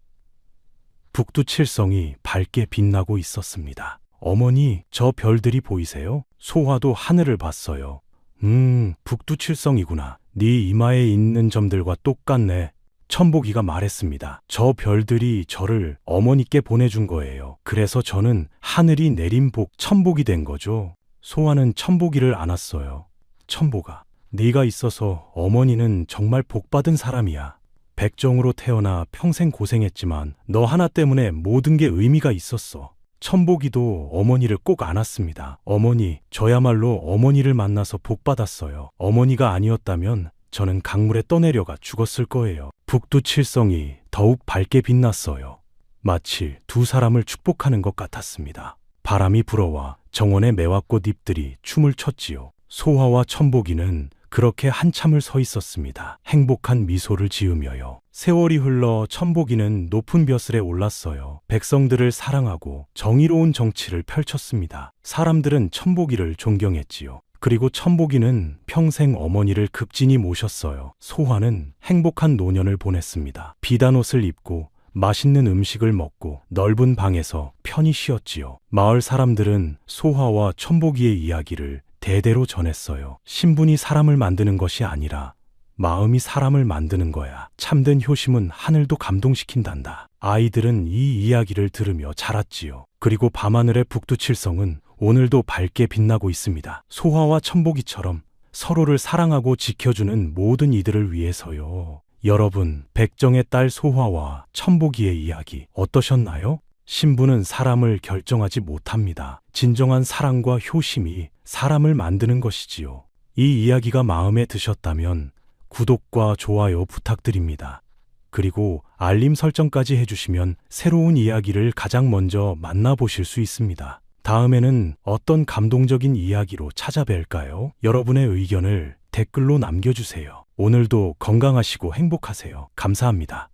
북두칠성이 밝게 빛나고 있었습니다. 어머니, 저 별들이 보이세요? 소화도 하늘을 봤어요. 북두칠성이구나. 네 이마에 있는 점들과 똑같네. 천복이가 말했습니다. 저 별들이 저를 어머니께 보내준 거예요. 그래서 저는 하늘이 내린 복, 천복이 된 거죠. 소화는 천복이를 안았어요. 천복아, 네가 있어서 어머니는 정말 복받은 사람이야. 백정으로 태어나 평생 고생했지만 너 하나 때문에 모든 게 의미가 있었어. 천복이도 어머니를 꼭 안았습니다. 어머니, 저야말로 어머니를 만나서 복받았어요. 어머니가 아니었다면 저는 강물에 떠내려가 죽었을 거예요. 북두칠성이 더욱 밝게 빛났어요. 마치 두 사람을 축복하는 것 같았습니다. 바람이 불어와 정원의 매화꽃 잎들이 춤을 췄지요. 소화와 천복이는 그렇게 한참을 서 있었습니다. 행복한 미소를 지으며요. 세월이 흘러 천복이는 높은 벼슬에 올랐어요. 백성들을 사랑하고 정의로운 정치를 펼쳤습니다. 사람들은 천복이를 존경했지요. 그리고 천복이는 평생 어머니를 극진히 모셨어요. 소화는 행복한 노년을 보냈습니다. 비단옷을 입고 맛있는 음식을 먹고 넓은 방에서 편히 쉬었지요. 마을 사람들은 소화와 천복이의 이야기를 대대로 전했어요. 신분이 사람을 만드는 것이 아니라 마음이 사람을 만드는 거야. 참된 효심은 하늘도 감동시킨단다. 아이들은 이 이야기를 들으며 자랐지요. 그리고 밤하늘의 북두칠성은 오늘도 밝게 빛나고 있습니다. 소화와 천복이처럼 서로를 사랑하고 지켜주는 모든 이들을 위해서요. 여러분, 백정의 딸 소화와 천복이의 이야기 어떠셨나요? 신부는 사람을 결정하지 못합니다. 진정한 사랑과 효심이 사람을 만드는 것이지요. 이 이야기가 마음에 드셨다면 구독과 좋아요 부탁드립니다. 그리고 알림 설정까지 해주시면 새로운 이야기를 가장 먼저 만나보실 수 있습니다. 다음에는 어떤 감동적인 이야기로 찾아뵐까요? 여러분의 의견을 댓글로 남겨주세요. 오늘도 건강하시고 행복하세요. 감사합니다.